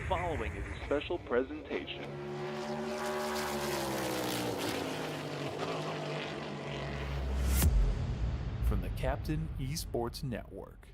following is a special presentation. From the Captain Esports Network.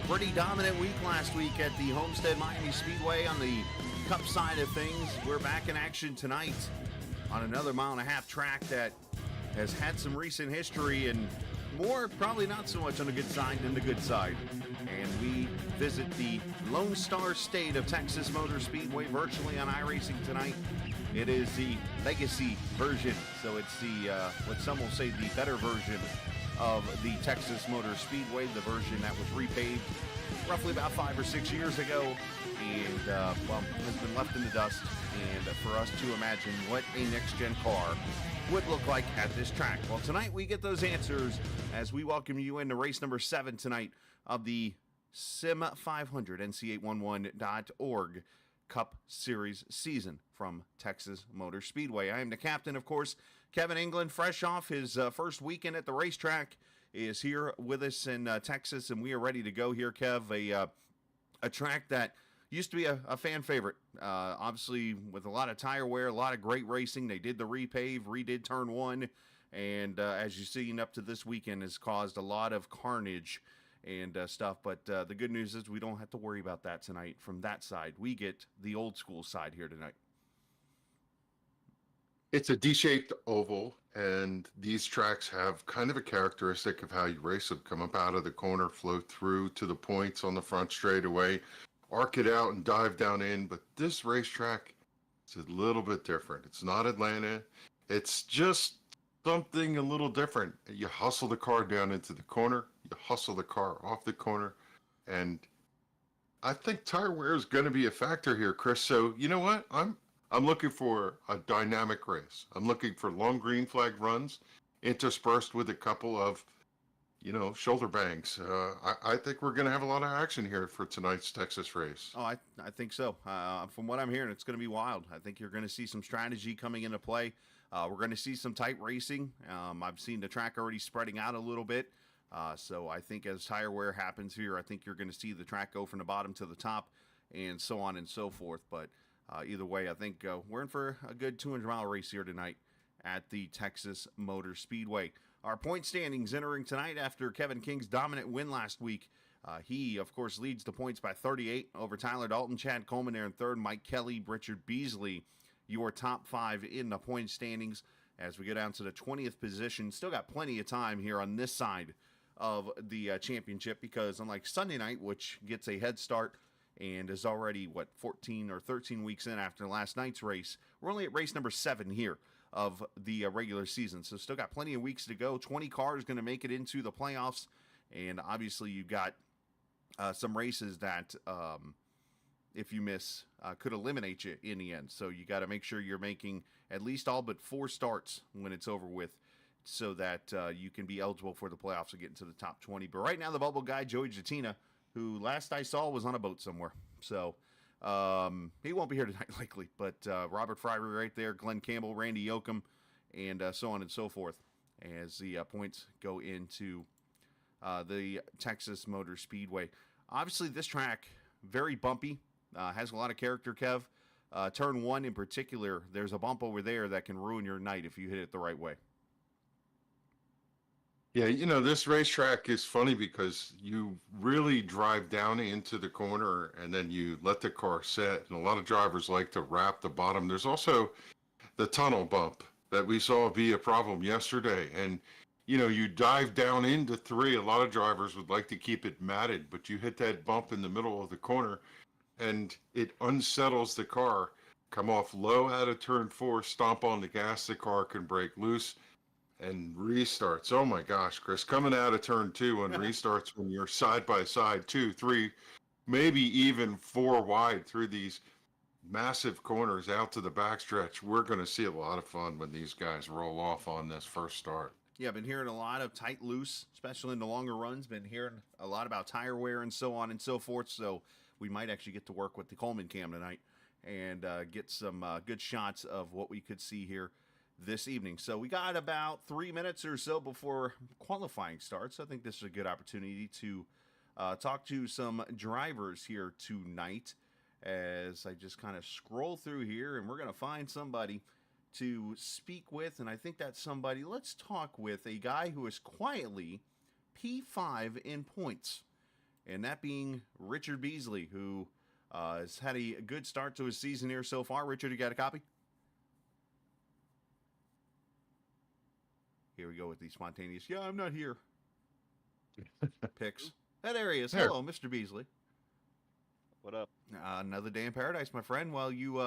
Pretty dominant week last week at the Homestead Miami Speedway on the Cup side of things. We're back in action tonight on another mile-and-a-half track that has had some recent history and more, probably not so much on the good side than the good side. And we visit the Lone Star State of Texas Motor Speedway virtually on iRacing tonight. It is the Legacy version, so it's the, what some will say, the better version of the Texas Motor Speedway, the version that was repaved roughly about 5 or 6 years ago, and has been left in the dust. And for us to imagine what a next-gen car would look like at this track. Well, tonight we get those answers as we welcome you into race number 7 tonight of the Sim500 NC811.org Cup Series season from Texas Motor Speedway. I am the captain, of course. Kevin England, fresh off his first weekend at the racetrack, is here with us in Texas, and we are ready to go here, Kev. A track that used to be a fan favorite, obviously with a lot of tire wear, a lot of great racing. They did the repave, redid Turn 1, and as you've seen up to this weekend, has caused a lot of carnage and stuff. But the good news is we don't have to worry about that tonight from that side. We get the old school side here tonight. It's a D-shaped oval, and these tracks have kind of a characteristic of how you race them. Come up out of the corner, flow through to the points on the front straightaway, arc it out and dive down in. But this racetrack is a little bit different. It's not Atlanta. It's just something a little different. You hustle the car down into the corner, you hustle the car off the corner, and I think tire wear is going to be a factor here, Chris. So you know what? I'm looking for a dynamic race. I'm looking for long green flag runs interspersed with a couple of, shoulder bangs. I think we're going to have a lot of action here for tonight's Texas race. Oh, I think so. From what I'm hearing, it's going to be wild. I think you're going to see some strategy coming into play. We're going to see some tight racing. I've seen the track already spreading out a little bit. So I think as tire wear happens here, I think you're going to see the track go from the bottom to the top and so on and so forth. But either way, I think we're in for a good 200-mile race here tonight at the Texas Motor Speedway. Our point standings entering tonight after Kevin King's dominant win last week. He, of course, leads the points by 38 over Tyler Dalton, Chad Coleman there in third, Mike Kelly, Richard Beasley, your top 5 in the point standings. As we go down to the 20th position, still got plenty of time here on this side of the championship, because unlike Sunday night, which gets a head start and is already, 14 or 13 weeks in after last night's race, we're only at race number 7 here of the regular season. So still got plenty of weeks to go. 20 cars going to make it into the playoffs. And obviously you've got some races that if you miss could eliminate you in the end. So you got to make sure you're making at least all but 4 starts when it's over with, so that you can be eligible for the playoffs and get into the top 20. But right now, the bubble guy, Joey Jatina, who last I saw was on a boat somewhere. So he won't be here tonight likely. But Robert Fryberry right there, Glenn Campbell, Randy Yoakum, and so on and so forth as the points go into the Texas Motor Speedway. Obviously, this track, very bumpy, has a lot of character, Kev. Turn 1 in particular, there's a bump over there that can ruin your night if you hit it the right way. Yeah, this racetrack is funny because you really drive down into the corner and then you let the car set. And a lot of drivers like to wrap the bottom. There's also the tunnel bump that we saw be a problem yesterday. And, you dive down into 3. A lot of drivers would like to keep it matted, but you hit that bump in the middle of the corner and it unsettles the car. Come off low out of turn 4, stomp on the gas, the car can break loose. And restarts. Oh my gosh, Chris, coming out of turn 2 and restarts when you're side by side, 2, 3, maybe even 4 wide through these massive corners out to the backstretch. We're going to see a lot of fun when these guys roll off on this first start. Yeah, I've been hearing a lot of tight loose, especially in the longer runs. Been hearing a lot about tire wear and so on and so forth. So we might actually get to work with the Coleman cam tonight and get some good shots of what we could see here this evening. So we got about 3 minutes or so before qualifying starts. I think this is a good opportunity to talk to some drivers here tonight as I just kind of scroll through here, and we're going to find somebody to speak with. And I think that's somebody, let's talk with a guy who is quietly P5 in points, and that being Richard Beasley, who has had a good start to his season here so far. Richard, you got a copy? Here we go with the spontaneous, yeah, I'm not here picks. There he is. There. Hello, Mr. Beasley. What up? Another day in paradise, my friend. Well, you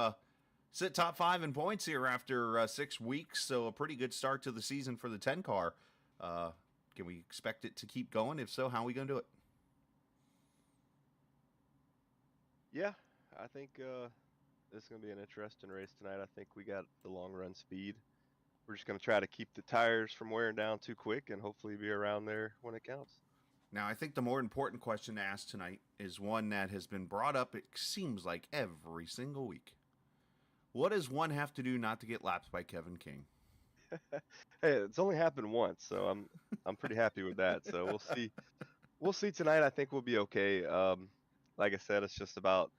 sit top 5 in points here after 6 weeks, so a pretty good start to the season for the 10 car. Can we expect it to keep going? If so, how are we going to do it? Yeah, I think this is going to be an interesting race tonight. I think we got the long run speed. We're just going to try to keep the tires from wearing down too quick and hopefully be around there when it counts. Now, I think the more important question to ask tonight is one that has been brought up, it seems like, every single week. What does one have to do not to get lapped by Kevin King? Hey, it's only happened once, so I'm pretty happy with that. So we'll see. We'll see tonight. I think we'll be okay. Like I said, it's going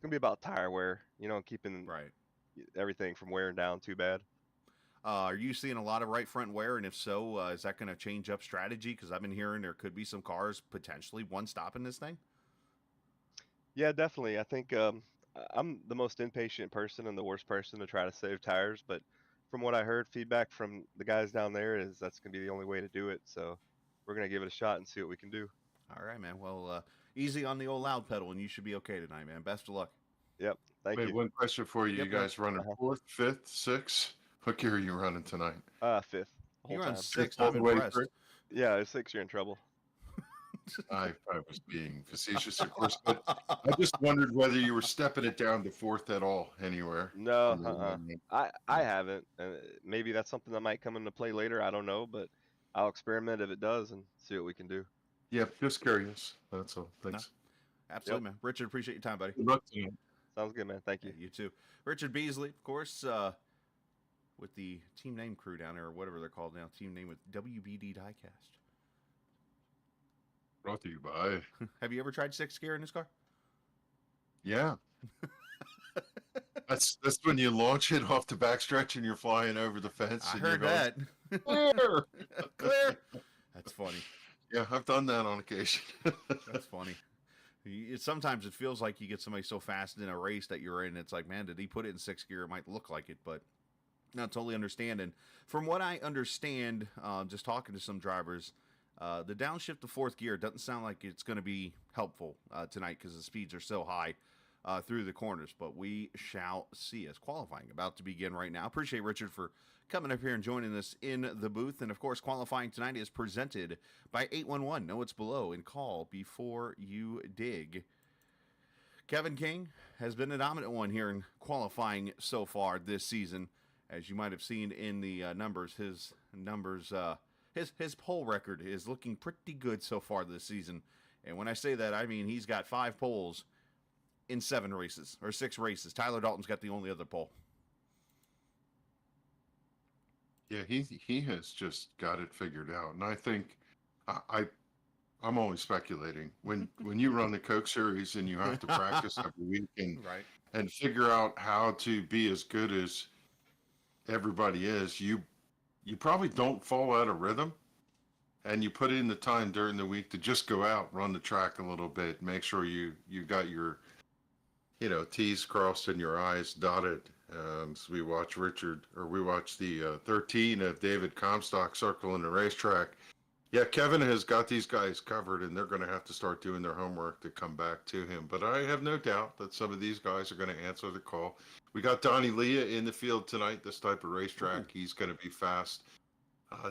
to be about tire wear, keeping Right. everything from wearing down too bad. Are you seeing a lot of right front wear? And if so, is that going to change up strategy? Because I've been hearing there could be some cars potentially one stopping this thing. Yeah, definitely. I think I'm the most impatient person and the worst person to try to save tires. But from what I heard, feedback from the guys down there is that's going to be the only way to do it. So we're going to give it a shot and see what we can do. All right, man. Well, easy on the old loud pedal, and you should be okay tonight, man. Best of luck. Yep. Thank Wait, you. one question for you. Yep, You guys running 4th, 5th, 6th? What gear are you running tonight? 5th. You're Whole on time. 6th. All I'm the way impressed. through? Yeah, 6, you're in trouble. I was being facetious, of course, but I just wondered whether you were stepping it down to 4th at all anywhere. No, I haven't. Maybe that's something that might come into play later. I don't know, but I'll experiment if it does and see what we can do. Yep, just curious. That's all. Thanks. Absolutely, man. Richard, appreciate your time, buddy. Good luck to you. Sounds good, man. Thank you. Yeah, you too. Richard Beasley, of course, with the team name crew down there, or whatever they're called now. Team name with WBD Diecast. Brought to you by. Have you ever tried 6th gear in this car? Yeah. That's when you launch it off the backstretch and you're flying over the fence. I and heard you're that. going, "Clear." Clear. That's funny. Yeah, I've done that on occasion. That's funny. Sometimes it feels like you get somebody so fast in a race that you're in. It's like, man, did he put it in 6th gear? It might look like it, but not totally understand. And from what I understand, just talking to some drivers, the downshift to 4th gear doesn't sound like it's going to be helpful tonight because the speeds are so high. through the corners, but we shall see as qualifying about to begin right now. Appreciate Richard for coming up here and joining us in the booth. And, of course, qualifying tonight is presented by 811. Know what's below and call before you dig. Kevin King has been a dominant one here in qualifying so far this season. As you might have seen in the numbers, his pole record is looking pretty good so far this season. And when I say that, I mean he's got 5 poles in 7 races, or 6 races. Tyler Dalton's got the only other pole. Yeah, he has just got it figured out, and I think I'm only speculating. When you run the Coke Series and you have to practice every week Right. and figure out how to be as good as everybody is, you probably don't fall out of rhythm, and you put in the time during the week to just go out, run the track a little bit, make sure you got your T's crossed and your I's dotted. So we watch the 13 of David Comstock circling the racetrack. Yeah, Kevin has got these guys covered, and they're going to have to start doing their homework to come back to him. But I have no doubt that some of these guys are going to answer the call. We got Donnie Leah in the field tonight, this type of racetrack. He's going to be fast.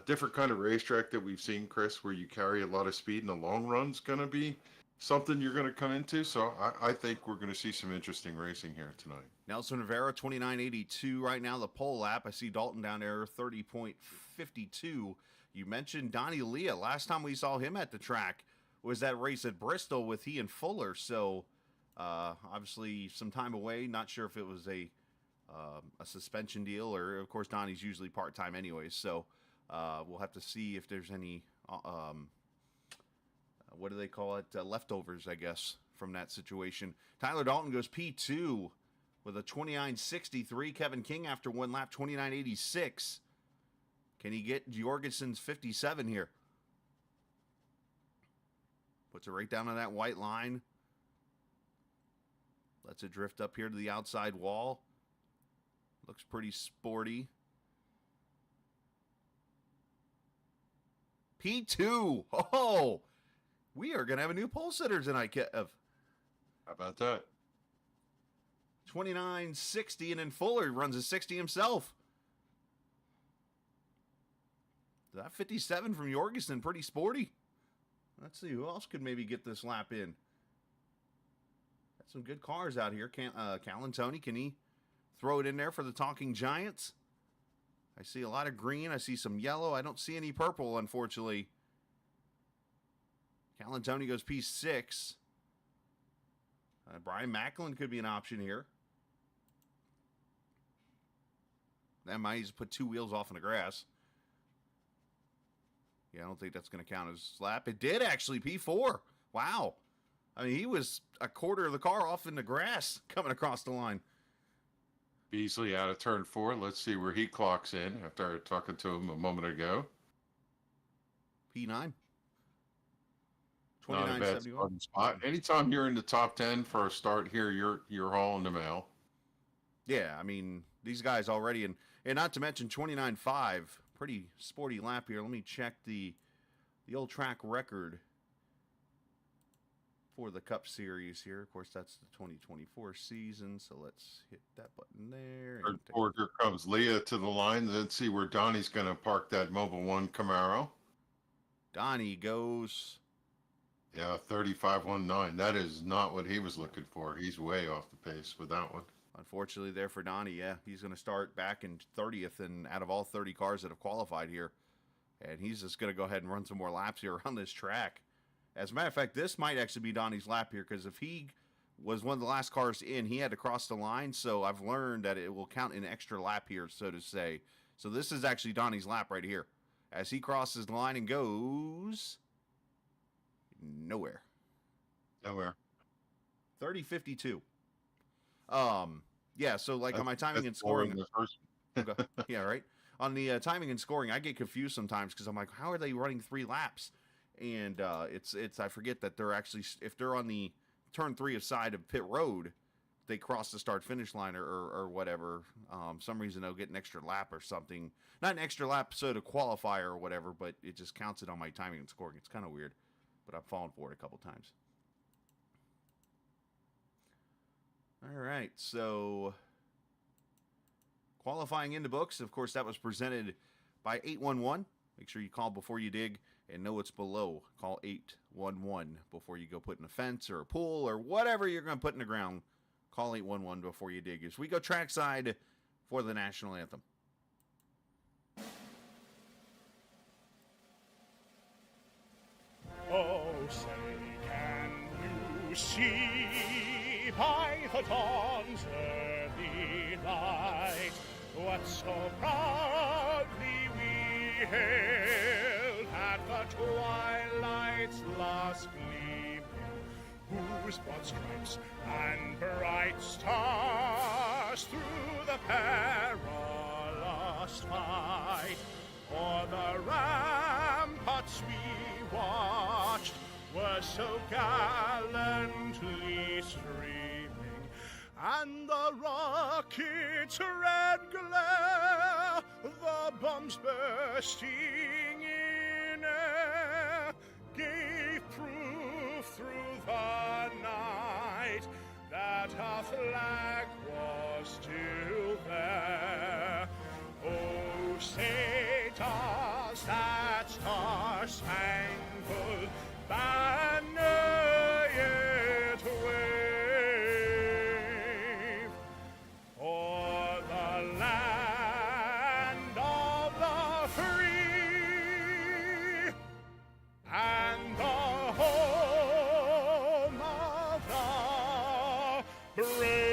Different kind of racetrack that we've seen, Chris, where you carry a lot of speed, and the long run's going to be something you're going to come into. So I think we're going to see some interesting racing here tonight. Nelson Rivera, 29.82 right now, the pole lap. I see Dalton down there, 30.52. You mentioned Donnie Leah. Last time we saw him at the track was that race at Bristol with he and Fuller. So obviously some time away. Not sure if it was a suspension deal, or of course Donnie's usually part-time anyways. So we'll have to see if there's any what do they call it? Leftovers, I guess, from that situation. Tyler Dalton goes P2 with a 29.63. Kevin King after one lap, 29.86. Can he get Jorgensen's 57 here? Puts it right down on that white line. Lets it drift up here to the outside wall. Looks pretty sporty. P2. Oh, we are going to have a new pole sitter tonight, Kev. How about that? 29.60, and then Fuller runs a 60 himself. That 57 from Jorgensen, pretty sporty. Let's see, who else could maybe get this lap in? Got some good cars out here. Calentoni, can he throw it in there for the Talking Giants? I see a lot of green. I see some yellow. I don't see any purple, unfortunately. Calentoni goes P6. Brian Macklin could be an option here. That might just put 2 wheels off in the grass. Yeah, I don't think that's going to count as a lap. It did actually, P4. Wow. I mean, he was a quarter of the car off in the grass coming across the line. Beasley out of turn 4. Let's see where he clocks in after talking to him a moment ago. P9. Not a bad 29.71. starting spot. Anytime you're in the top 10 for a start here, you're hauling the mail. Yeah, I mean, these guys already, and not to mention 29.5, pretty sporty lap here. Let me check the old track record for the Cup Series here. Of course, that's the 2024 season, so let's hit that button there. Third quarter comes Leah to the line. Let's see where Donnie's going to park that Mobil 1 Camaro. Donnie goes... Yeah, 35.19. That is not what he was looking for. He's way off the pace with that one. Unfortunately there for Donnie, yeah. He's going to start back in 30th and out of all 30 cars that have qualified here. And he's just going to go ahead and run some more laps here around this track. As a matter of fact, this might actually be Donnie's lap here, because if he was one of the last cars in, he had to cross the line. So I've learned that it will count an extra lap here, so to say. So this is actually Donnie's lap right here. As he crosses the line and goes... nowhere. 30.52. Yeah, so like on my timing and scoring. Okay. Yeah, right. On the timing and scoring, I get confused sometimes because I'm like, how are they running 3 laps? And it's I forget that they're actually, if they're on the turn 3 side of pit road, they cross the start finish line or whatever. Some reason they'll get an extra lap or something. Not an extra lap so to qualify or whatever, but it just counts it on my timing and scoring. It's kind of weird, but I've fallen for it a couple times. All right, so qualifying in the books. Of course, that was presented by 811. Make sure you call before you dig and know what's below. Call 811 before you go put in a fence or a pool or whatever you're going to put in the ground. Call 811 before you dig. As we go trackside for the national anthem. Oh, say, can you see by the dawn's early light what so proudly we hailed at the twilight's last gleaming, whose broad stripes and bright stars through the perilous fight o'er the ramparts we watched were so gallantly streaming, and the rocket's red glare, the bombs bursting in air, gave proof through the night that our flag was still there. Oh, say does that star-spangled banner yet wave o'er the land of the free and the home of the brave?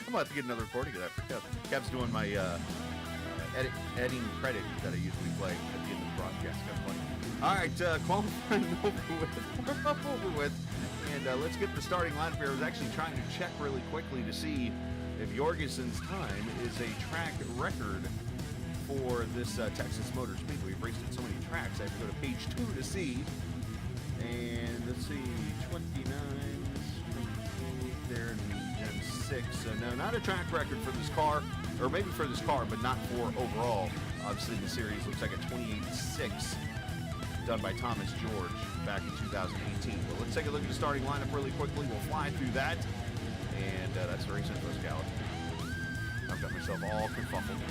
I'm about to get another recording of that for Kev. Kev's doing my editing credit that I usually play at the end of the broadcast. Kev's playing. All right, qualifying over with. We're up over with. And let's get the starting lineup here. I was actually trying to check really quickly to see if Jorgensen's time is a track record for this Texas Motor Speedway. We've raced at so many tracks, I have to go to page 2 to see. And let's see, 29, there, and 6. So no, not a track record for this car, or maybe for this car, but not for overall. Obviously, the series looks like a 28.6 done by Thomas George back in 2018. But let's take a look at the starting lineup really quickly. We'll fly through that, and that's the race info scout. I've got myself all kerfuffled.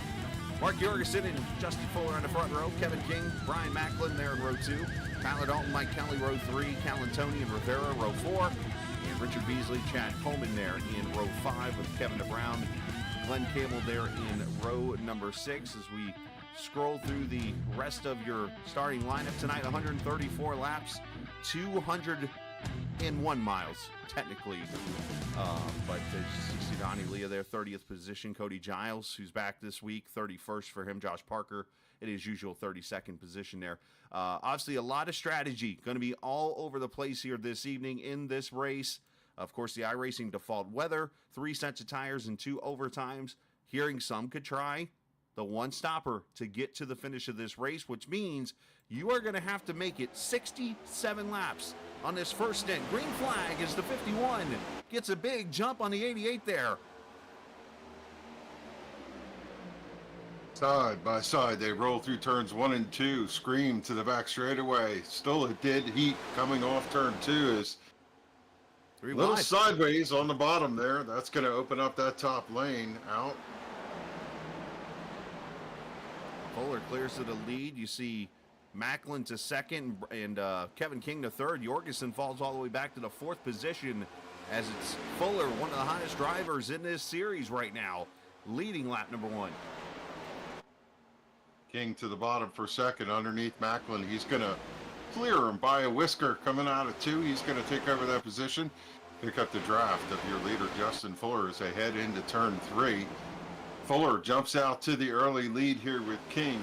Mark Jorgensen and Justin Fuller in the front row. Kevin King, Brian Macklin there in row 2. Tyler Dalton, Mike Kelly, row 3. Calantoni and Rivera, row 4. And Richard Beasley, Chad Coleman there in row 5 with Kevin DeBrown. Glenn Campbell there in row number 6 as we scroll through the rest of your starting lineup tonight. 134 laps, 201 miles, technically. But you see Donnie Leah there, 30th position. Cody Giles, who's back this week, 31st for him. Josh Parker in his usual 32nd position there. Obviously, a lot of strategy going to be all over the place here this evening in this race. Of course, the iRacing default weather, 3 sets of tires and 2 overtimes. Hearing some could try the one stopper to get to the finish of this race, which means you are going to have to make it 67 laps on this first stint. Green flag is the 51. Gets a big jump on the 88 there. Side by side, they roll through turns 1 and 2. Scream to the back straightaway. Still a dead heat coming off turn 2 is a little sideways on the bottom there. That's going to open up that top lane out. Fuller clears to the lead. You see Macklin to second and Kevin King to third. Jorgensen falls all the way back to the 4th position as it's Fuller, one of the hottest drivers in this series right now, leading lap number 1. King to the bottom for second underneath Macklin. He's going to clear him by a whisker coming out of 2. He's going to take over that position, pick up the draft of your leader, Justin Fuller, as they head into turn 3. Fuller jumps out to the early lead here with King.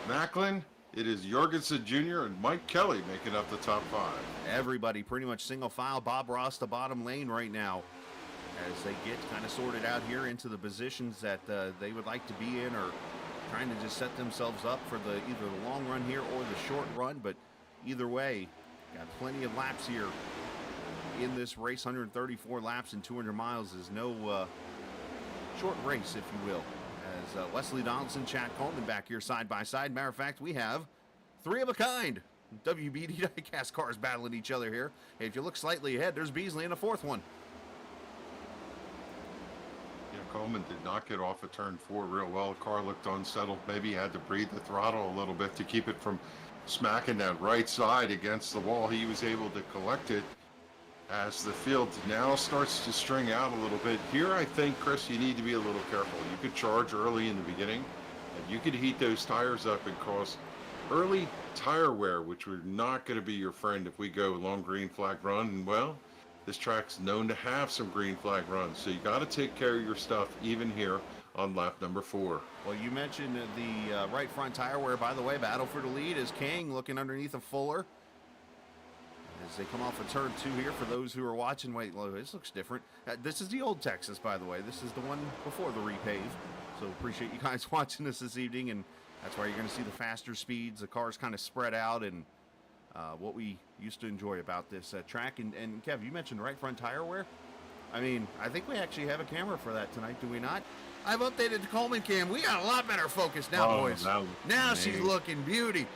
Macklin, it is Jorgensen Jr. and Mike Kelly making up the top 5. Everybody pretty much single file. Bob Ross, the bottom lane right now, as they get kind of sorted out here into the positions that they would like to be in or trying to just set themselves up for either the long run here or the short run. But either way, got plenty of laps here in this race. 134 laps in 200 miles is no short race, if you will. As Wesley Donaldson, Chad Coleman back here side by side. Matter of fact, we have three of a kind WBD diecast cars battling each other here. Hey, if you look slightly ahead, there's Beasley in a fourth one. Yeah, Coleman did not get off of turn 4 real well. The car looked unsettled. Maybe he had to breathe the throttle a little bit to keep it from smacking that right side against the wall. He was able to collect it as the field now starts to string out a little bit. Here, I think, Chris, you need to be a little careful. You could charge early in the beginning, and you could heat those tires up and cause early tire wear, which are not going to be your friend if we go long green flag run. And, well, this track's known to have some green flag runs, so you got to take care of your stuff even here on lap number 4. Well, you mentioned the right front tire wear. By the way, battle for the lead is King looking underneath of Fuller as they come off of turn 2 here. For those who are watching, wait, this looks different. This is the old Texas, by the way. This is the one before the repave. So appreciate you guys watching this evening, and that's why you're going to see the faster speeds. The cars kind of spread out, and what we used to enjoy about this track. And Kev, you mentioned right front tire wear. I mean, I think we actually have a camera for that tonight, do we not? I've updated the Coleman cam. We got a lot better focus now, boys. Now she's looking beauty.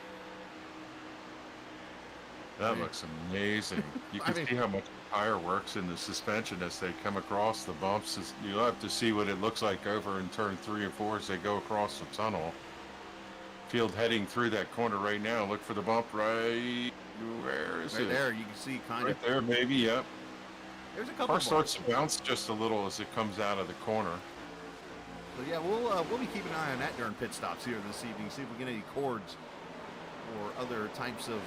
That looks amazing. You can see how much tire works in the suspension as they come across the bumps. You'll have to see what it looks like over in turn 3 and 4 as they go across the tunnel. Field heading through that corner right now. Look for the bump right. Where is it? Right there. You can see kind right of. There, maybe. Yep. There's a couple. Car starts to bounce just a little as it comes out of the corner. So yeah, we'll be keeping an eye on that during pit stops here this evening. See if we get any cords or other types of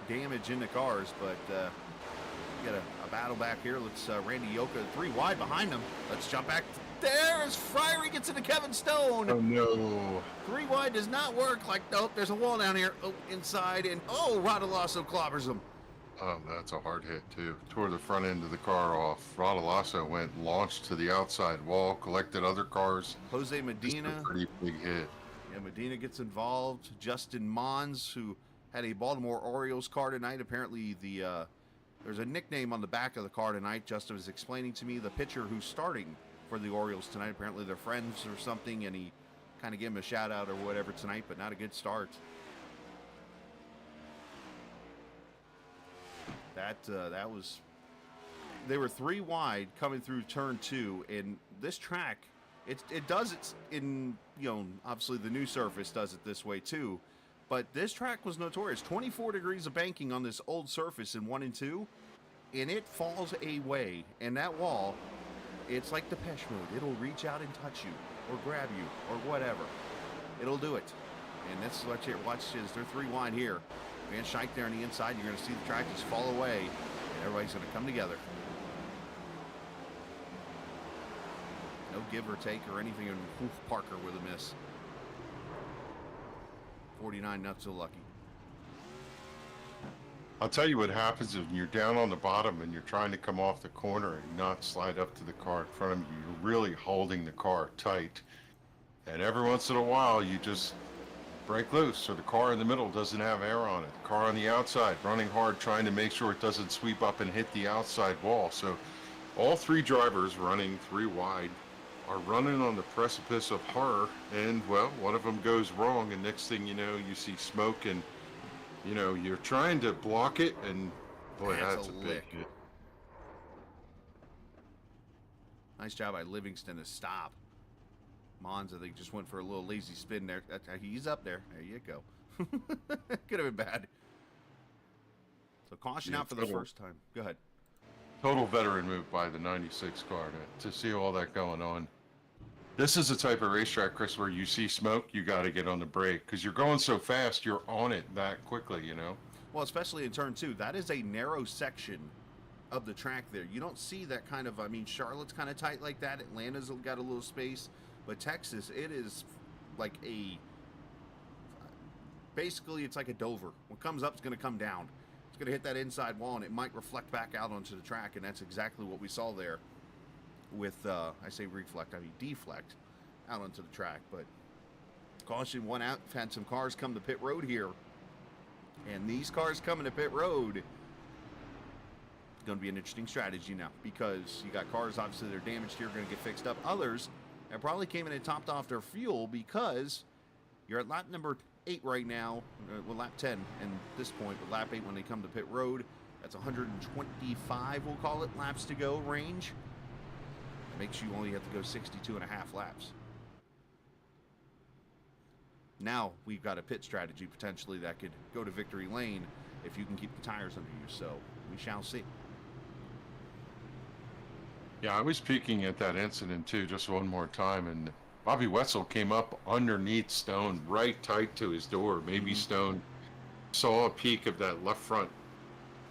damage in the cars. But we got a battle back here. Let's Randy Yoka 3 wide behind him. Let's jump back. There is Fryery gets into Kevin Stone. Oh no. 3 wide does not work. Like, nope, there's a wall down here. Oh, inside, and oh, Rodolasso clobbers him. Oh, that's a hard hit too. Tore the front end of the car off. Rodolasso went launched to the outside wall, collected other cars. Jose Medina. Just a pretty big hit. Yeah, Medina gets involved. Justin Mons, who had a Baltimore Orioles car tonight. Apparently, there's a nickname on the back of the car tonight. Justin was explaining to me the pitcher who's starting for the Orioles tonight. Apparently, they're friends or something, and he kind of gave him a shout out or whatever tonight, but not a good start. That was, they were 3 wide coming through turn 2, and this track, it does it in, you know, obviously the new surface does it this way too, but this track was notorious. 24 degrees of banking on this old surface in 1 and 2, and it falls away, and that wall, it's like Depeche Mode. It'll reach out and touch you or grab you or whatever. It'll do it. And this is what you watch is they're 3 wide here. Van Schaik there on the inside. You're going to see the track just fall away, and everybody's going to come together. No give or take or anything, and Parker with a miss. 49, not so lucky. I'll tell you what happens when you're down on the bottom and you're trying to come off the corner and not slide up to the car in front of you. You're really holding the car tight. And every once in a while, you just break loose, so the car in the middle doesn't have air on it. The car on the outside running hard, trying to make sure it doesn't sweep up and hit the outside wall. So all 3 drivers running 3 wide are running on the precipice of horror, and well, one of them goes wrong, and next thing you know, you see smoke, and you know, you're trying to block it, and boy, that's a big hit. Nice job by Livingston to stop. Mons, I think, just went for a little lazy spin there. He's up there. There you go. Could have been bad. So caution out for the first time. Go ahead. Total veteran move by the 96 car to see all that going on. This is the type of racetrack, Chris, where you see smoke, you got to get on the brake because you're going so fast, you're on it that quickly, you know? Well, especially in turn 2. That is a narrow section of the track there. You don't see that kind of, I mean, Charlotte's kind of tight like that. Atlanta's got a little space. But Texas, it is like basically it's like a Dover. What comes up is going to come down. It's going to hit that inside wall, and it might reflect back out onto the track, and that's exactly what we saw there with, I say reflect, I mean deflect out onto the track. But caution went out. Had some cars come to pit road here. And these cars coming to pit road, going to be an interesting strategy now, because you got cars, obviously, they're damaged here, going to get fixed up. Others that probably came in and topped off their fuel, because you're at lap number 8 right now, well, lap 10 and this point, but lap 8 when they come to pit road. That's 125, we'll call it, laps to go range. It makes you only have to go 62 and a half laps. Now we've got a pit strategy potentially that could go to victory lane if you can keep the tires under you, so we shall see. Yeah, I was peeking at that incident too, just one more time, and Bobby Wetzel came up underneath Stone, right tight to his door. Maybe Stone saw a peak of that left front,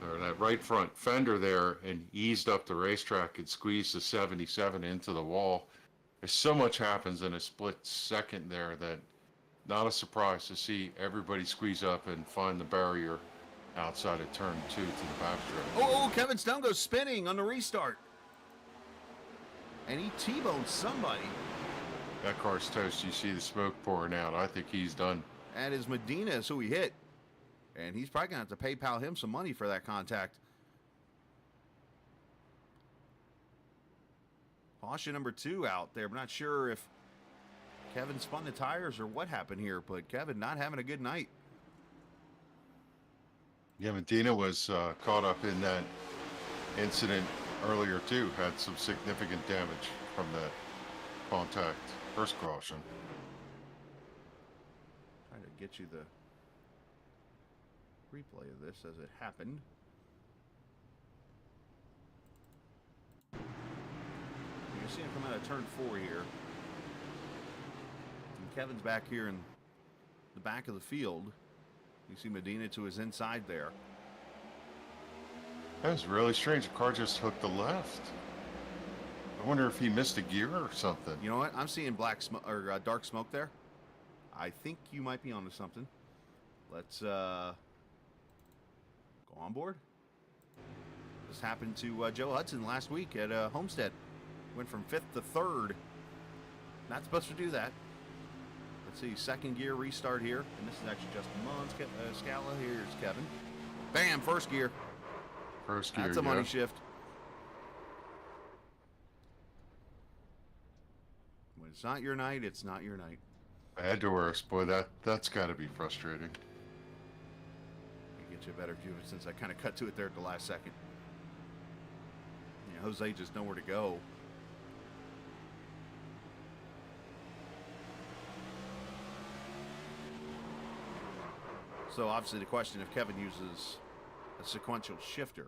or that right front fender there, and eased up the racetrack and squeezed the 77 into the wall. There's so much happens in a split second there that not a surprise to see everybody squeeze up and find the barrier outside of turn 2 to the backstretch. Oh, Kevin Stone goes spinning on the restart. And he T-boned somebody. That car's toast. You see the smoke pouring out. I think he's done. That is Medina is who he hit. And he's probably going to have to PayPal him some money for that contact. Caution number 2 out there. I'm not sure if Kevin spun the tires or what happened here, but Kevin not having a good night. Yeah, Medina was caught up in that incident earlier too. Had some significant damage from that contact. First caution. Trying to get you the replay of this as it happened. You see him come out of turn 4 here. And Kevin's back here in the back of the field. You see Medina to his inside there. That was really strange. The car just hooked the left. I wonder if he missed a gear or something. You know what? I'm seeing black smoke or dark smoke there. I think you might be onto something. Let's go on board. This happened to Joe Hudson last week at Homestead. Went from 5th to 3rd. Not supposed to do that. Let's see, second gear restart here. And this is actually Justin Scala. Here's Kevin. Bam, first gear. First gear. That's a money shift. When it's not your night, it's not your night. Bad to worse. Boy, that's got to be frustrating. I'll get you a better view of it since I kind of cut to it there at the last second. Yeah, Jose just nowhere to go. So obviously the question, if Kevin uses a sequential shifter,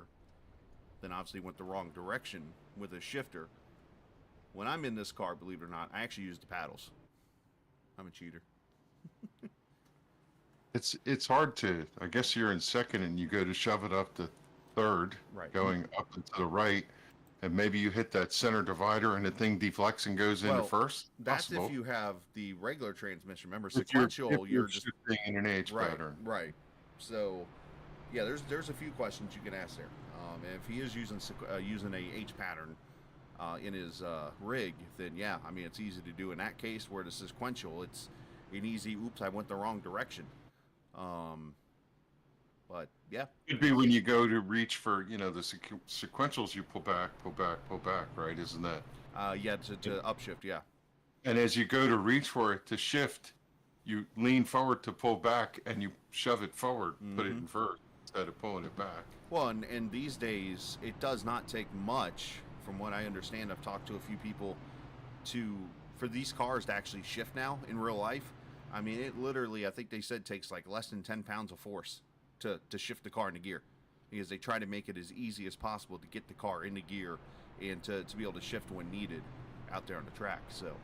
then obviously went the wrong direction with a shifter. When I'm in this car, believe it or not, I actually use the paddles. I'm a cheater. It's hard to. I guess you're in second and you go to shove it up to 3rd, Right. going up and to the right, and maybe you hit that center divider and the thing deflects and goes into first. That's Possible. if you have the regular transmission. Remember, If you're- sequential, if you're just shifting in an H right, pattern. right. So, yeah, there's a few questions you can ask there. And if he is using using a H pattern in his rig, then yeah, I mean it's easy to do in that case. Where the sequential, it's an easy. Oops, I went the wrong direction. But yeah, Could be when you go to reach for the sequentials. You pull back, right? Isn't that? yeah, to upshift, yeah. And as you go to reach for it to shift, you lean forward to pull back, and you shove it forward, put it in first instead of pulling it back. Well, and these days, it does not take much, from what I understand. I've talked to a few people for these cars to actually shift now in real life. I mean, it literally, I think they said, takes like less than 10 pounds of force to shift the car into gear, because they try to make it as easy as possible to get the car into gear and to be able to shift when needed out there on the track. So,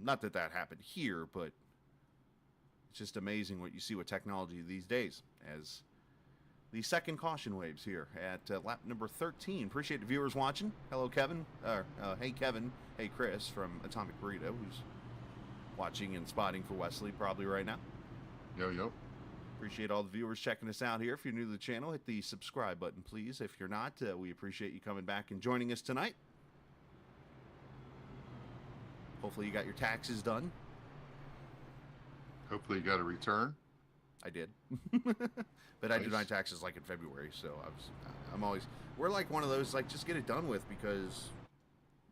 not that happened here, but it's just amazing what you see with technology these days. As the second caution waves here at lap number 13. Appreciate the viewers watching. Hello, Kevin. Hey, Kevin. Hey, Chris from Atomic Burrito, who's watching and spotting for Wesley probably right now. Yo. Appreciate all the viewers checking us out here. If you're new to the channel, hit the subscribe button, please. If you're not, we appreciate you coming back and joining us tonight. Hopefully you got your taxes done. Hopefully you got a return. I did. But I do my Nice. taxes like in February, so I'm always, we're like one of those, like, just get it done with because,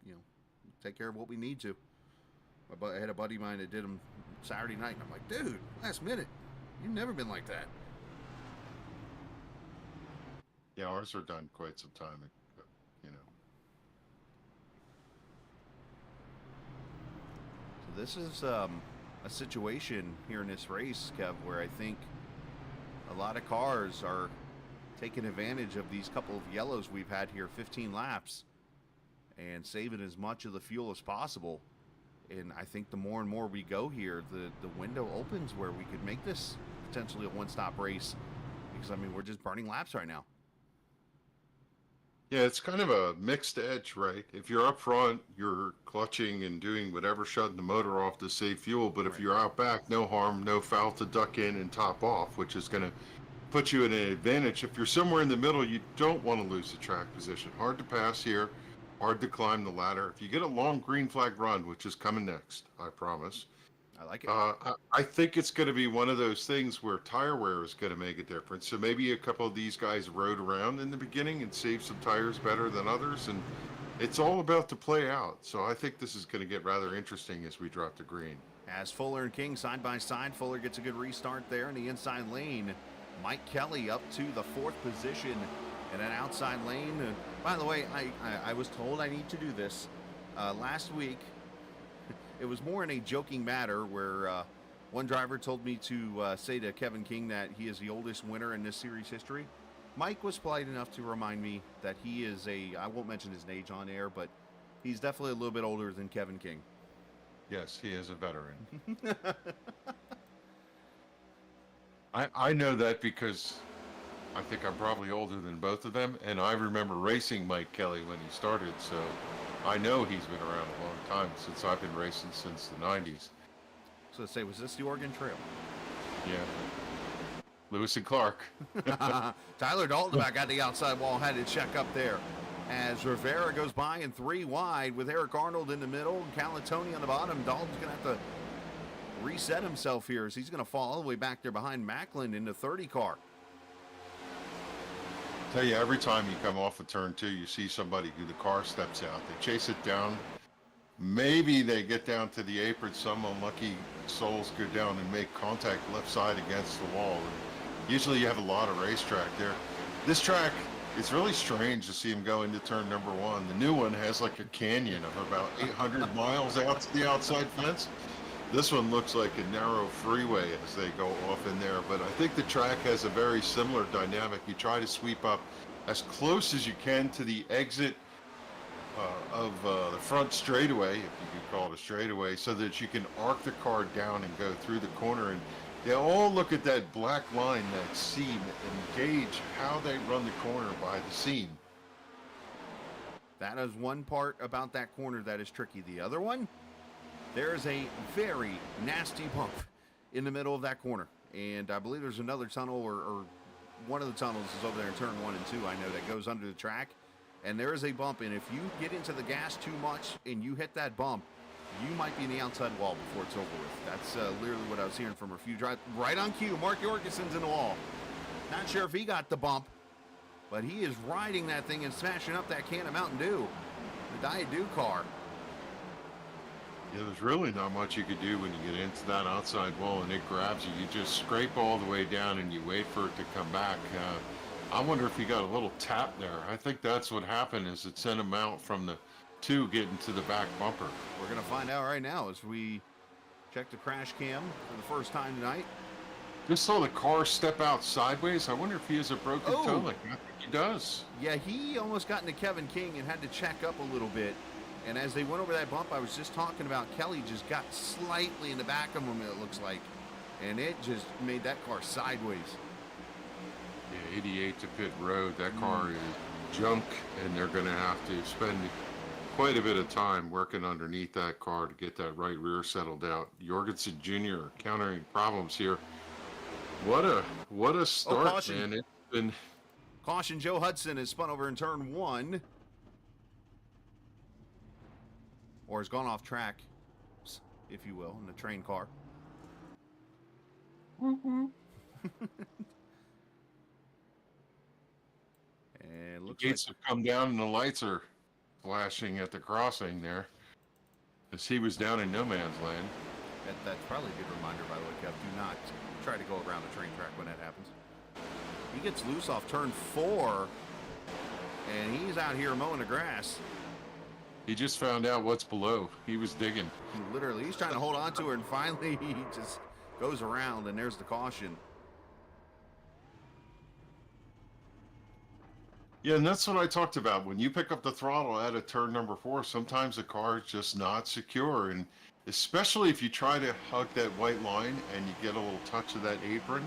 you know, take care of what we need to. I had a buddy of mine that did them Saturday night, and I'm like, dude, last minute. You've never been like that. Yeah, ours are done quite some time ago, you know. So this is a situation here in this race, Kev, where I think a lot of cars are taking advantage of these couple of yellows we've had here, 15 laps, and saving as much of the fuel as possible. And I think the more and more we go here, the window opens where we could make this potentially a one-stop race. Because, I mean, we're just burning laps right now. Yeah, it's kind of a mixed edge, right? If you're up front, you're clutching and doing whatever, shutting the motor off to save fuel. But if Right. you're out back, no harm, no foul to duck in and top off, which is going to put you in an advantage. If you're somewhere in the middle, you don't want to lose the track position. Hard to pass here, hard to climb the ladder. If you get a long green flag run, which is coming next, I promise. I like it. I think it's going to be one of those things where tire wear is going to make a difference. So maybe a couple of these guys rode around in the beginning and saved some tires better than others, and it's all about to play out. So I think this is going to get rather interesting as we drop to green. As Fuller and King side by side, Fuller gets a good restart there in the inside lane. Mike Kelly up to the 4th position in an outside lane. By the way, I was told I need to do this last week. It was more in a joking matter where one driver told me to say to Kevin King that he is the oldest winner in this series history. Mike was polite enough to remind me that he is I won't mention his age on air, but he's definitely a little bit older than Kevin King. Yes, he is a veteran. I know that because I think I'm probably older than both of them, and I remember racing Mike Kelly when he started, so I know he's been around a long time since I've been racing since the 90s. So let's say, was this the Oregon Trail? Yeah. Lewis and Clark. Tyler Dalton back at the outside wall, had to check up there. As Rivera goes by in 3 wide with Eric Arnold in the middle and Calatoni on the bottom. Dalton's going to have to reset himself here as he's going to fall all the way back there behind Macklin in the 30 car. Tell you, every time you come off of turn 2, you see somebody who the car steps out. They chase it down. Maybe they get down to the apron. Some unlucky souls go down and make contact left side against the wall. And usually you have a lot of racetrack there. This track, it's really strange to see him go into turn number 1. The new one has like a canyon of about 800 miles out to the outside fence. This one looks like a narrow freeway as they go off in there, but I think the track has a very similar dynamic. You try to sweep up as close as you can to the exit of the front straightaway, if you could call it a straightaway, so that you can arc the car down and go through the corner. And they all look at that black line, that seam, and gauge how they run the corner by the seam. That is one part about that corner that is tricky. The other one, there's a very nasty bump in the middle of that corner. And I believe there's another tunnel or one of the tunnels is over there in turn 1 and 2, I know, that goes under the track. And there is a bump, and if you get into the gas too much and you hit that bump, you might be in the outside wall before it's over with. That's literally what I was hearing from a few drivers. Right on cue, Mark Jorgensen's in the wall. Not sure if he got the bump, but he is riding that thing and smashing up that can of Mountain Dew, the Diet Dew car. Yeah, there's really not much you could do when you get into that outside wall and it grabs you. You just scrape all the way down and you wait for it to come back. I wonder if he got a little tap there. I think that's what happened, is it sent him out from the 2 getting to the back bumper. We're going to find out right now as we check the crash cam for the first time tonight. Just saw the car step out sideways. I wonder if he has a broken Oh. toe. Like, I think he does. Yeah, he almost got into Kevin King and had to check up a little bit. And as they went over that bump I was just talking about, Kelly just got slightly in the back of him, it looks like. And it just made that car sideways. Yeah, 88 to Pit Road. That car is junk, and they're going to have to spend quite a bit of time working underneath that car to get that right rear settled out. Jorgensen Jr. countering problems here. What a start, caution. man. It's been... Caution, Joe Hudson has spun over in turn 1. Or has gone off track, if you will, in the train car. And The looks gates have come down and the lights are flashing at the crossing there. As he was down in no man's land. that's probably a good reminder, by the way, Kev. Do not try to go around the train track when that happens. He gets loose off turn 4, and he's out here mowing the grass. He just found out what's below. He was digging. Literally, he's trying to hold on to her, and finally he just goes around, and there's the caution. Yeah, and that's what I talked about. When you pick up the throttle out of turn number 4, sometimes the car is just not secure. And especially if you try to hug that white line and you get a little touch of that apron,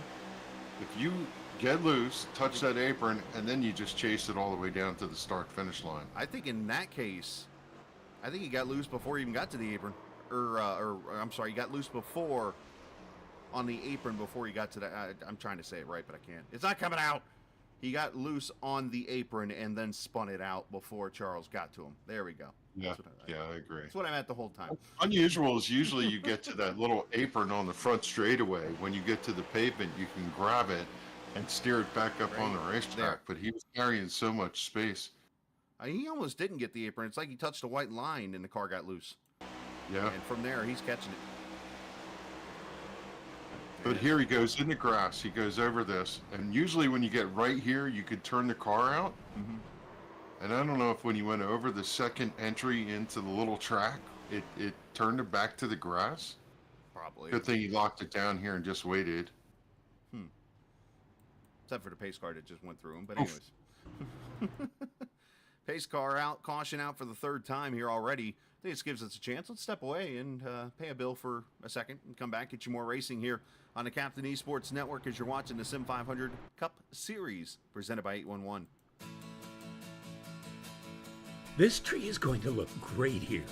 if you get loose, touch that apron, and then you just chase it all the way down to the start-finish line. I think in that case, I think he got loose before he even got to the apron. Or I'm sorry, he got loose before on the apron before he got to the. I'm trying to say it right, but I can't. It's not coming out. He got loose on the apron and then spun it out before Charles got to him. There we go. Yeah, I agree. That's what I meant the whole time. Unusual is usually you get to that little apron on the front straightaway. When you get to the pavement, you can grab it and steer it back up on the racetrack. There. But he was carrying so much space. He almost didn't get the apron. It's like he touched a white line and the car got loose. Yeah. And from there, he's catching it. But here he goes in the grass. He goes over this. And usually when you get right here, you could turn the car out. Mm-hmm. And I don't know if when you went over the second entry into the little track, it turned it back to the grass. Probably. Good thing he locked it down here and just waited. Except for the pace car that just went through him. But anyways. Pace car out. Caution out for the third time here already. I think this gives us a chance. Let's step away and pay a bill for a second and come back, get you more racing here on the Captain Esports Network as you're watching the Sim500 Cup Series presented by 811. This tree is going to look great here.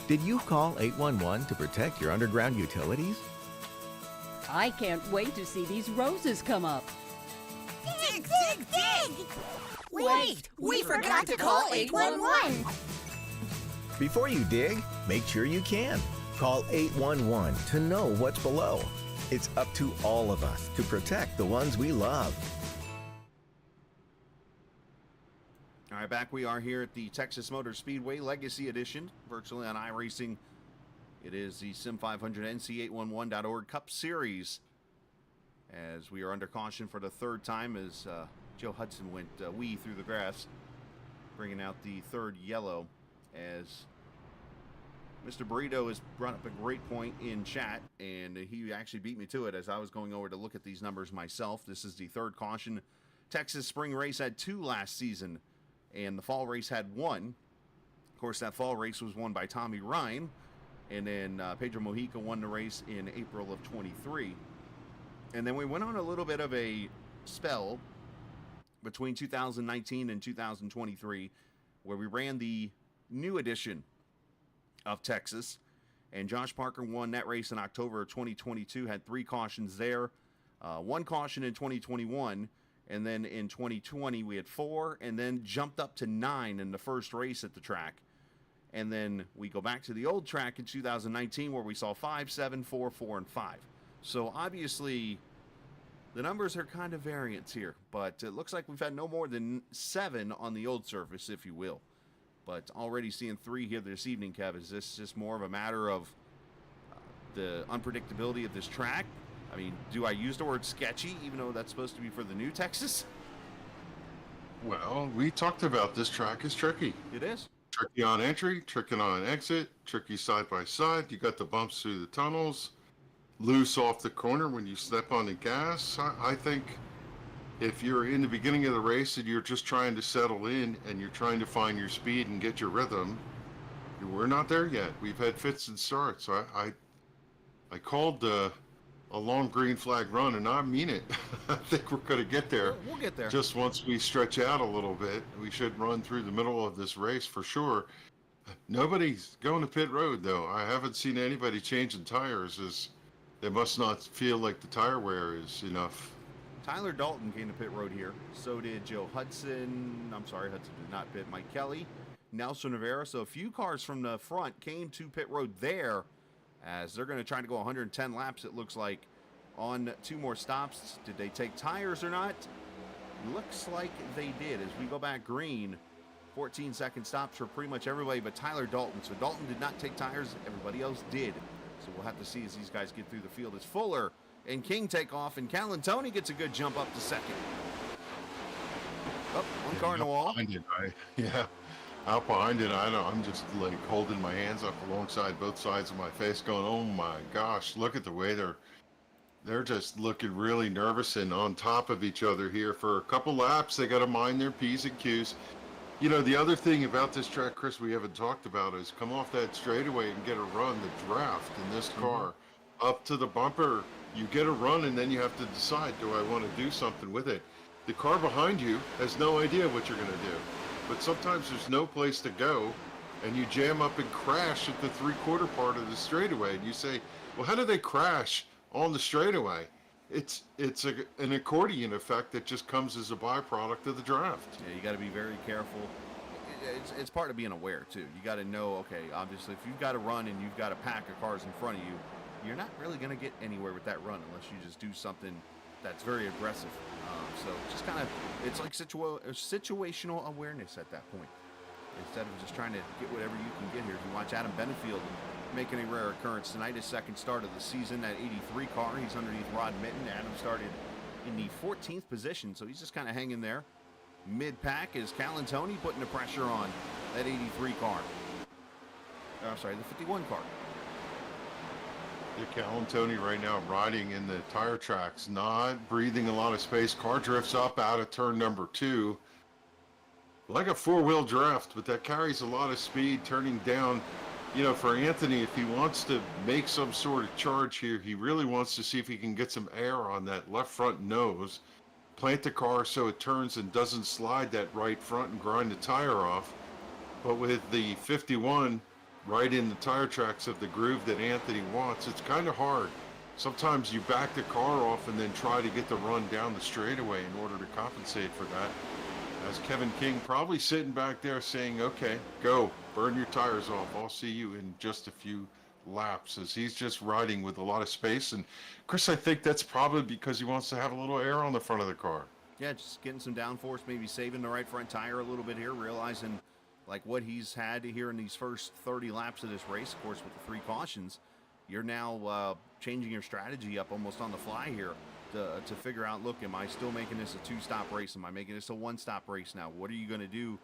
Did you call 811 to protect your underground utilities? I can't wait to see these roses come up. Dig, dig, dig! Wait, we forgot to call 811. Before you dig, make sure you can. Call 811 to know what's below. It's up to all of us to protect the ones we love. All right, back we are here at the Texas Motor Speedway Legacy Edition, virtually on iRacing. It is the Sim500 NC811.org Cup Series. As we are under caution for the third time as Joe Hudson went wee through the grass, bringing out the third yellow as Mr. Burrito has brought up a great point in chat, and he actually beat me to it as I was going over to look at these numbers myself. This is the third caution. Texas Spring Race had 2 last season, and the Fall Race had 1. Of course, that Fall Race was won by Tommy Ryan, and then Pedro Mojica won the race in April of 23. And then we went on a little bit of a spell between 2019 and 2023 where we ran the new edition of Texas, and Josh Parker won that race in October of 2022, had 3 cautions there, 1 caution in 2021, and then in 2020 we had 4, and then jumped up to 9 in the first race at the track. And then we go back to the old track in 2019 where we saw 5, 7, 4, 4, and 5. So obviously the numbers are kind of variants here, but it looks like we've had no more than 7 on the old surface, if you will. But already seeing 3 here this evening, Kev. Is this just more of a matter of the unpredictability of this track? I mean, do I use the word sketchy, even though that's supposed to be for the new Texas? Well, we talked about this track is tricky. It is. Tricky on entry, tricky on exit, tricky side by side. You got the bumps through the tunnels, loose off the corner when you step on the gas. I think if you're in the beginning of the race and you're just trying to settle in and you're trying to find your speed and get your rhythm, we're not there yet. We've had fits and starts. I called a long green flag run, and I mean it. I think we're going to get there. We'll get there. Just once we stretch out a little bit, we should run through the middle of this race for sure. Nobody's going to pit road, though. I haven't seen anybody changing tires. They must not feel like the tire wear is enough. Tyler Dalton came to pit road here. So did Joe Hudson. I'm sorry, Hudson did not pit. Mike Kelly, Nelson Rivera. So a few cars from the front came to pit road there. as they're going to try to go 110 laps, it looks like, on 2 more stops. Did they take tires or not? Looks like they did. As we go back green, 14-second stops for pretty much everybody but Tyler Dalton. So Dalton did not take tires. Everybody else did. So we'll have to see as these guys get through the field. As Fuller and King take off, and Calantoni gets a good jump up to second. Oh, one car in the wall. Out behind it, I'm just like holding my hands up alongside both sides of my face going, oh my gosh, look at the way they're just looking really nervous and on top of each other here for a couple laps. They got to mind their P's and Q's. You know, the other thing about this track, Chris, we haven't talked about is come off that straightaway and get a run. The draft in this car up to the bumper, you get a run and then you have to decide, do I want to do something with it? The car behind you has no idea what you're going to do. But sometimes there's no place to go, and you jam up and crash at the 3/4 part of the straightaway, and you say, well, how do they crash on the straightaway? It's an accordion effect that just comes as a byproduct of the draft. Yeah, you got to be very careful. It's part of being aware, too. You got to know, okay, obviously, if you've got to run and you've got a pack of cars in front of you, you're not really going to get anywhere with that run unless you just do something that's very aggressive. So just kind of, it's like situational awareness at that point. Instead of just trying to get whatever you can get here. If you watch Adam Benefield making a rare occurrence tonight, his second start of the season, that 83 car, he's underneath Rod Mitten. Adam started in the 14th position, so he's just kind of hanging there. Mid-pack is Calantoni putting the pressure on that 83 car. I'm sorry, the 51 car. Calantoni right now riding in the tire tracks, not breathing a lot of space. Car drifts up out of turn number 2 like a 4-wheel draft, but that carries a lot of speed turning down. You know, for Anthony, if he wants to make some sort of charge here, he really wants to see if he can get some air on that left front nose, plant the car so it turns and doesn't slide that right front and grind the tire off. But with the 51 right in the tire tracks of the groove that Anthony wants, it's kind of hard. Sometimes you back the car off and then try to get the run down the straightaway in order to compensate for that. As Kevin King probably sitting back there saying, okay, go, burn your tires off. I'll see you in just a few laps, as he's just riding with a lot of space. And Chris, I think that's probably because he wants to have a little air on the front of the car. Yeah, just getting some downforce, maybe saving the right front tire a little bit here, realizing like what he's had here in these first 30 laps of this race, of course, with the 3 cautions. You're now changing your strategy up almost on the fly here to figure out, look, am I still making this a 2-stop race? Am I making this a 1-stop race now? What are you going to do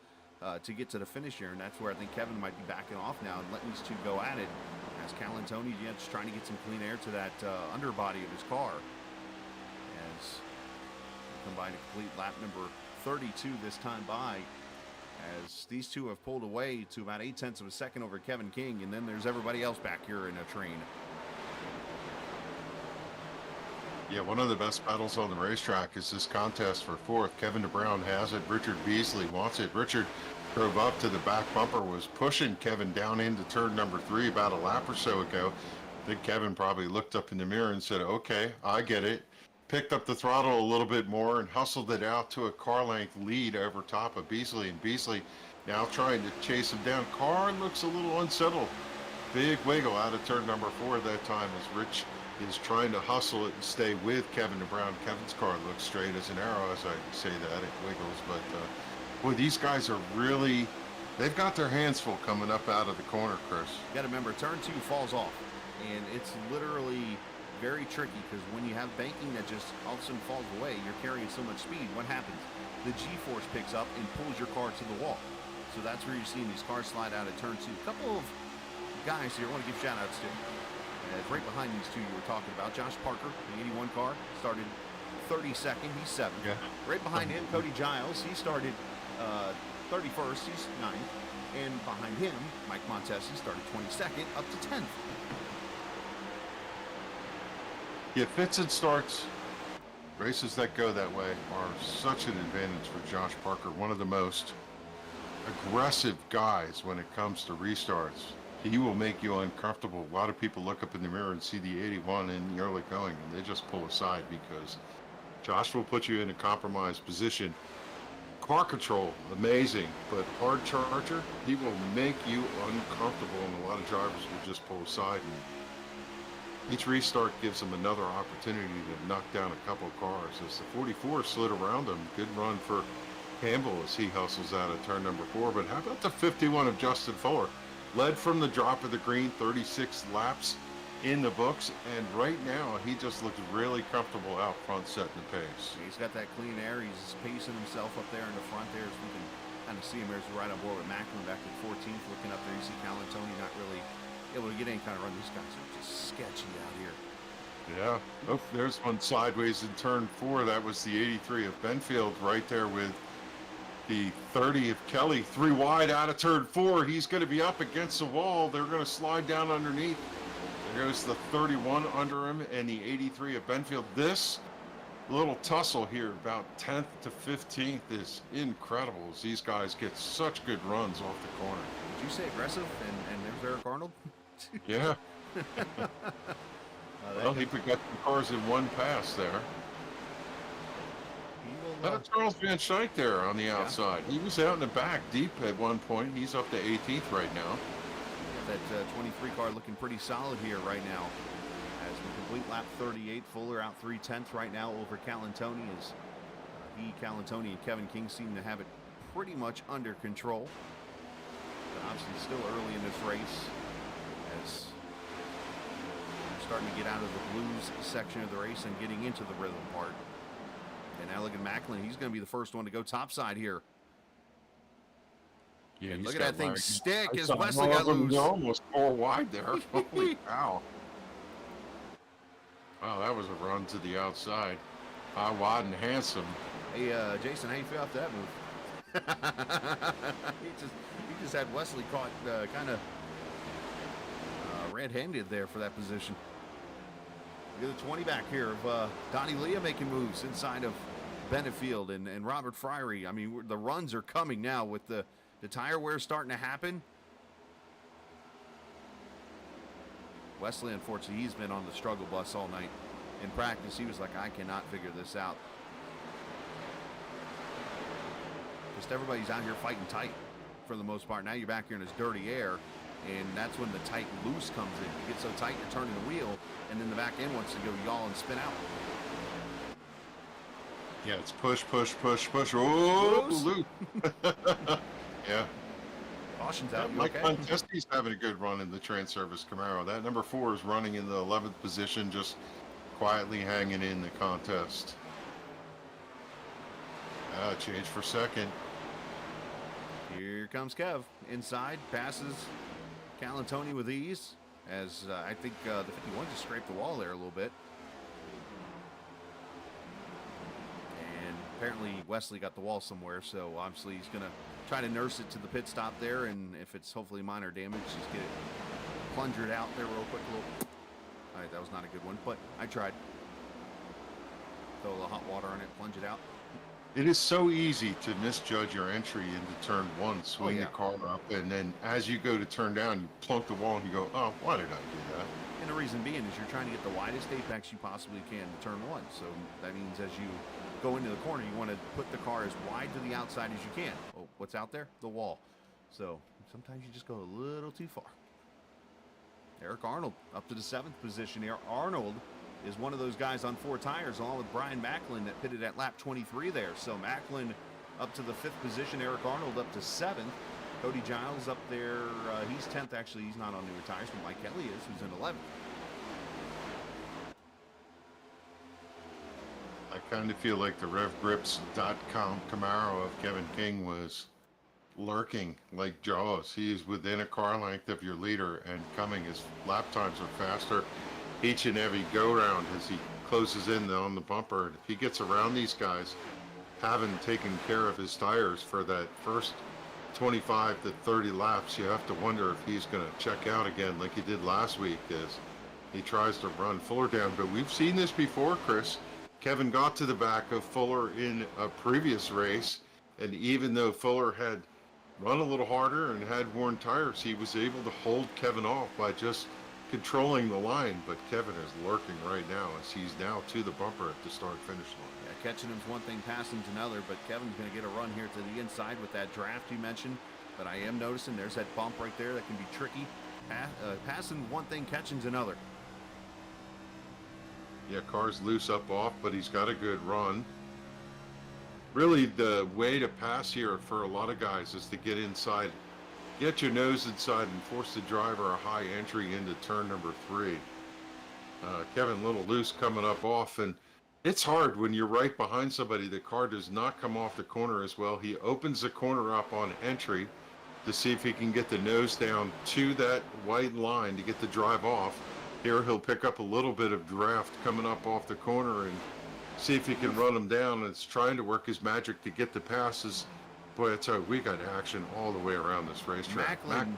to get to the finish here? And that's where I think Kevin might be backing off now and letting these two go at it. As Calantoni, just trying to get some clean air to that underbody of his car. As we combine a complete lap number 32 this time by, as these two have pulled away to about 0.8 of a second over Kevin King, and then there's everybody else back here in a train. Yeah, one of the best battles on the racetrack is this contest for 4th. Kevin DeBrown has it. Richard Beasley wants it. Richard drove up to the back bumper, was pushing Kevin down into turn number 3 about a lap or so ago. I think Kevin probably looked up in the mirror and said, okay, I get it. Picked up the throttle a little bit more and hustled it out to a car length lead over top of Beasley. And Beasley now trying to chase him down. Car looks a little unsettled. Big wiggle out of turn number 4 that time as Rich is trying to hustle it and stay with Kevin DeBrown. Kevin's car looks straight as an arrow as I say that. It wiggles. But, boy, these guys are really, they've got their hands full coming up out of the corner, Chris. You got to remember, turn 2 falls off. And it's literally very tricky because when you have banking that just all of a sudden falls away, you're carrying so much speed. What happens? The G-force picks up and pulls your car to the wall. So that's where you're seeing these cars slide out of turn 2. A couple of guys here I want to give shout-outs to. Right behind these two you were talking about, Josh Parker, the 81 car, started 32nd. He's 7th. Yeah. Right behind him, Cody Giles. He started 31st. He's 9th. And behind him, Mike Montesi started 22nd up to 10th. Yeah, fits and starts. Races that go that way are such an advantage for Josh Parker, one of the most aggressive guys when it comes to restarts. He will make you uncomfortable. A lot of people look up in the mirror and see the 81 in the early going, and they just pull aside because Josh will put you in a compromised position. Car control, amazing, but hard charger, he will make you uncomfortable, and a lot of drivers will just pull aside and Each restart gives him another opportunity to knock down a couple of cars. As the 44 slid around him, good run for Campbell as he hustles out of turn number 4. But how about the 51 of Justin Fuller? Led from the drop of the green, 36 laps in the books, and right now he just looks really comfortable out front setting the pace. He's got that clean air. He's pacing himself up there in the front there, as we can kind of see him. There's right on board with Macklin back at 14th. Looking up there, you see Calantoni not really able to get any kind of run. These guys are just sketchy out here. Yeah. Oh, there's one sideways in turn 4. That was the 83 of Benfield right there with the 30 of Kelly. 3 wide out of turn 4. He's going to be up against the wall. They're going to slide down underneath. There goes the 31 under him and the 83 of Benfield. This little tussle here, about 10th to 15th, is incredible as these guys get such good runs off the corner. Did you say aggressive? And there's Eric Arnold? Yeah. Well, he got the cars in one pass there. That's Charles Van Schaik there on the outside. He was out in the back deep at one point. He's up to 18th right now. That 23 car looking pretty solid here right now. As we complete lap 38, Fuller out 3/10 right now over Calantoni. As Calantoni and Kevin King seem to have it pretty much under control. But obviously still early in this race, as we're starting to get out of the blues section of the race and getting into the rhythm part. And Elegant Macklin, he's going to be the first one to go topside here. Yeah, and look at that thing lag. stick I as saw Wesley one got of them loose. go almost 4 wide there. Holy cow. Wow, that was a run to the outside. High, wide, and handsome. Hey, Jason, how you feel after that move? he just had Wesley caught kind of red-handed there for that position. Look at the 20 back here of Donnie Leah making moves inside of Benefield and Robert Fryery. I mean, the runs are coming now with the tire wear starting to happen. Wesley, unfortunately, he's been on the struggle bus all night. In practice, he was like, I cannot figure this out. Just everybody's out here fighting tight for the most part. Now you're back here in this dirty air, and that's when the tight loose comes in. You get so tight, you're turning the wheel, and then the back end wants to go yaw and spin out. Yeah, it's push, push, push, push. Oh, loose. Yeah. Caution's out. You Mike okay? Contesti's having a good run in the Trans Service Camaro. That number 4 is running in the 11th position, just quietly hanging in the contest. Change for second. Here comes Kev. Inside, passes Calantoni with ease, as I think the 51 just scraped the wall there a little bit. And apparently Wesley got the wall somewhere, so obviously he's going to try to nurse it to the pit stop there, and if it's hopefully minor damage, just get it plungered out there real quick. All right, that was not a good one, but I tried. Throw a little hot water on it, plunge it out. It is so easy to misjudge your entry into turn 1, swing the car up, and then as you go to turn down, you plunk the wall and you go, oh, why did I do that? And the reason being is you're trying to get the widest apex you possibly can to turn 1. So that means as you go into the corner, you want to put the car as wide to the outside as you can. Oh, what's out there? The wall. So sometimes you just go a little too far. Eric Arnold up to the 7th position here. Arnold is one of those guys on 4 tires, along with Brian Macklin, that pitted at lap 23 there. So Macklin up to the 5th position. Eric Arnold up to 7th. Cody Giles up there. He's 10th. Actually, he's not on newer tires, but Mike Kelly is, who's in 11th. I kind of feel like the RevGrips.com Camaro of Kevin King was lurking like Jaws. He is within a car length of your leader and coming. His lap times are faster each and every go-round as he closes in on the bumper. If he gets around these guys, having taken care of his tires for that first 25 to 30 laps, you have to wonder if he's going to check out again like he did last week as he tries to run Fuller down. But we've seen this before, Chris. Kevin got to the back of Fuller in a previous race, and even though Fuller had run a little harder and had worn tires, he was able to hold Kevin off by just controlling the line. But Kevin is lurking right now as he's now to the bumper at the start-finish line. Yeah, catching him's one thing, passing's another, but Kevin's going to get a run here to the inside with that draft you mentioned. But I am noticing there's that bump right there that can be tricky. Passing one thing, catching's another. Yeah, car's loose up off, but he's got a good run. Really, the way to pass here for a lot of guys is to get inside, get your nose inside, and force the driver a high entry into turn number 3. Kevin, a little loose coming up off, and it's hard when you're right behind somebody. The car does not come off the corner as well. He opens the corner up on entry to see if he can get the nose down to that white line to get the drive off. Here he'll pick up a little bit of draft coming up off the corner and see if he can run him down. It's trying to work his magic to get the passes. Boy, I tell you, we got action all the way around this racetrack. Macklin,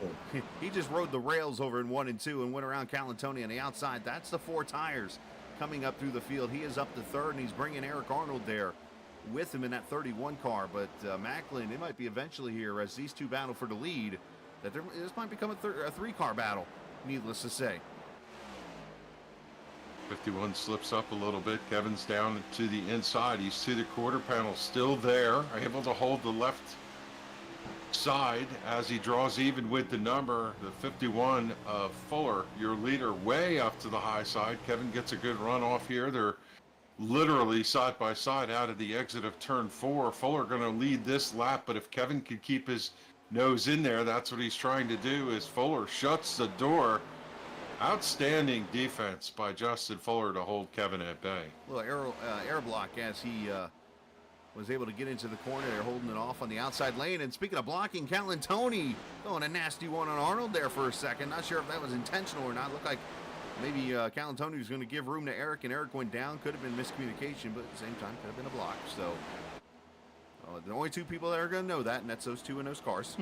he just rode the rails over in 1 and 2 and went around Calantoni on the outside. That's the 4 tires coming up through the field. He is up to 3rd, and he's bringing Eric Arnold there with him in that 31 car. But Macklin, it might be eventually here as these two battle for the lead, that this might become a 3-car battle, needless to say. 51 slips up a little bit. Kevin's down to the inside. He's to the quarter panel, still there, able to hold the left side as he draws even with the number, the 51 of Fuller, your leader, way up to the high side. Kevin gets a good run off here. They're literally side by side out of the exit of turn 4. Fuller going to lead this lap, but if Kevin could keep his nose in there, that's what he's trying to do. As Fuller shuts the door. Outstanding defense by Justin Fuller to hold Kevin at bay. A little air block as he was able to get into the corner. They're holding it off on the outside lane. And speaking of blocking, Calantoni going a nasty one on Arnold there for a second. Not sure if that was intentional or not. Looked like maybe Calantoni was going to give room to Eric, and Eric went down. Could have been miscommunication, but at the same time, could have been a block. So the only 2 people that are going to know that, and that's those 2 in those cars.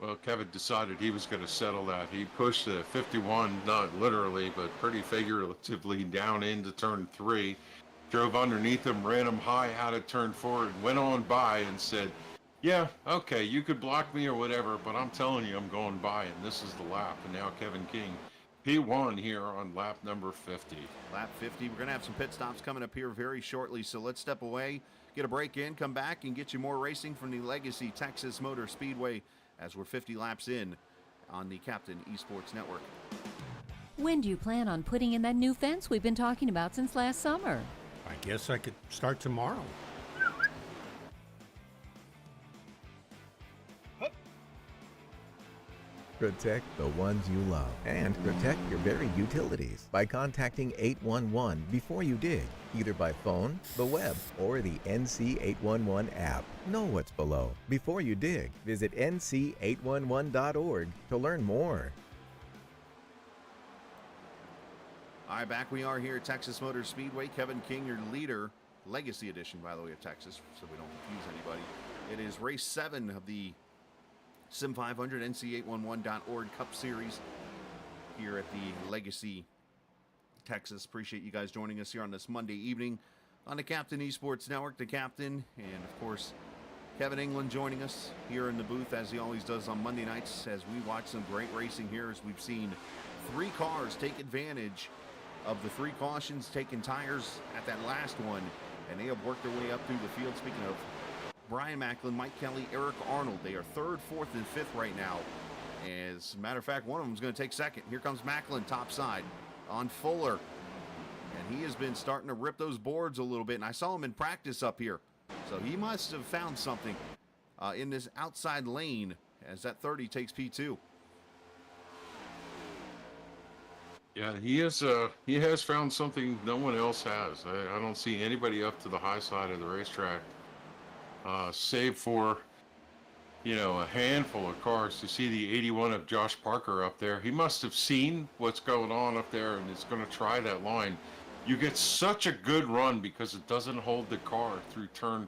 Well, Kevin decided he was going to settle that. He pushed the 51, not literally, but pretty figuratively down into turn 3. Drove underneath him, ran him high out of turn 4, and went on by and said, yeah, okay, you could block me or whatever, but I'm telling you I'm going by, and this is the lap. And now Kevin King, P1 here on lap number 50. Lap 50. We're going to have some pit stops coming up here very shortly, so let's step away, get a break in, come back, and get you more racing from the Legacy Texas Motor Speedway as we're 50 laps in on the Captain Esports Network. When do you plan on putting in that new fence we've been talking about since last summer? I guess I could start tomorrow. Protect the ones you love and protect your buried utilities by contacting 811 before you dig, either by phone, the web, or the NC811 app. Know what's below before you dig. Visit nc811.org to learn more. All right, back we are here at Texas Motor Speedway. Kevin King, your leader, Legacy Edition, by the way, of Texas, so we don't confuse anybody. It is race 7 of the Sim500 NC811.org Cup Series here at the Legacy Texas. Appreciate you guys joining us here on this Monday evening on the Captain Esports Network. The captain and, of course, Kevin England joining us here in the booth as he always does on Monday nights as we watch some great racing here as we've seen 3 cars take advantage of the 3 cautions, taking tires at that last one, and they have worked their way up through the field. Speaking of Brian Macklin, Mike Kelly, Eric Arnold, they are 3rd, 4th, and 5th right now. As a matter of fact, one of them is going to take 2nd. Here comes Macklin top side on Fuller, and he has been starting to rip those boards a little bit, and I saw him in practice up here, so he must have found something in this outside lane as that 30 takes P2. Yeah, he has found something no one else has. I don't see anybody up to the high side of the racetrack, save for, a handful of cars. To see the 81 of Josh Parker up there, he must have seen what's going on up there and is going to try that line. You get such a good run because it doesn't hold the car through turn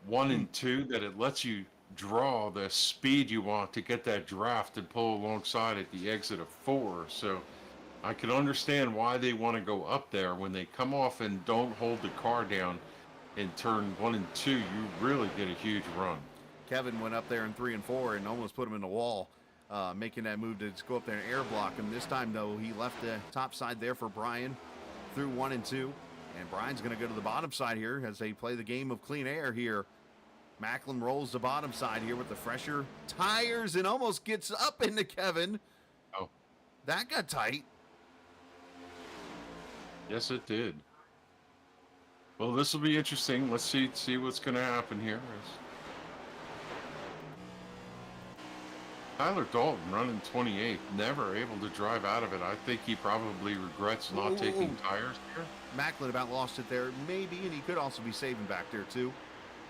1 and 2 that it lets you draw the speed you want to get that draft and pull alongside at the exit of 4. So I can understand why they want to go up there. When they come off and don't hold the car down in turn 1 and 2, you really get a huge run. Kevin went up there in 3 and 4 and almost put him in the wall, making that move to go up there and air block him. This time, though, he left the top side there for Brian through 1 and 2. And Brian's going to go to the bottom side here as they play the game of clean air here. Macklin rolls the bottom side here with the fresher tires and almost gets up into Kevin. Oh. That got tight. Yes, it did. Well, this will be interesting. Let's see what's going to happen here. Tyler Dalton running 28, never able to drive out of it. I think he probably regrets not taking tires here. Macklin about lost it there, maybe, and he could also be saving back there too.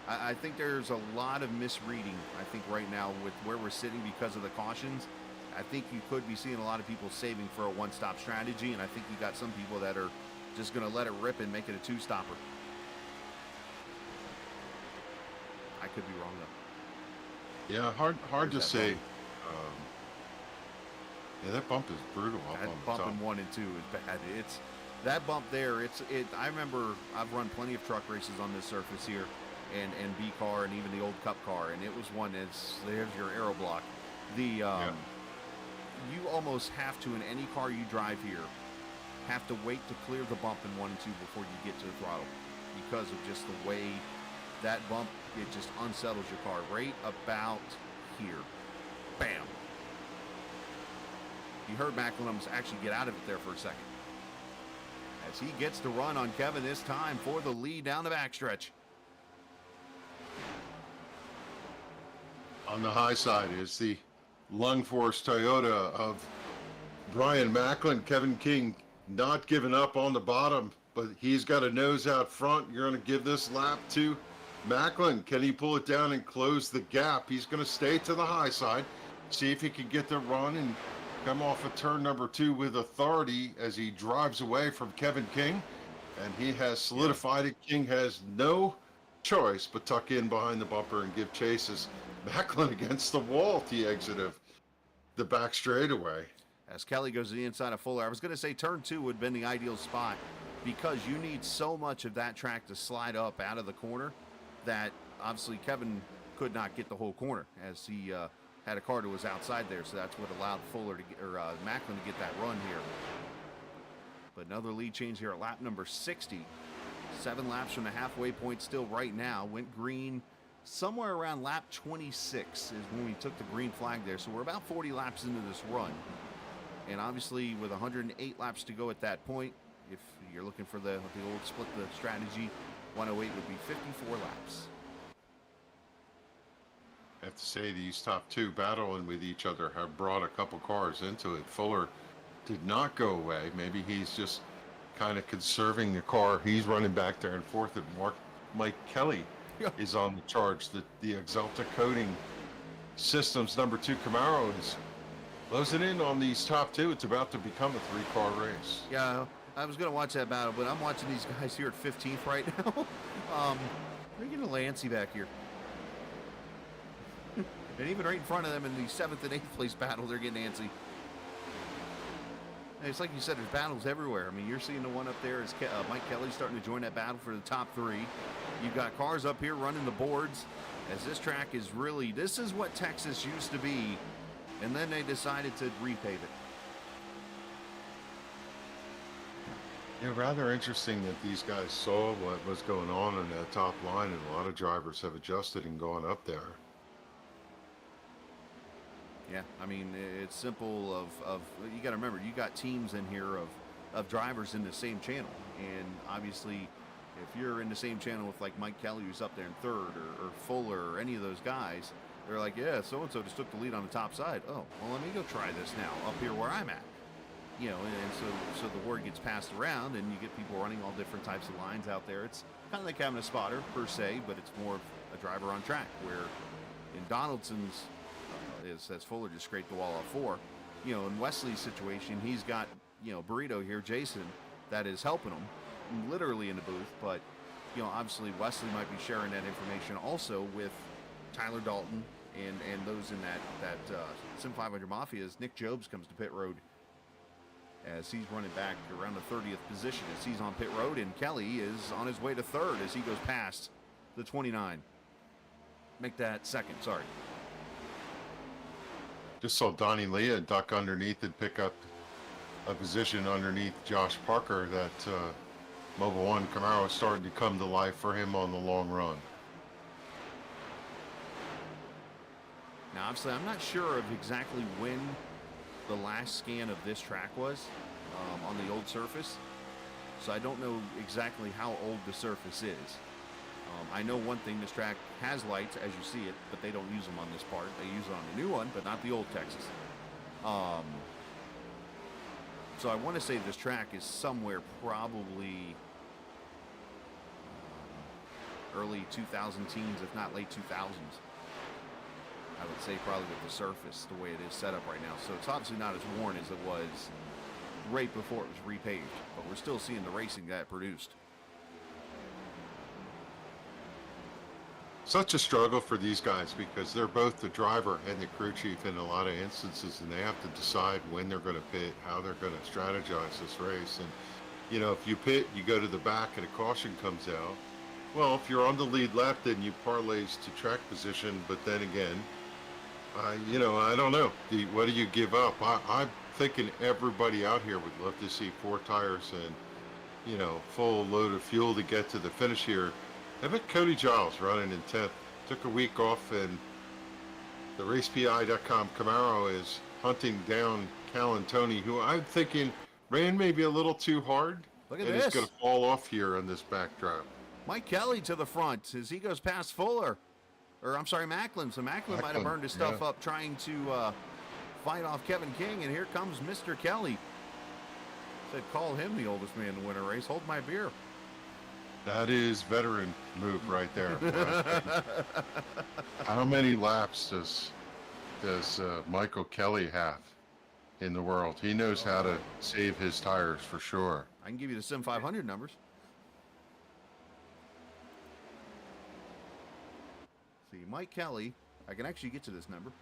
I think there's a lot of misreading, I think, right now with where we're sitting because of the cautions. I think you could be seeing a lot of people saving for a one-stop strategy, and I think you got some people that are just going to let it rip and make it a two-stopper. I could be wrong, though. Yeah, hard to say. Yeah, that bump is brutal up That on the bump top. in 1 and 2 is bad. It's that bump there. I remember I've run plenty of truck races on this surface here, and B car and even the old Cup car, and it was one there's your aero block. You almost have to, in any car you drive here, have to wait to clear the bump in 1 and 2 before you get to the throttle, because of just the way that bump, it just unsettles your car right about here. Bam. You heard Macklin actually get out of it there for a second, as he gets to run on Kevin this time for the lead down the backstretch. On the high side is the Lung Force Toyota of Brian Macklin. Kevin King not giving up on the bottom, but he's got a nose out front. You're going to give this lap to Macklin. Can he pull it down and close the gap? He's going to stay to the high side, see if he can get the run and come off of turn number 2 with authority as he drives away from Kevin King. And he has solidified it. King has no choice but tuck in behind the bumper and give chase as Macklin against the wall at the exit of the back straightaway. As Kelly goes to the inside of Fuller, I was going to say turn 2 would have been the ideal spot, because you need so much of that track to slide up out of the corner that obviously Kevin could not get the whole corner, as he had a car to his outside there, so that's what allowed Fuller to get, or Macklin to get that run here. But another lead change here at lap number 60. 7 laps from the halfway point still right now. Went green somewhere around lap 26 is when we took the green flag there. So we're about 40 laps into this run. And obviously with 108 laps to go at that point, if you're looking for the old split the strategy, 108 would be 54 laps. I have to say these top 2 battling with each other have brought a couple cars into it. Fuller did not go away. Maybe he's just kind of conserving the car. He's running back there and forth. And Mike Kelly is on the charge. The Exalta Coating Systems number 2 Camaro is closing in on these top 2. It's about to become a 3-car race. Yeah, I was going to watch that battle, but I'm watching these guys here at 15th right now. They're getting a little antsy back here. And even right in front of them in the 7th and 8th place battle, they're getting antsy. And it's like you said, there's battles everywhere. I mean, you're seeing the one up there is Mike Kelly starting to join that battle for the top 3. You've got cars up here running the boards, as this track is really, this is what Texas used to be, and then they decided to repave it. Yeah, rather interesting that these guys saw what was going on in that top line, and a lot of drivers have adjusted and gone up there. Yeah, I mean, it's simple of you got to remember, you got teams in here of drivers in the same channel. And obviously, if you're in the same channel with like Mike Kelly, who's up there in 3rd, or Fuller, or any of those guys, they're like, yeah, so-and-so just took the lead on the top side. Oh, well, let me go try this now up here where I'm at. You know, and so the word gets passed around, and you get people running all different types of lines out there. It's kind of like having a spotter, per se, but it's more of a driver on track, where in Donaldson's, as Fuller just scraped the wall off 4. You know, in Wesley's situation, he's got, you know, Burrito here, Jason, that is helping him, literally in the booth. But, you know, obviously Wesley might be sharing that information also with Tyler Dalton and those in that Sim500 Mafia, as Nick Jobs comes to pit road, as he's running back around the 30th position as he's on pit road, and Kelly is on his way to 3rd as he goes past the 29. Make that 2nd, sorry. Just saw Donnie Leah duck underneath and pick up a position underneath Josh Parker. That Mobil 1 Camaro is starting to come to life for him on the long run. Now, obviously, I'm not sure of exactly when the last scan of this track was on the old surface. So I don't know exactly how old the surface is. I know one thing, this track has lights as you see it, but they don't use them on this part. They use it on the new one, but not the old Texas. So I want to say this track is somewhere probably early 2000 teens, if not late 2000s. I would say probably with the surface, the way it is set up right now. So it's obviously not as worn as it was right before it was repaved, but we're still seeing the racing that it produced. Such a struggle for these guys because they're both the driver and the crew chief in a lot of instances, and they have to decide when they're going to pit, how they're going to strategize this race. And, you know, if you pit, you go to the back and a caution comes out. Well, if you're on the lead lap, then you parlays to track position, but then again, you know, I don't know. What do you give up? I'm thinking everybody out here would love to see 4 tires and, you know, full load of fuel to get to the finish here. I bet Cody Giles running in 10th. Took a week off, and the RacePI.com Camaro is hunting down Cal and Tony, who I'm thinking ran maybe a little too hard. Look at and this. is going to fall off here on this backdrop. Mike Kelly to the front as he goes past Fuller. Or, I'm sorry, Macklin. So Macklin might have burned his stuff up trying to fight off Kevin King, and here comes Mr. Kelly. Said, call him the oldest man to win a race. Hold my beer. That is veteran move right there. How many laps does Michael Kelly have in the world? He knows how to save his tires for sure. I can give you the Sim500 numbers. See, Mike Kelly, I can actually get to this number.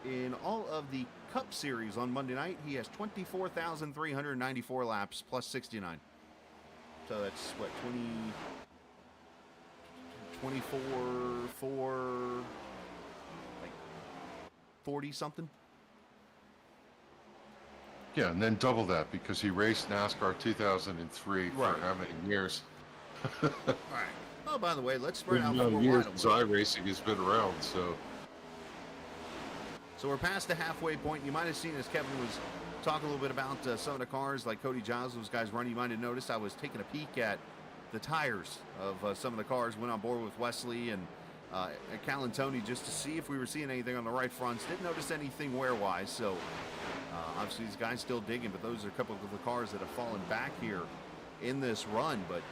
In all of the Cup Series on Monday night, he has 24,394 laps plus 69. So that's what, 24, 40 something? Yeah, and then double that because he raced NASCAR 2003 for how many years? All right. Oh, by the way, let's spread out 4 years wide. since iRacing has been around, so. So we're past the halfway point. You might have seen as Kevin was talking a little bit about some of the cars like Cody Giles, those guys running. You might have noticed I was taking a peek at the tires of some of the cars. Went on board with Wesley and Cal and Tony just to see if we were seeing anything on the right fronts. Didn't notice anything wear-wise, so obviously these guys still digging, but those are a couple of the cars that have fallen back here in this run. But,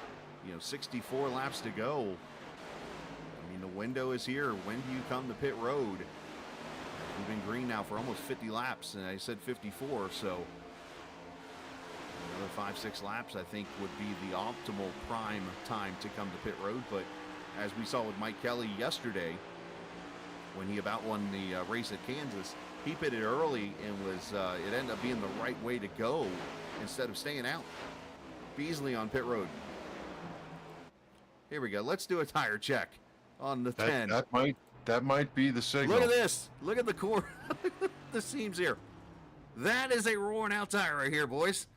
you know, 64 laps to go. I mean, the window is here. When do you come to pit road? We've been green now for almost 50 laps, and I said 54, so another 5-6 laps I think would be the optimal prime time to come to pit road. But as we saw with Mike Kelly yesterday, when he about won the race at Kansas, he pitted early and was it ended up being the right way to go instead of staying out. Beasley on pit road. Here we go. Let's do a tire check on the 10. That might be the signal. Look at this. Look at the core. The seams here. That is a roaring out tire right here, boys.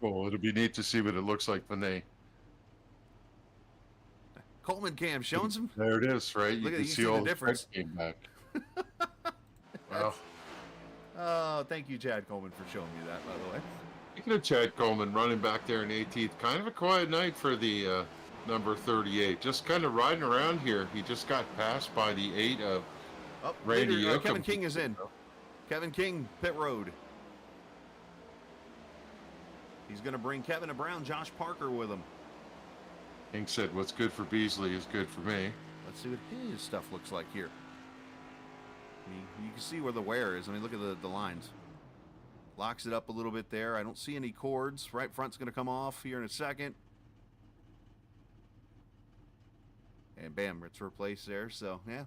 Well, it'll be neat to see what it looks like when they. Coleman cam showing some. There it is, right? You can see all the difference. Came back. Wow. Oh, thank you, Chad Coleman, for showing me that, by the way. Speaking of Chad Coleman running back there in 18th, kind of a quiet night for the number 38. Just kind of riding around here. He just got passed by the 8 of Randy leader, Yoakum. Kevin King is in. Kevin King, pit road. He's going to bring Kevin Brown, Josh Parker with him. King said, what's good for Beasley is good for me. Let's see what his stuff looks like here. I mean, you can see where the wear is. I mean, look at the lines. Locks it up a little bit there. I don't see any cords. Right front's going to come off here in a second. And bam, it's replaced there. So, yeah.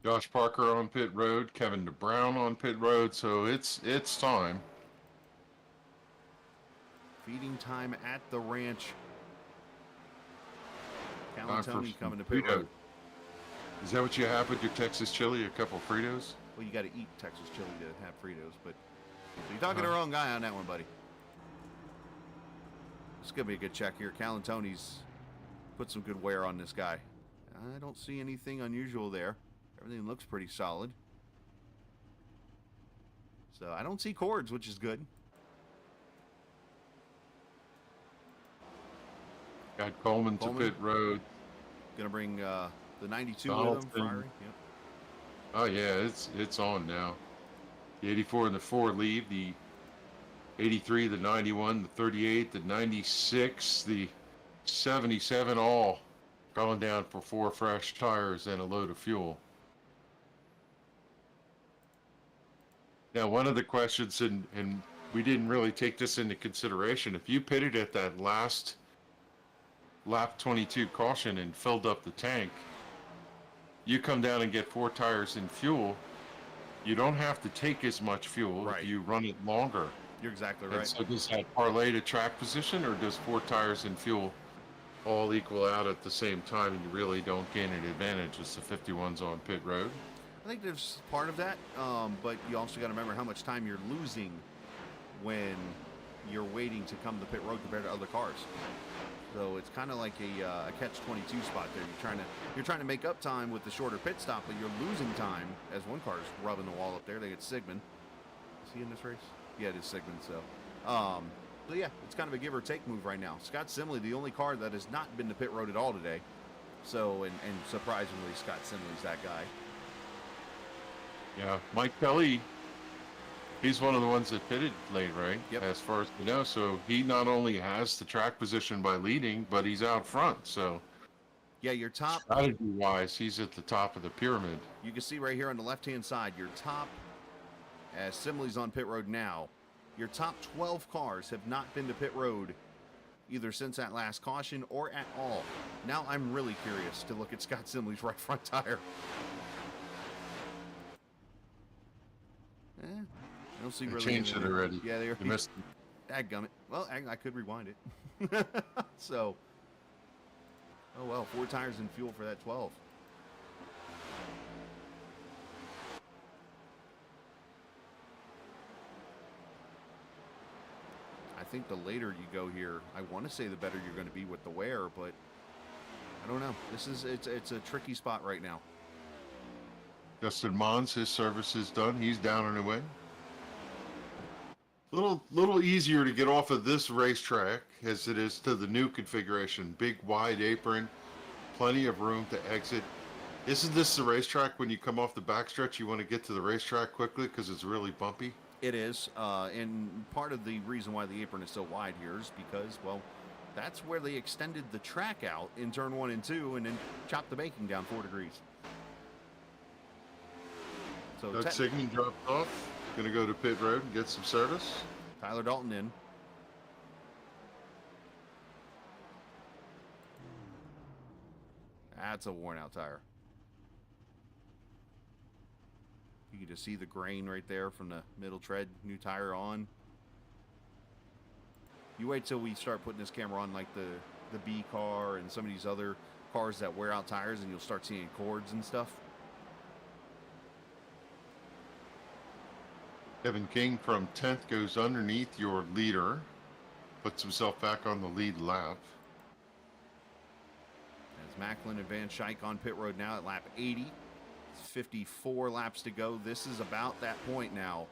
Josh Parker on pit road. Kevin Brown on pit road. So it's time. Feeding time at the ranch. Cal and Tony coming to pit road. Is that what you have with your Texas chili? A couple Fritos? Well, you got to eat Texas chili to have Fritos, but so you're talking to the wrong guy on that one, buddy. It's going to be a good check here. Cal and Tony's put some good wear on this guy. I don't see anything unusual there. Everything looks pretty solid. So I don't see cords, which is good. Got Coleman to Coleman. pit road. Gonna bring the 92 with him, Donaldson. Friary. Yep. Oh yeah, it's on now. The 84 and the 4 leave. The 83, the 91, the 38, the 96, the 77, all going down for 4 fresh tires and a load of fuel. Now, one of the questions, and we didn't really take this into consideration, if you pitted at that last lap 22 caution and filled up the tank, you come down and get 4 tires and fuel, you don't have to take as much fuel Right. if you run it longer. You're exactly And right. so does that parlay to track position, or does 4 tires and fuel all equal out at the same time and you really don't gain an advantage as the 51's on pit road? I think there's part of that, but you also got to remember how much time you're losing when you're waiting to come to pit road compared to other cars. So it's kind of like a catch-22 spot there. You're trying to make up time with the shorter pit stop, but you're losing time as one car's rubbing the wall up there. They get Sigmund. Is he in this race? Yeah, it is Sigmund. So yeah, it's kind of a give or take move right now. Scott Simley, the only car that has not been to pit road at all today. So and surprisingly, Scott Simley's that guy. Yeah, Mike Kelly, he's one of the ones that pitted late, right? Yep. As far as we know. So he not only has the track position by leading, but he's out front. So Yeah, your top. strategy-wise, he's at the top of the pyramid. You can see right here on the left-hand side, your top, as Simley's on pit road now, your top 12 cars have not been to pit road either since that last caution or at all. Now I'm really curious to look at Scott Simley's right front tire. I don't see They really changed anything. it already. Yeah, they You missed it. Dadgummit. Well, I could rewind it. So, oh well, 4 tires and fuel for that 12. I think the later you go here, I want to say the better you're going to be with the wear, but I don't know. It's a tricky spot right now. Justin Mons, his service is done. He's down and away. Little easier to get off of this racetrack as it is to the new configuration. Big wide apron, plenty of room to exit. Isn't this the racetrack when you come off the backstretch, you want to get to the racetrack quickly because it's really bumpy? It is, and part of the reason why the apron is so wide here is because, well, that's where they extended the track out in turn 1 and 2 and then chopped the baking down 4 degrees. So Doug Sigmund dropped off. Going to go to pit road and get some service. Tyler Dalton in. That's a worn out tire. You can just see the grain right there from the middle tread. New tire on. You wait till we start putting this camera on like the B car and some of these other cars that wear out tires, and you'll start seeing cords and stuff. Kevin King from 10th goes underneath your leader. Puts himself back on the lead lap. As Macklin and Van Schaik on pit road now at lap 80. 54 laps to go. This is about that point now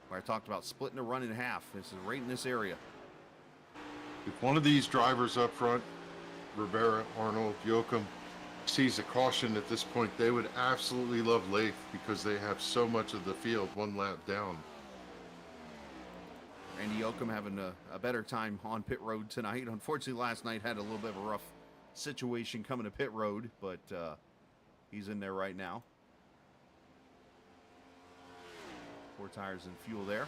where I talked about splitting the run in half. This is right in this area. If one of these drivers up front, Rivera, Arnold, Yoakum, sees a caution at this point, they would absolutely love Leif because they have so much of the field 1 lap down. Randy Yoakum having a better time on pit road tonight. Unfortunately, last night had a little bit of a rough situation coming to pit road, but he's in there right now. 4 tires and fuel there.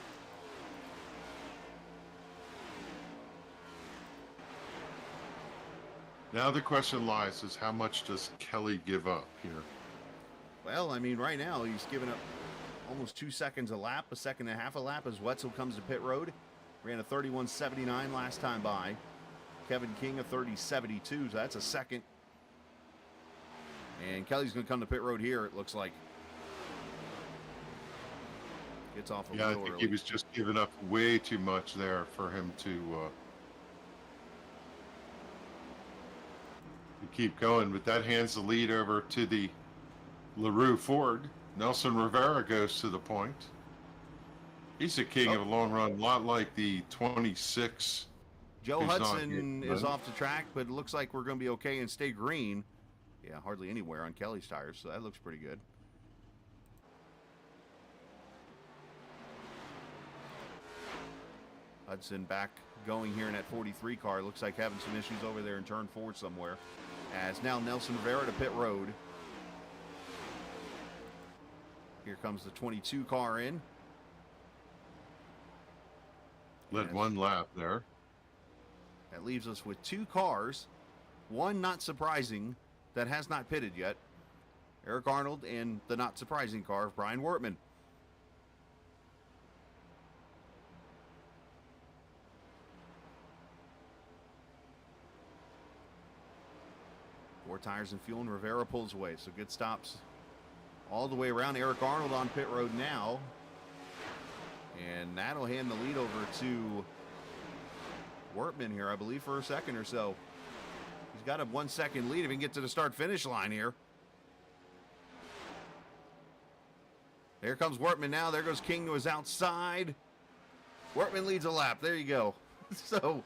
Now the question lies is how much does Kelly give up here? Well, I mean, right now he's giving up almost 2 seconds a lap, a second and a half a lap as Wetzel comes to pit road. Ran a 31.79 last time by. Kevin King a 30.72, so that's a second. And Kelly's going to come to pit road here, it looks like. Gets off a Yeah, I little think early. he was just giving up way too much there for him to keep going. But that hands the lead over to the LaRue Ford. Nelson Rivera goes to the point. He's the king of a long run, a lot like the 26 Joe He's not Hudson here, is right? off the track, but it looks like we're going to be okay and stay green. Yeah, hardly anywhere on Kelly's tires, so that looks pretty good. Hudson back going here in that 43 car. Looks like having some issues over there in turn 4 somewhere. As now Nelson Rivera to pit road. Here comes the 22 car in. Led Yes. 1 lap there. That leaves us with 2 cars. One not surprising that has not pitted yet. Eric Arnold and the not surprising car of Brian Wortman. Four tires and fuel, and Rivera pulls away. So good stops all the way around. Eric Arnold on pit road now. And that'll hand the lead over to Wortman here, I believe, for a second or so. He's got a 1 second lead if he can get to the start-finish line here. Here comes Wortman now. There goes King to his outside. Wortman leads a lap. There you go. So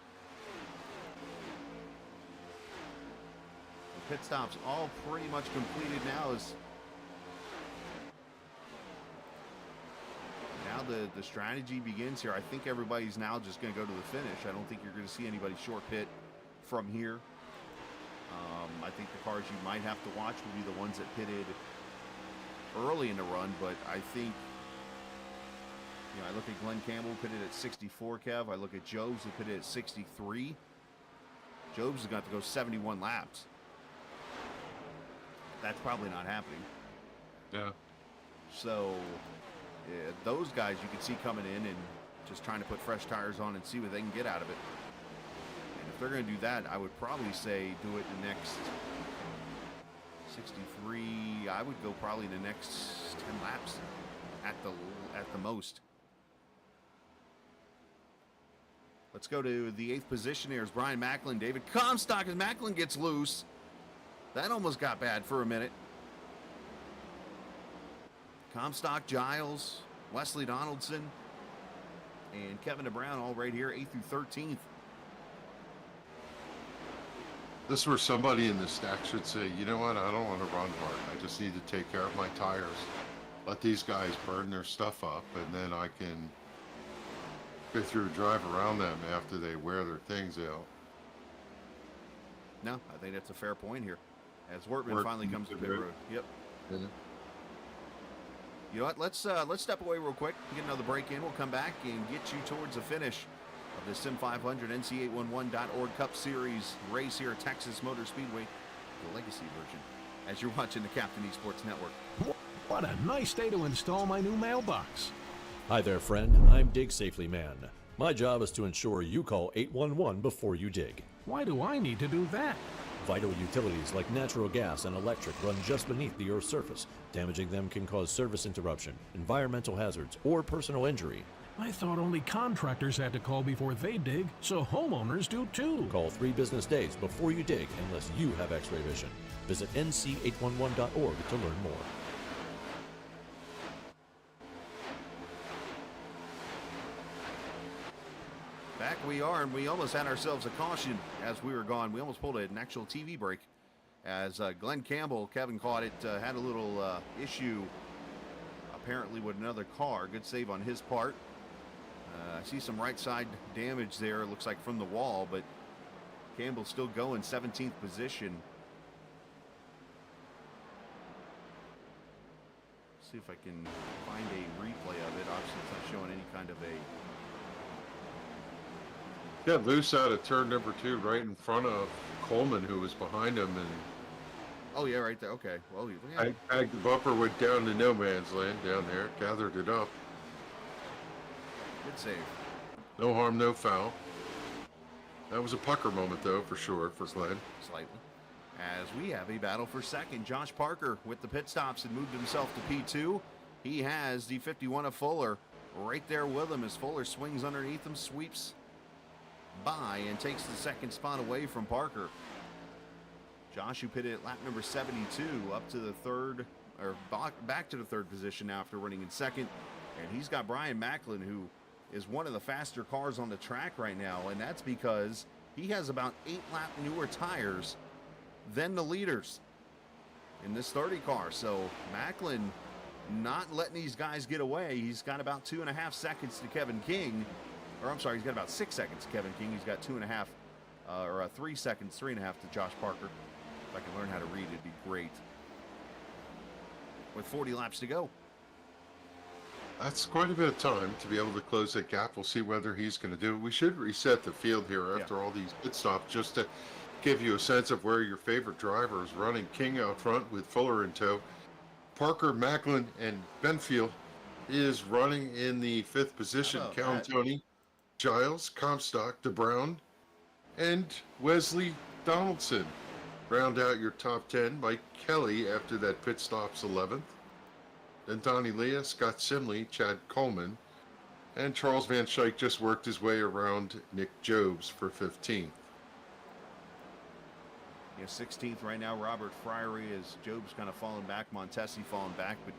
the pit stops all pretty much completed now. Now the strategy begins here. I think everybody's now just going to go to the finish. I don't think you're going to see anybody short pit from here. I think the cars you might have to watch will be the ones that pitted early in the run, but I think, you know, I look at Glenn Campbell pitted at 64, Kev. I look at Jobs who pitted at 63. Jobs has got to go 71 laps. That's probably not happening. Yeah. So those guys you can see coming in and just trying to put fresh tires on and see what they can get out of it. And if they're going to do that, I would probably say do it in the next 63. I would go probably the next 10 laps at the most. Let's go to the 8th position here is Brian Macklin. David Comstock as Macklin gets loose. That almost got bad for a minute. Comstock, Giles, Wesley Donaldson, and Kevin DeBrown all right here, 8th through 13th. This is where somebody in the stack should say, you know what, I don't want to run hard. I just need to take care of my tires. Let these guys burn their stuff up, and then I can go through and drive around them after they wear their things out. No, I think that's a fair point here. As Wortman finally comes to pit road. Yep. Yeah. You know what? Let's step away real quick, get another break in. We'll come back and get you towards the finish of the Sim500 NC811.org Cup Series race here at Texas Motor Speedway, the Legacy version, as you're watching the Captain Esports Network. What a nice day to install my new mailbox. Hi there, friend. I'm Dig Safely Man. My job is to ensure you call 811 before you dig. Why do I need to do that? Vital utilities like natural gas and electric run just beneath the Earth's surface. Damaging them can cause service interruption, environmental hazards, or personal injury. I thought only contractors had to call before they dig, so homeowners do too. Call 3 business days before you dig unless you have X-ray vision. Visit nc811.org to learn more. Back we are, and we almost had ourselves a caution as we were gone. We almost pulled an actual TV break as Glenn Campbell, Kevin caught it, had a little issue apparently with another car. Good save on his part. I see some right side damage there, it looks like from the wall, but Campbell still going 17th position. See if I can find a replay of it. Obviously it's not showing any kind of a... Got loose out of turn number 2 right in front of Coleman, who was behind him, and Oh yeah, right there. Okay. Well, yeah. the bumper went down to no man's land down there, gathered it up. Good save. No harm, no foul. That was a pucker moment, though, for sure, for Glenn. Slightly. As we have a battle for second. Josh Parker with the pit stops and moved himself to P2. He has the 51 of Fuller right there with him as Fuller swings underneath him, sweeps by, and takes the second spot away from Parker. Josh, who pitted at lap number 72, up to the third, or back to the third position now after running in second. And he's got Brian Macklin, who is one of the faster cars on the track right now, and that's because he has about 8-lap newer tires than the leaders in this 30 car. So Macklin not letting these guys get away. He's got about 2.5 seconds to Kevin King. Or I'm sorry, he's got about 6 seconds to Kevin King. He's got 2.5 or 3 seconds, 3.5 to Josh Parker. If I can learn how to read, it'd be great. With 40 laps to go. That's quite a bit of time to be able to close that gap. We'll see whether he's going to do it. We should reset the field here after all these pit stops just to give you a sense of where your favorite driver is running. King out front with Fuller in tow. Parker, Macklin, and Benfield is running in the 5th position. Tony, Giles, Comstock, DeBrown, and Wesley Donaldson round out your top 10. Mike Kelly after that pit stop's 11th. Then Donnie Leah, Scott Simley, Chad Coleman, and Charles Van Schaik just worked his way around Nick Jobs for 15th. Yeah, 16th right now, Robert Friery, as Job's kind of falling back, Montesi falling back, but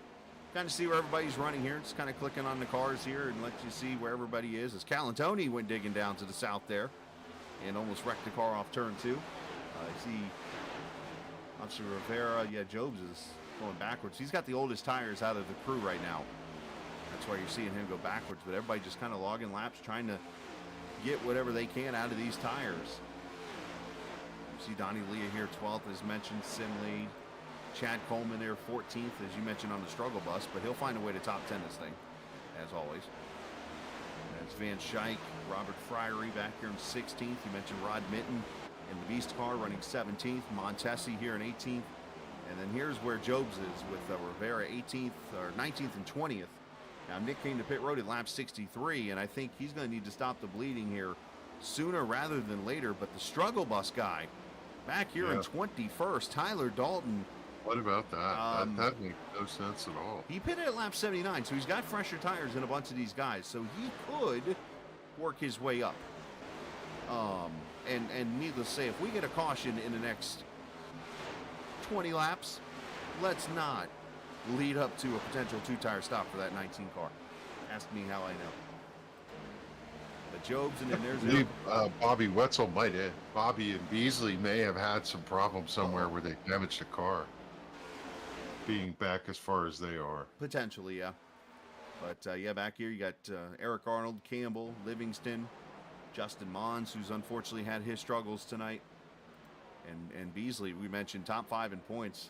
kind of see where everybody's running here. Just kind of clicking on the cars here and let you see where everybody is. As Calantoni went digging down to the south there and almost wrecked the car off turn 2. I see Officer Rivera, Jobs is going backwards. He's got the oldest tires out of the crew right now. That's why you're seeing him go backwards, but everybody just kind of logging laps, trying to get whatever they can out of these tires. See Donnie Leah here, 12th, as mentioned. Simley, Chad Coleman there, 14th, as you mentioned on the struggle bus, but he'll find a way to top 10 this thing, as always. That's Van Schaik, Robert Friery back here in 16th. You mentioned Rod Minton in the Beast car running 17th. Montesi here in 18th. And then here's where Jobs is with Rivera 18th, or 19th and 20th. Now Nick came to pit road at lap 63, and I think he's going to need to stop the bleeding here sooner rather than later. But the struggle bus guy back here in 21st, Tyler Dalton. What about that? That makes no sense at all. He pitted at lap 79, so he's got fresher tires than a bunch of these guys, so he could work his way up. And needless to say, if we get a caution in the next 20 laps, let's not lead up to a potential 2-tire stop for that 19 car. Ask me how I know. But Jobs, and then there's Bobby Wetzel might have. Bobby and Beasley may have had some problems somewhere where they damaged the car, being back as far as they are. Potentially, yeah. But back here you got Eric Arnold, Campbell, Livingston, Justin Mons, who's unfortunately had his struggles tonight, and Beasley, we mentioned top 5 in points,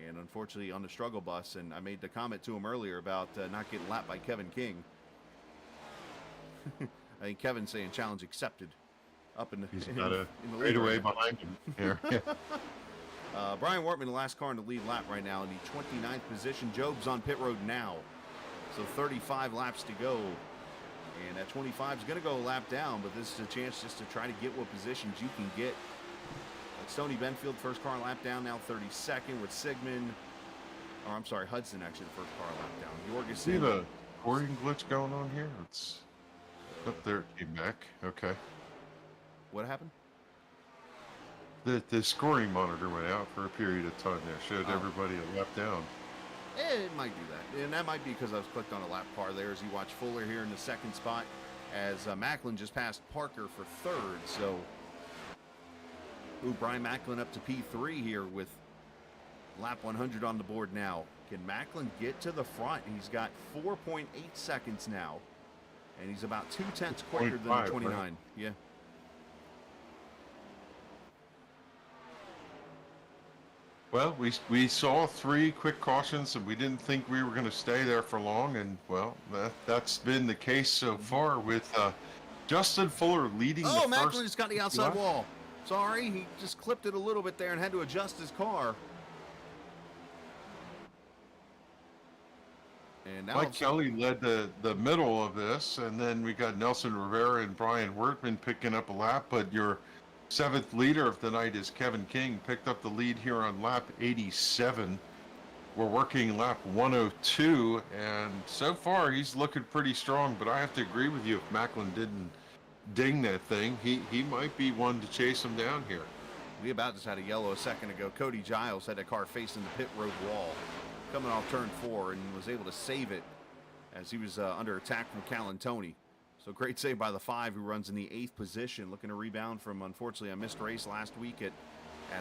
and unfortunately on the struggle bus. And I made the comment to him earlier about not getting lapped by Kevin King. I think Kevin's saying challenge accepted. Up in the He's got a in the straightaway behind him here. Brian Wortman, the last car in the lead lap right now in the 29th position. Job's on pit road now, so 35 laps to go. And that 25 is going to go a lap down, but this is a chance just to try to get what positions you can get. That's Tony Benfield, first car lap down, now 32nd with Sigmund. Or I'm sorry, Hudson actually the first car lap down. Jorgensen. See the scoring glitch going on here? It's up there, it came back. Okay. What happened? The scoring monitor went out for a period of time there. Showed everybody a lap down. It might do that. And that might be because I was clicked on a lap car there as you watch Fuller here in the 2nd spot, as Macklin just passed Parker for 3rd. So, Brian Macklin up to P3 here with lap 100 on the board now. Can Macklin get to the front? He's got 4.8 seconds now, and he's about 0.2 quicker than the 29. Right? Yeah. Well, we saw 3 quick cautions, and we didn't think we were going to stay there for long, and well, that's been the case so far with Justin Fuller leading the first. Macklin just got the outside wall. Sorry, he just clipped it a little bit there and had to adjust his car. And now Mike Kelly led the middle of this, and then we got Nelson Rivera and Brian Wortman picking up a lap, but your 7th leader of the night is Kevin King, picked up the lead here on lap 87. We're working lap 102, and so far he's looking pretty strong, but I have to agree with you, if Macklin didn't ding that thing, he might be one to chase him down here. We about just had a yellow a second ago. Cody Giles had a car facing the pit road wall coming off turn 4 and was able to save it as he was under attack from Calantoni. So great save by the 5, who runs in the 8th position, looking to rebound from, unfortunately, a missed race last week at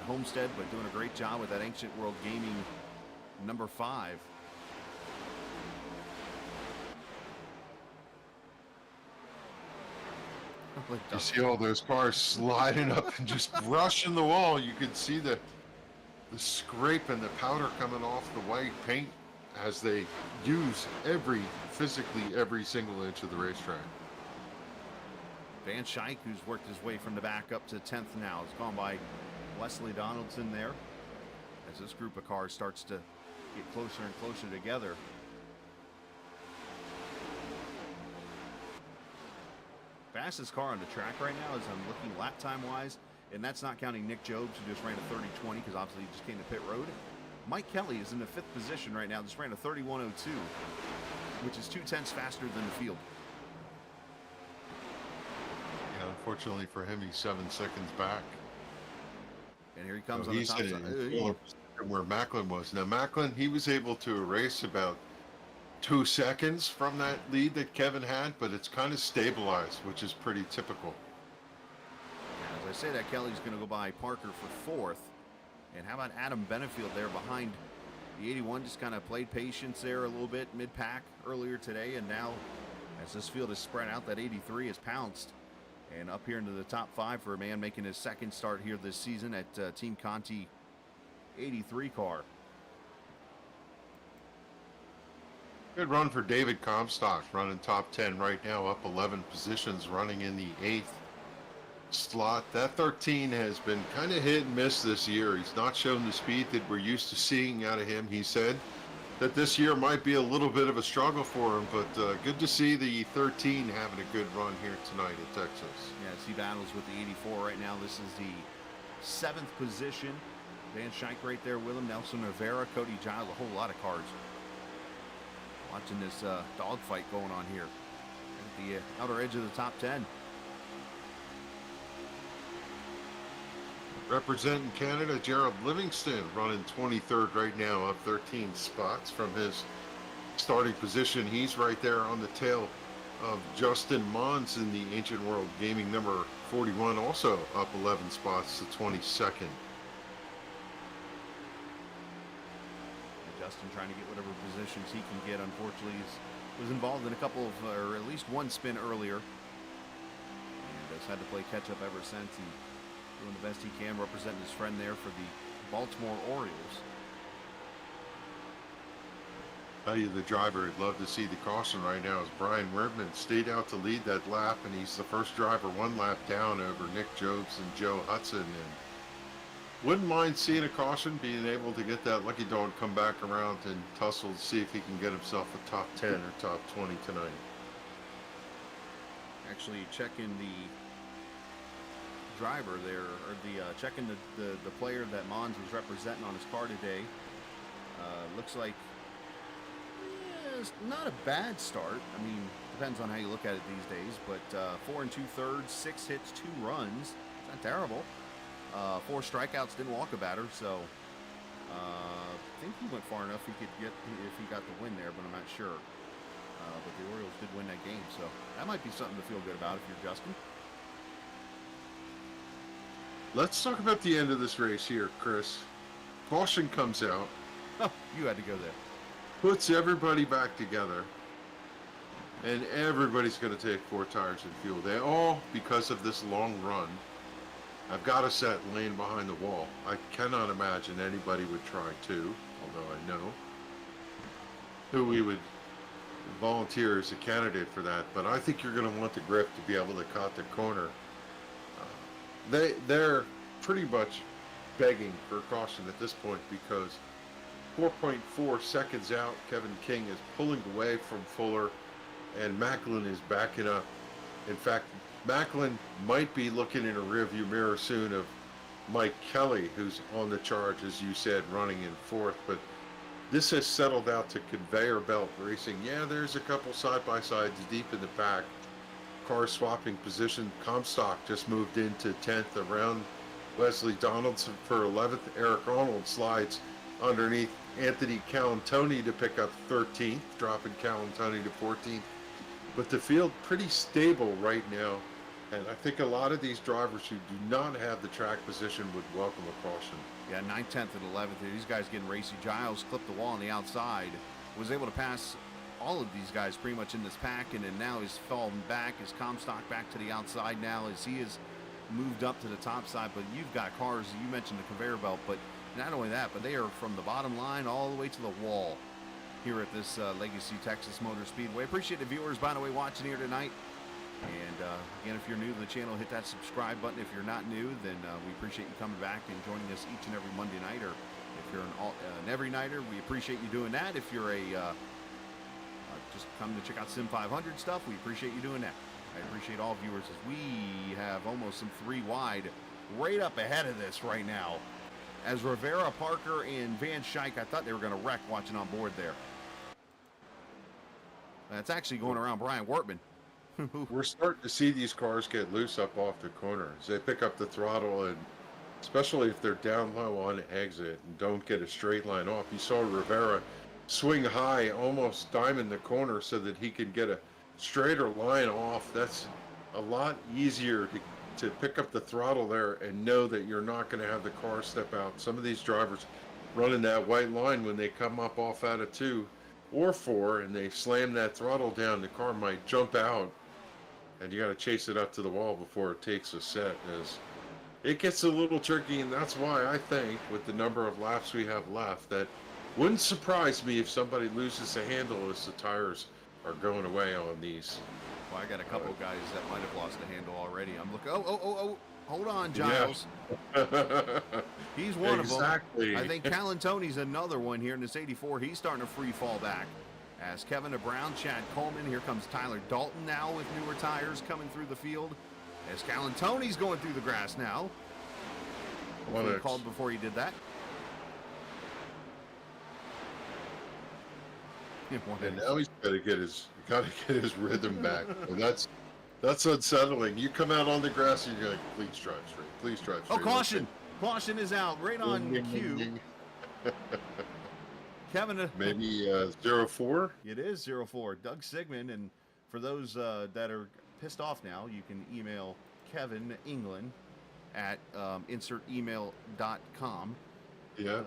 Homestead, but doing a great job with that Ancient World Gaming number 5. You see all those cars sliding up and just brushing the wall. You can see the scrape and the powder coming off the white paint as they use physically every single inch of the racetrack. Van Schaik, who's worked his way from the back up to 10th now, has gone by Wesley Donaldson there as this group of cars starts to get closer and closer together. Fastest car on the track right now, as I'm looking lap time wise, and that's not counting Nick Jobs, who just ran a 30.20 because obviously he just came to pit road. Mike Kelly is in the 5th position right now, just ran a 31.02, which is 0.2 faster than the field. Yeah, unfortunately for him, he's 7 seconds back. And here he comes So on the he's top side. where Macklin was. Now Macklin, he was able to erase about 2 seconds from that lead that Kevin had, but it's kind of stabilized, which is pretty typical. As I say that, Kelly's going to go by Parker for 4th. And how about Adam Benefield there behind the 81? Just kind of played patience there a little bit mid-pack earlier today, and now as this field is spread out, that 83 is pounced and up here into the top 5 for a man making his 2nd start here this season at Team Conti 83 car. Good run for David Comstock, running top 10 right now, up 11 positions, running in the 8th slot. That 13 has been kind of hit and miss this year. He's not shown the speed that we're used to seeing out of him. He said that this year might be a little bit of a struggle for him, but good to see the 13 having a good run here tonight at Texas. Yes, he battles with the 84 right now. This is the 7th position. Van Schaik right there with him. Nelson Rivera, Cody Giles, a whole lot of cars. Watching this dogfight going on here at the outer edge of the top 10. Representing Canada, Gerald Livingston running 23rd right now, up 13 spots from his starting position. He's right there on the tail of Justin Mons in the Ancient World Gaming number 41, also up 11 spots to 22nd. Justin trying to get whatever positions he can get. Unfortunately, he was involved in a couple of, or at least one spin earlier, and has had to play catch up ever since. And doing the best he can, representing his friend there for the Baltimore Orioles. Tell you, the driver would love to see the caution right now as Brian Ribman stayed out to lead that lap, and he's the first driver 1 lap down over Nick Jobs and Joe Hudson. And wouldn't mind seeing a caution, being able to get that lucky dog come back around and tussle to see if he can get himself a top 10 or top 20 tonight. Actually checking the driver there, or checking the player that Mons was representing on his car today. Looks like it's not a bad start. I mean, depends on how you look at it these days, but 4 2/3, 6 hits, 2 runs. It's not terrible. 4 strikeouts, didn't walk a batter, so I think he went far enough he could get if he got the win there, but I'm not sure. But the Orioles did win that game, so that might be something to feel good about if you're Justin. Let's talk about the end of this race here, Chris. Caution comes out. Oh, you had to go there. Puts everybody back together, and everybody's going to take 4 tires and fuel. They all, because of this long run, have got to set lane behind the wall. I cannot imagine anybody would try to, although I know who we would volunteer as a candidate for that. But I think you're going to want the grip to be able to cut the corner. They're pretty much begging for caution at this point because 4.4 seconds out, Kevin King is pulling away from Fuller, and Macklin is backing up. In fact, Macklin might be looking in a rearview mirror soon of Mike Kelly, who's on the charge, as you said, running in 4th. But this has settled out to conveyor belt racing. Yeah, there's a couple side-by-sides deep in the pack. Cars swapping position. Comstock just moved into 10th around Wesley Donaldson for 11th. Eric Arnold slides underneath Anthony Calantoni to pick up 13th, dropping Calantoni to 14th. but the field pretty stable right now. And I think a lot of these drivers who do not have the track position would welcome a caution. Yeah, 9th, 10th, and 11th here. These guys getting racy. Giles clipped the wall on the outside. Was able to pass all of these guys pretty much in this pack, and then now he's fallen back. His Comstock back to the outside now as he is moved up to the top side. But you've got cars, you mentioned the conveyor belt, but not only that, but they are from the bottom line all the way to the wall here at this Legacy Texas Motor Speedway. Appreciate the viewers, by the way, watching here tonight. And again, if you're new to the channel, hit that subscribe button. If you're not new, then we appreciate you coming back and joining us each and every Monday night. Or if you're an every nighter, we appreciate you doing that. If you're just come to check out Sim500 stuff, we appreciate you doing that. I appreciate all viewers as we have almost some 3 wide right up ahead of this right now. As Rivera, Parker, and Van Schaik, I thought they were going to wreck watching on board there. That's actually going around Brian Wortman. We're starting to see these cars get loose up off the corner as they pick up the throttle, and especially if they're down low on exit and don't get a straight line off. You saw Rivera swing high, almost diamond the corner so that he could get a straighter line off. That's a lot easier to pick up the throttle there and know that you're not going to have the car step out. Some of these drivers running that white line when they come up off out of 2 or 4 and they slam that throttle down, the car might jump out. And you got to chase it up to the wall before it takes a set. As it gets a little tricky, and that's why I think with the number of laps we have left, that wouldn't surprise me if somebody loses a handle as the tires are going away on these. Well, I got a couple of guys that might have lost the handle already. I'm looking. Oh! Hold on, Giles. Yeah. He's one exactly. of them. I think Calantoni's another one here in this 84. He's starting to free fall back. As Kevin Brown, Chad Coleman, here comes Tyler Dalton now with newer tires coming through the field. As Calantoni's going through the grass now. He called before he did that. And now he's got to get his rhythm back. And that's unsettling. You come out on the grass and you're like, please drive straight. Please drive straight. Oh, caution! Caution is out right on cue. Kevin, maybe 04. It is 04. Doug Sigmund, and for those that are pissed off now, you can email Kevin England at insertemail.com. Yeah.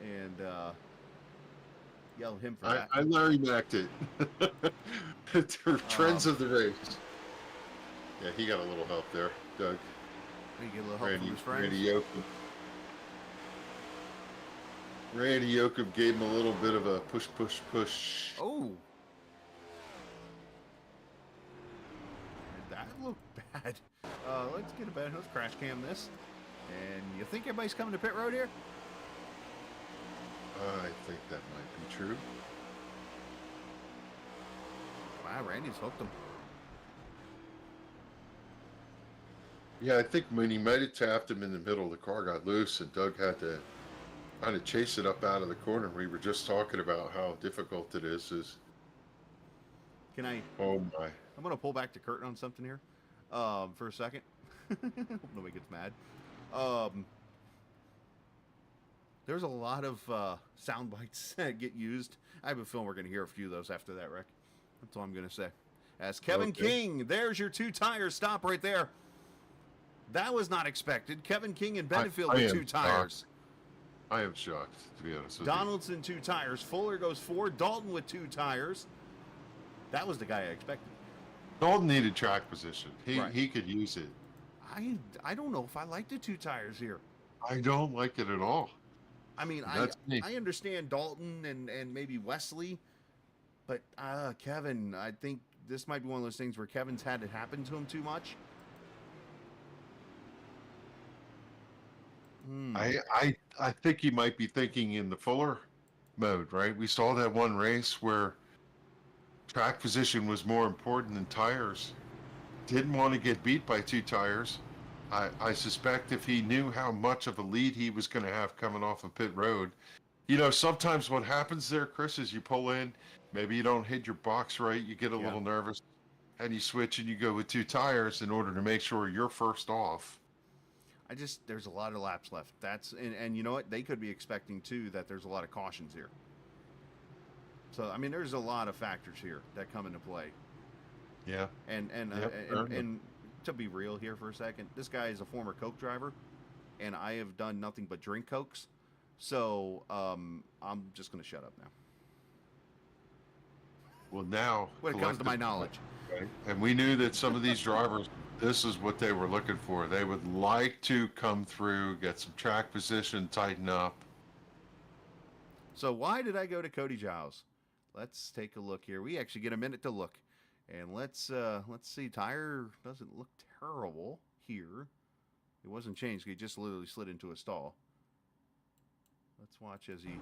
And yell at him for that. I Larry Macked it. Trends of the race. Yeah, he got a little help there, Doug. He get a little help from his friends. Randy Yoakum gave him a little bit of a push. Oh. That looked bad. Let's get a better. Let's crash cam this. And you think everybody's coming to pit road here? I think that might be true. Wow, Randy's hooked him. Yeah, I think when he might have tapped him in the middle, the car got loose and Doug had to kind of chase it up out of the corner. We were just talking about how difficult it is. Can I? Oh my! I'm gonna pull back the curtain on something here, for a second. Hope nobody gets mad. There's a lot of sound bites that get used. I have a feeling we're gonna hear a few of those after that, Rick. That's all I'm gonna say. As Kevin King, there's your 2 tires stop right there. That was not expected. Kevin King and Benefield with 2 tires. I am shocked, to be honest with you. Donaldson 2 tires. Fuller goes 4. Dalton with 2 tires. That was the guy I expected. Dalton needed track position. Right. He could use it. I don't know if I like the 2 tires here. I don't like it at all. I mean, I understand Dalton and maybe Wesley, but Kevin, I think this might be one of those things where Kevin's had it happen to him too much. I think you might be thinking in the Fuller mode, right? We saw that one race where track position was more important than tires. Didn't want to get beat by 2 tires. I suspect if he knew how much of a lead he was going to have coming off of pit road, you know, sometimes what happens there, Chris, is you pull in, maybe you don't hit your box right, you get a little nervous, and you switch and you go with 2 tires in order to make sure you're first off. There's a lot of laps left. And you know what? They could be expecting too that there's a lot of cautions here. So, I mean, there's a lot of factors here that come into play. Yeah. And to be real here for a second, this guy is a former Coke driver, and I have done nothing but drink Cokes. So I'm just going to shut up now. Well, now When it comes to my knowledge. Okay. And we knew that some of these drivers, this is what they were looking for. They would like to come through, get some track position, tighten up. So why did I go to Cody Giles? Let's take a look here. We actually get a minute to look. And let's see. Tire doesn't look terrible here. It wasn't changed. He just literally slid into a stall. Let's watch as he...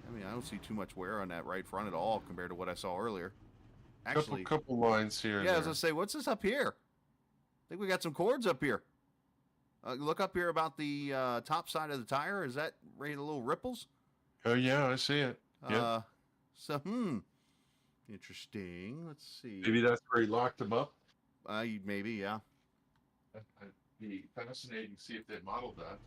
I mean, I don't see too much wear on that right front at all compared to what I saw earlier. Actually, couple lines here. Yeah, I was going to say, what's this up here? I think we got some cords up here. Look up here about the top side of the tire. Is that right, the little ripples? Oh, yeah, I see it. Yeah. So, interesting. Let's see. Maybe that's where he locked them up. Maybe, yeah. That'd be fascinating to see if they modeled that.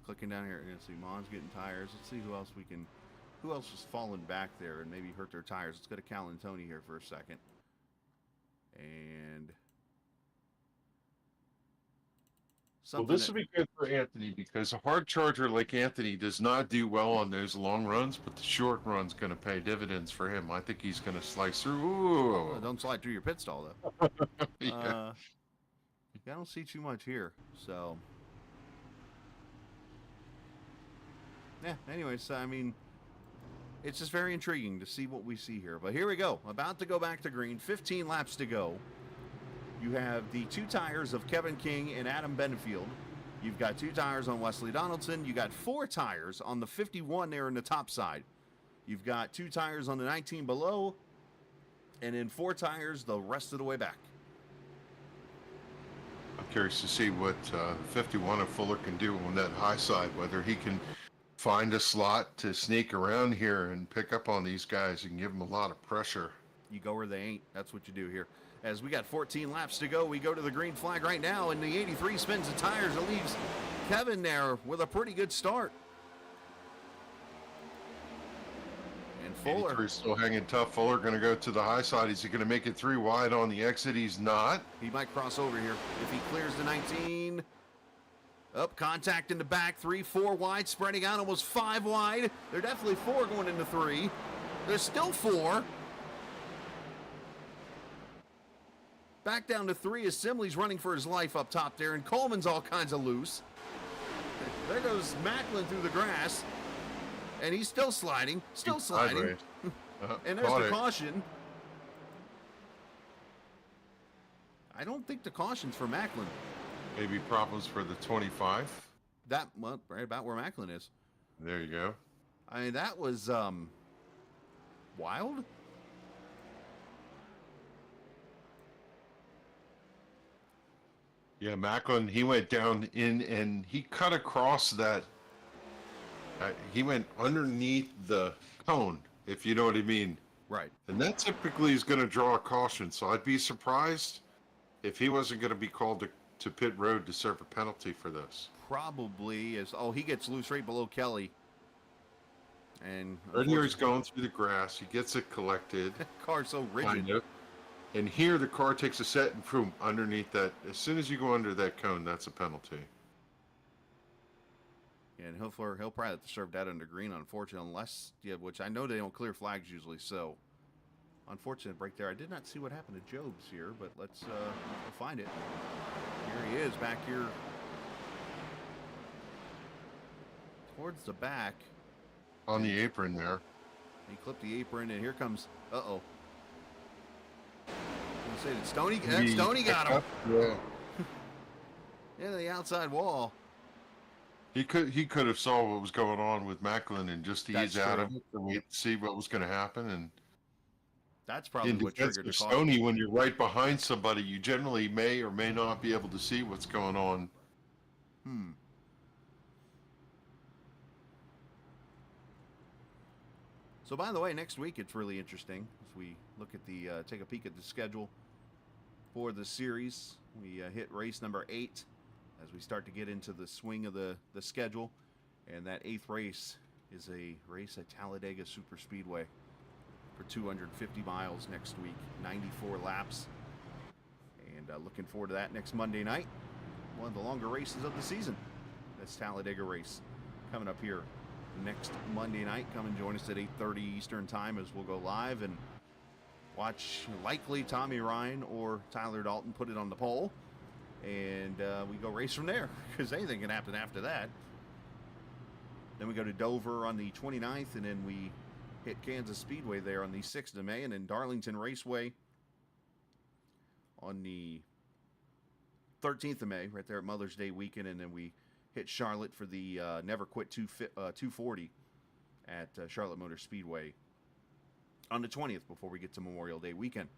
Clicking down here, you're gonna see Mon's getting tires. Let's see who else is falling back there and maybe hurt their tires. Let's go to Cal and Tony here for a second. And well, this would be good for Anthony because a hard charger like Anthony does not do well on those long runs, but the short run's going to pay dividends for him. I think he's going to slice through. Ooh. Don't slide through your pit stall, though. Yeah. I don't see too much here, so... Yeah, anyways, I mean, it's just very intriguing to see what we see here. But here we go. About to go back to green. 15 laps to go. You have the 2 tires of Kevin King and Adam Benefield. You've got 2 tires on Wesley Donaldson. You got 4 tires on the 51 there in the top side. You've got 2 tires on the 19 below. And then 4 tires the rest of the way back. I'm curious to see what 51 of Fuller can do on that high side, whether he can find a slot to sneak around here and pick up on these guys and give them a lot of pressure. You go where they ain't. That's what you do here. As we got 14 laps to go, we go to the green flag right now, and the 83 spins the tires and leaves Kevin there with a pretty good start. And Fuller. 83 still hanging tough. Fuller going to go to the high side. Is he going to make it 3 wide on the exit? He's not. He might cross over here if he clears the 19. Up, contact in the back, 3, 4 wide, spreading out almost 5 wide. They're definitely 4 going into 3. There's still 4. Back down to 3 as Simley's running for his life up top there, and Coleman's all kinds of loose. There goes Macklin through the grass, and he's still sliding, and there's the caution. I don't think the caution's for Macklin. Maybe problems for the 25. Well, right about where Macklin is. There you go. I mean, that was wild. Yeah, Macklin, he went down in and he cut across that. He went underneath the cone, if you know what I mean. Right. And that typically is going to draw a caution, so I'd be surprised if he wasn't going to be called to pit road to serve a penalty for this. Probably is. Oh, he gets loose right below Kelly. And right here he's going through the grass. He gets it collected. Car's so rigid. Kind of. And here the car takes a set and boom, underneath that. As soon as you go under that cone, that's a penalty. Yeah, and he'll probably have to serve that under green, unfortunately, unless, which I know they don't clear flags usually, so unfortunate break there. I did not see what happened to Jobs here, but let's find it. Here he is back here towards the back. On the apron there. He clipped the apron, and here comes, uh-oh. I'm going to say that Stoney got him. Yeah. Yeah, the outside wall. He could have saw what was going on with Macklin and just ease out of it and wait to see what was going to happen. And that's probably what triggered the call. Stoney, when you're right behind somebody, you generally may or may not be able to see what's going on. So, by the way, next week it's really interesting as we look at take a peek at the schedule for the series. We hit race number 8 as we start to get into the swing of the schedule, and that 8th race is a race at Talladega Super Speedway for 250 miles next week, 94 laps. And looking forward to that next Monday night. One of the longer races of the season. That's Talladega race coming up here next Monday night. Come and join us at 8:30 Eastern time as we'll go live and watch likely Tommy Ryan or Tyler Dalton put it on the pole. And we go race from there because anything can happen after that. Then we go to Dover on the 29th, and then we hit Kansas Speedway there on the 6th of May, and then Darlington Raceway on the 13th of May, right there at Mother's Day weekend, and then we hit Charlotte for the Never Quit 240 at Charlotte Motor Speedway on the 20th before we get to Memorial Day weekend.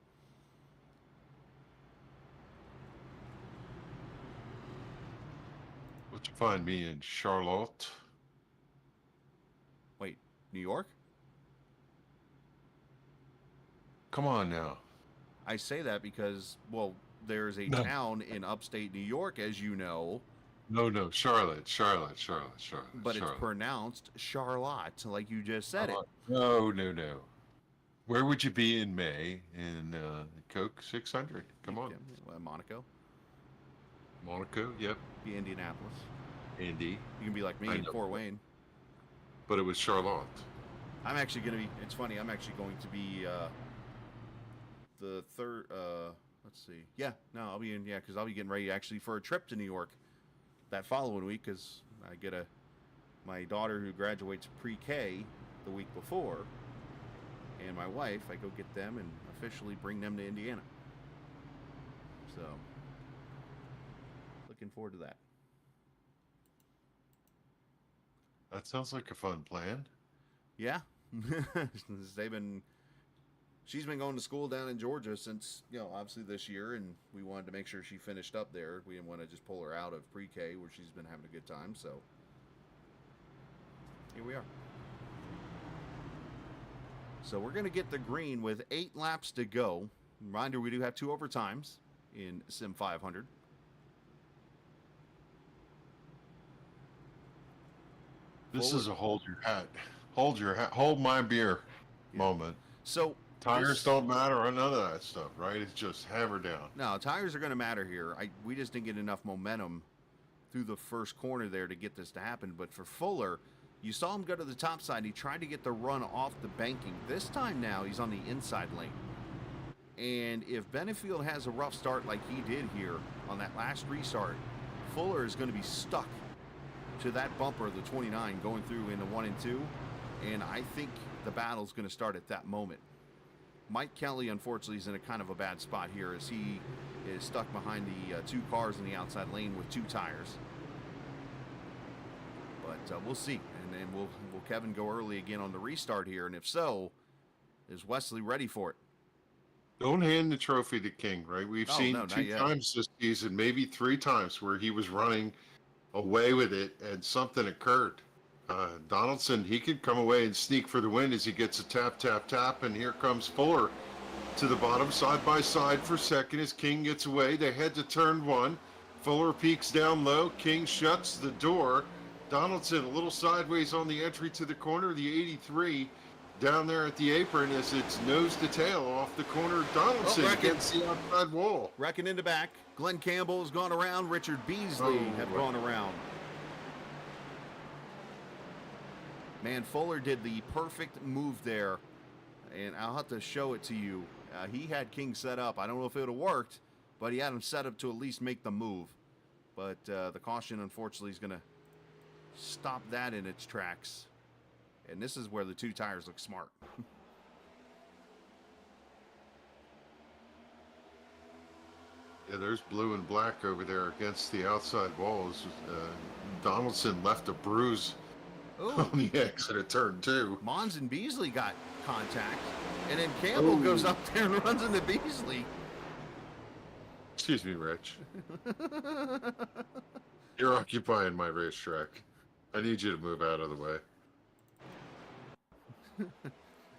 What you find me in Charlotte? Wait, New York? Come on now. I say that because, well, there's a No. town in upstate New York, as you know, No, Charlotte. but it's pronounced Charlotte, like you just said it. No. Where would you be in May in Coke 600? Come on. Monaco, Monaco, yep. be Indianapolis. Indy. You can be like me I in know. Fort Wayne. But it was Charlotte. I'm actually going to be, it's funny, I'm actually going to be the third, let's see. Yeah, no, I'll be in, yeah, because I'll be getting ready actually for a trip to New York that following week because I get my daughter who graduates pre-K the week before, and my wife, I go get them and officially bring them to Indiana. So, looking forward to that. That sounds like a fun plan. Yeah. She's been going to school down in Georgia since, obviously this year, and we wanted to make sure she finished up there. We didn't want to just pull her out of pre-K where she's been having a good time, so here we are. So we're going to get the green with 8 laps to go. Reminder, we do have 2 overtimes in Sim500. This is a hold my beer moment. So tires don't matter or none of that stuff, right? It's just hammer down. No, tires are going to matter here. We just didn't get enough momentum through the first corner there to get this to happen. But for Fuller, you saw him go to the top side. He tried to get the run off the banking. This time now, he's on the inside lane. And if Benefield has a rough start like he did here on that last restart, Fuller is going to be stuck to that bumper of the 29 going through into 1 and 2. And I think the battle's going to start at that moment. Mike Kelly, unfortunately, is in a kind of a bad spot here as he is stuck behind the 2 cars in the outside lane with 2 tires. But we'll see. And then will Kevin go early again on the restart here? And if so, is Wesley ready for it? Don't hand the trophy to King, right? We've seen 2 times this season, maybe 3 times, where he was running away with it and something occurred. Donaldson, he could come away and sneak for the win as he gets a tap, and here comes Fuller to the bottom, side by side for second as King gets away. They head to turn 1. Fuller peeks down low. King shuts the door. Donaldson a little sideways on the entry to the corner. The 83 down there at the apron as it's nose to tail off the corner. Donaldson against the outside wall. Wrecking into back. Glenn Campbell has gone around. Richard Beasley have gone around. Man, Fuller did the perfect move there, and I'll have to show it to you. He had King set up. I don't know if it would have worked, but he had him set up to at least make the move. But the caution, unfortunately, is going to stop that in its tracks. And this is where the 2 tires look smart. Yeah, there's blue and black over there against the outside walls. Donaldson left a bruise on the exit of turn 2. Mons and Beasley got contact, and then Campbell goes up there and runs into Beasley. Excuse me, Rich. You're occupying my racetrack. I need you to move out of the way.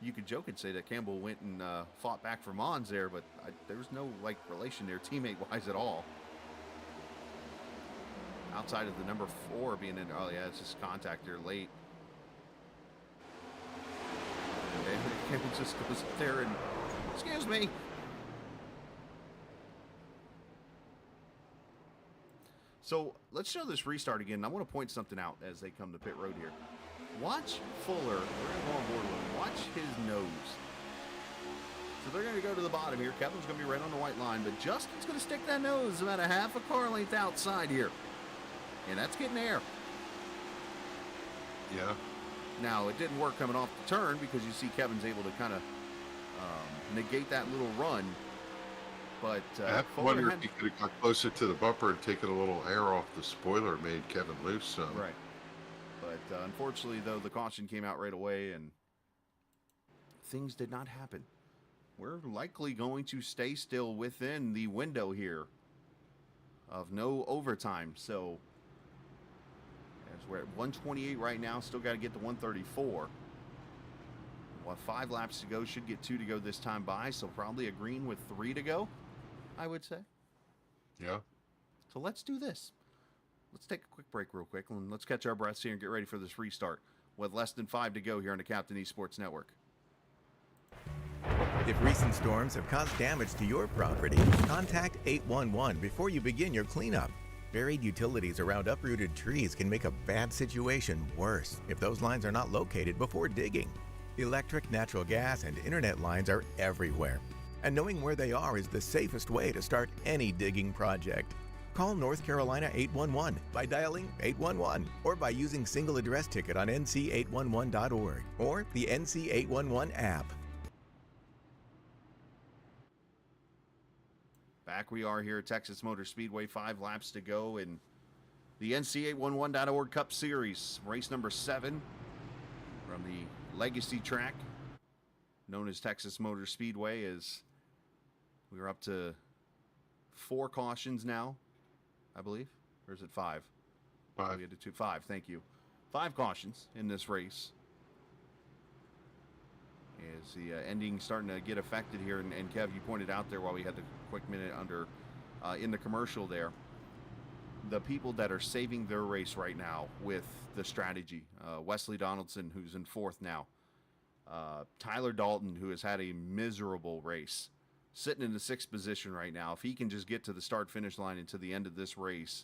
You could joke and say that Campbell went and fought back for Mons there, but there's no relation there teammate-wise at all. Outside of the number 4 being in, oh yeah, it's just contact there late. And Kevin just goes up there and, excuse me. So let's show this restart again. I want to point something out as they come to pit road here. Watch Fuller. We're going to go on board with him. Watch his nose. So they're going to go to the bottom here. Kevin's going to be right on the white line, but Justin's going to stick that nose about a half a car length outside here. And that's getting air. Yeah. Now, it didn't work coming off the turn because you see Kevin's able to kind of negate that little run. But I wonder if he could have got closer to the bumper and taken a little air off the spoiler, made Kevin loose some. Right. But unfortunately, though, the caution came out right away and things did not happen. We're likely going to stay still within the window here of no overtime. So as we're at 128 right now, still got to get to 134. Well, 5 laps to go, should get 2 to go this time by, so probably a green with 3 to go, I would say. Yeah. So let's do this. Let's take a quick break real quick, and let's catch our breaths here and get ready for this restart with less than 5 to go here on the Captain Esports Network. If recent storms have caused damage to your property, contact 811 before you begin your cleanup. Buried utilities around uprooted trees can make a bad situation worse if those lines are not located before digging. Electric, natural gas, and internet lines are everywhere, and knowing where they are is the safest way to start any digging project. Call North Carolina 811 by dialing 811 or by using single address ticket on nc811.org or the NC811 app. Back we are here at Texas Motor Speedway, 5 laps to go in the NC811.org Cup Series, race number 7 from the Legacy track, known as Texas Motor Speedway. As we're up to 4 cautions now, I believe, or is it 5? 5. We had to 2, 5. Thank you. 5 cautions in this race. Is the ending starting to get affected here, and Kev, you pointed out there while we had the quick minute under in the commercial there, the people that are saving their race right now with the strategy. Wesley Donaldson, who's in 4th now. Tyler Dalton, who has had a miserable race, sitting in the 6th position right now. If he can just get to the start-finish line and to the end of this race,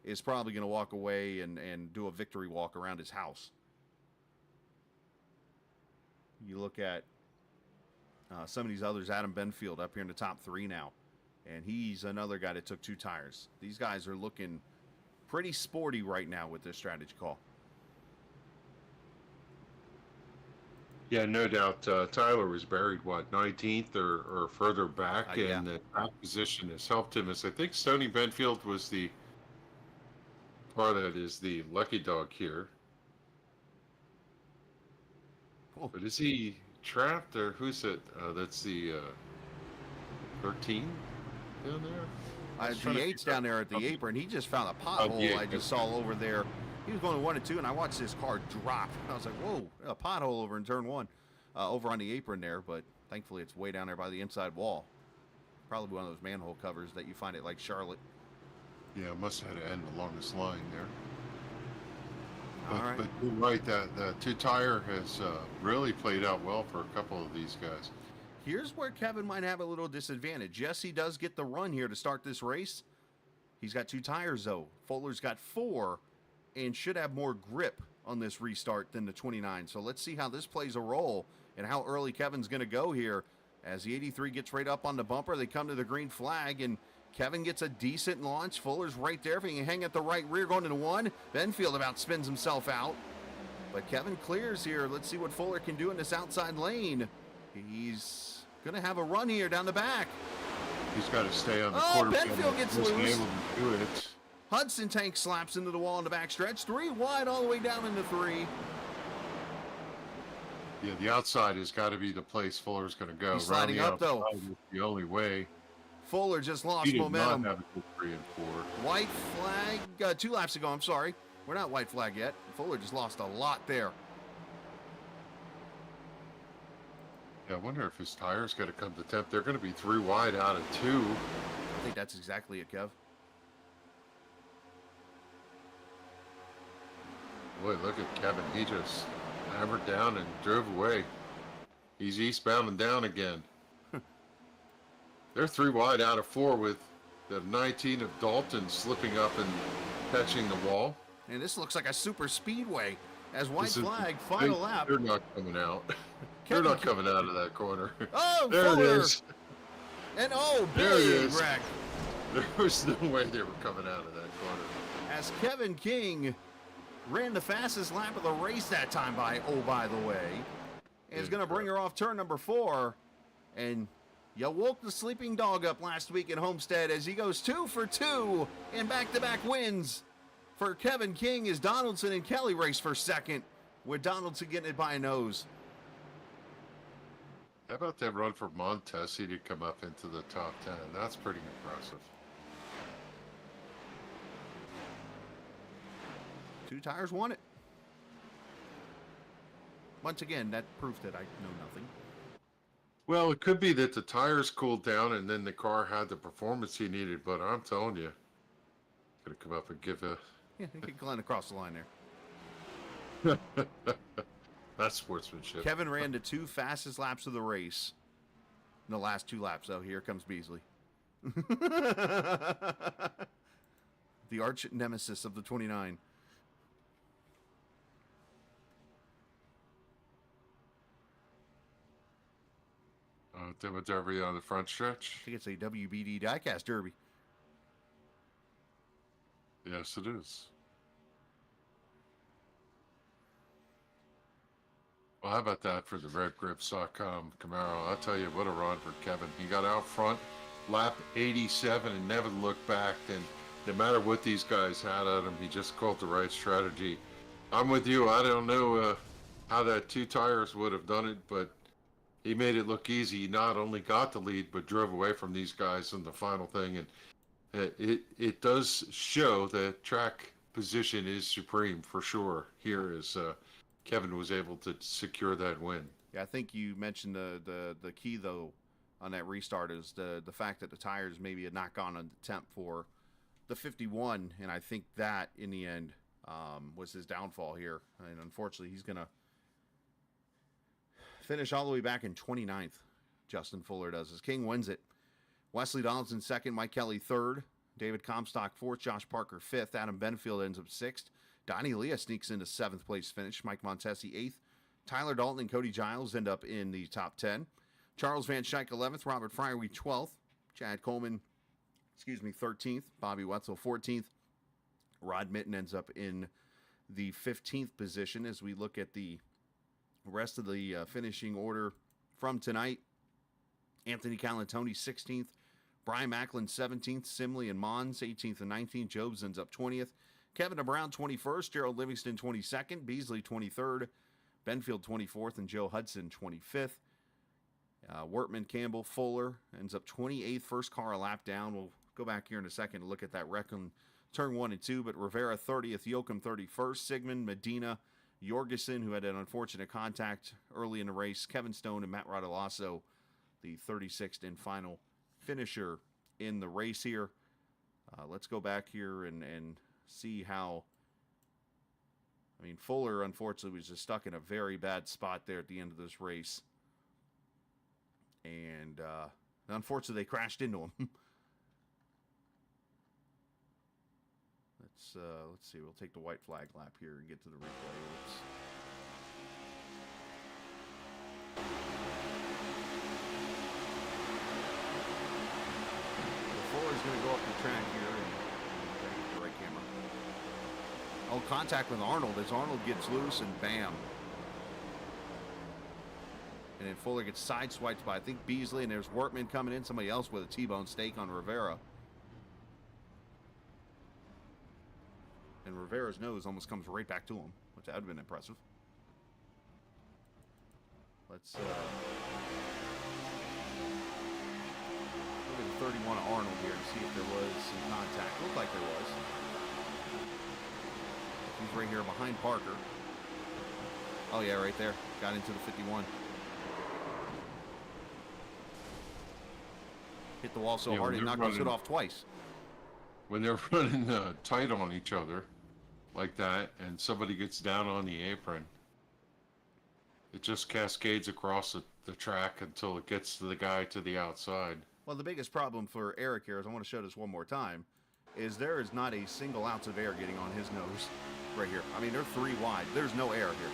is probably going to walk away and do a victory walk around his house. You look at some of these others, Adam Benfield up here in the top 3 now, and he's another guy that took 2 tires. These guys are looking pretty sporty right now with their strategy call. Yeah, no doubt. Tyler was buried, 19th or further back, Yeah. and the track position has helped him. As I think Stoney Benfield was the part that is the lucky dog here. Cool. But is he trapped, or who's it? That's the 13 down there? The 8's down there at the apron. He just found a pothole I just saw over there. He was going 1 and 2, and I watched his car drop. I was like, whoa, a pothole over in turn 1 over on the apron there, but thankfully it's way down there by the inside wall. Probably one of those manhole covers that you find at like Charlotte. Yeah, must have had to end along this line there. All right. But you're right, that 2-tire has really played out well for a couple of these guys. Here's where Kevin might have a little disadvantage. Yes, he does get the run here to start this race. He's got 2 tires, though. Fuller's got 4 and should have more grip on this restart than the 29. So let's see how this plays a role and how early Kevin's going to go here. As the 83 gets right up on the bumper, they come to the green flag, and Kevin gets a decent launch. Fuller's right there. If he can hang at the right rear going into 1. Benfield about spins himself out. But Kevin clears here. Let's see what Fuller can do in this outside lane. He's going to have a run here down the back. He's got to stay on the quarter. Benfield gets loose. Able to do it. Hudson Tank slaps into the wall in the back stretch. 3 wide all the way down into 3. Yeah, the outside has got to be the place Fuller's going to go. He's sliding up, though. Is the only way. Fuller just lost He did momentum. not have a good 3 and 4. White flag, 2 laps ago, I'm sorry. We're not white flag yet. Fuller just lost a lot there. Yeah, I wonder if his tire's going to come to temp. They're going to be 3 wide out of 2. I think that's exactly it, Kev. Boy, look at Kevin. He just hammered down and drove away. He's eastbound and down again. They're 3 wide out of 4 with the 19 of Dalton slipping up and catching the wall. And this looks like a super speedway. As white flag, final lap. They're not coming out. They're not coming out of that corner. Oh, there Fuller. it is. And oh, There it big is. wreck. There was no way they were coming out of that corner. As Kevin King ran the fastest lap of the race that time by the way. And is going to bring her off turn number 4. And you woke the sleeping dog up last week at Homestead as he goes 2 for 2 in back-to-back wins. For Kevin King as Donaldson and Kelly race for second, with Donaldson getting it by a nose. How about that run for Montesi to come up into the top 10? That's pretty impressive. 2 tires won it. Once again, that proof that I know nothing. Well, it could be that the tires cooled down and then the car had the performance he needed, but I'm telling you, gonna come up and give a... Yeah, get Glenn across the line there. That's sportsmanship. Kevin ran the 2 fastest laps of the race. In the last 2 laps, though. Here comes Beasley. The arch nemesis of the 29. Demo Derby on the front stretch. I think it's a WBD diecast derby. Yes, it is. Well, how about that for the RedGrips.com Camaro? I'll tell you, what a run for Kevin. He got out front, lap 87, and never looked back. And no matter what these guys had at him, he just called the right strategy. I'm with you. I don't know how that 2 tires would have done it, but he made it look easy. He not only got the lead, but drove away from these guys in the final thing. And it does show that track position is supreme for sure here as Kevin was able to secure that win. Yeah, I think you mentioned the key, though, on that restart is the fact that the tires maybe had not gone on the temp for the 51, and I think that, in the end, was his downfall here. And unfortunately, he's going to finish all the way back in 29th. Justin Fuller does as King wins it. Wesley Donaldson second, Mike Kelly third, David Comstock fourth, Josh Parker fifth, Adam Benfield ends up sixth, Donnie Leah sneaks into 7th place finish, Mike Montesi 8th, Tyler Dalton and Cody Giles end up in the top 10, Charles Van Schaik 11th, Robert Fryery 12th, Chad Coleman, 13th, Bobby Wetzel 14th, Rod Mitten ends up in the 15th position. As we look at the rest of the finishing order from tonight, Anthony Calantoni 16th, Brian Macklin 17th, Simley and Mons 18th and 19th, Jobs ends up 20th, Kevin Brown 21st, Gerald Livingston 22nd, Beasley 23rd, Benfield 24th, and Joe Hudson 25th. Wortman, Campbell, Fuller ends up 28th, first car a lap down. We'll go back here in a second to look at that wreck on turn 1 and 2, but Rivera 30th, Yoakum 31st, Sigmund, Medina, Jorgensen, who had an unfortunate contact early in the race, Kevin Stone and Matt Rodolasso, the 36th and final finisher in the race here. Let's go back here and see how, Fuller, unfortunately, was just stuck in a very bad spot there at the end of this race. And unfortunately, they crashed into him. Let's see. We'll take the white flag lap here and get to the replay. Fuller's going to go up the track here and the right camera. Oh, contact with Arnold as Arnold gets loose and bam. And then Fuller gets sideswiped by, I think, Beasley, and there's Wortman coming in, somebody else with a T-bone steak on Rivera. And Rivera's nose almost comes right back to him, which would have been impressive. Let's look at the 31 of Arnold here to see if there was some contact. Looked like there was. He's right here behind Parker. Oh yeah, right there. Got into the 51. Hit the wall so hard he knocked his foot off twice. When they're running tight on each other like that, and somebody gets down on the apron, it just cascades across the track until it gets to the guy to the outside. Well, the biggest problem for Eric here, is I want to show this one more time, is there is not a single ounce of air getting on his nose right here. I mean, they're 3 wide. There's no air here.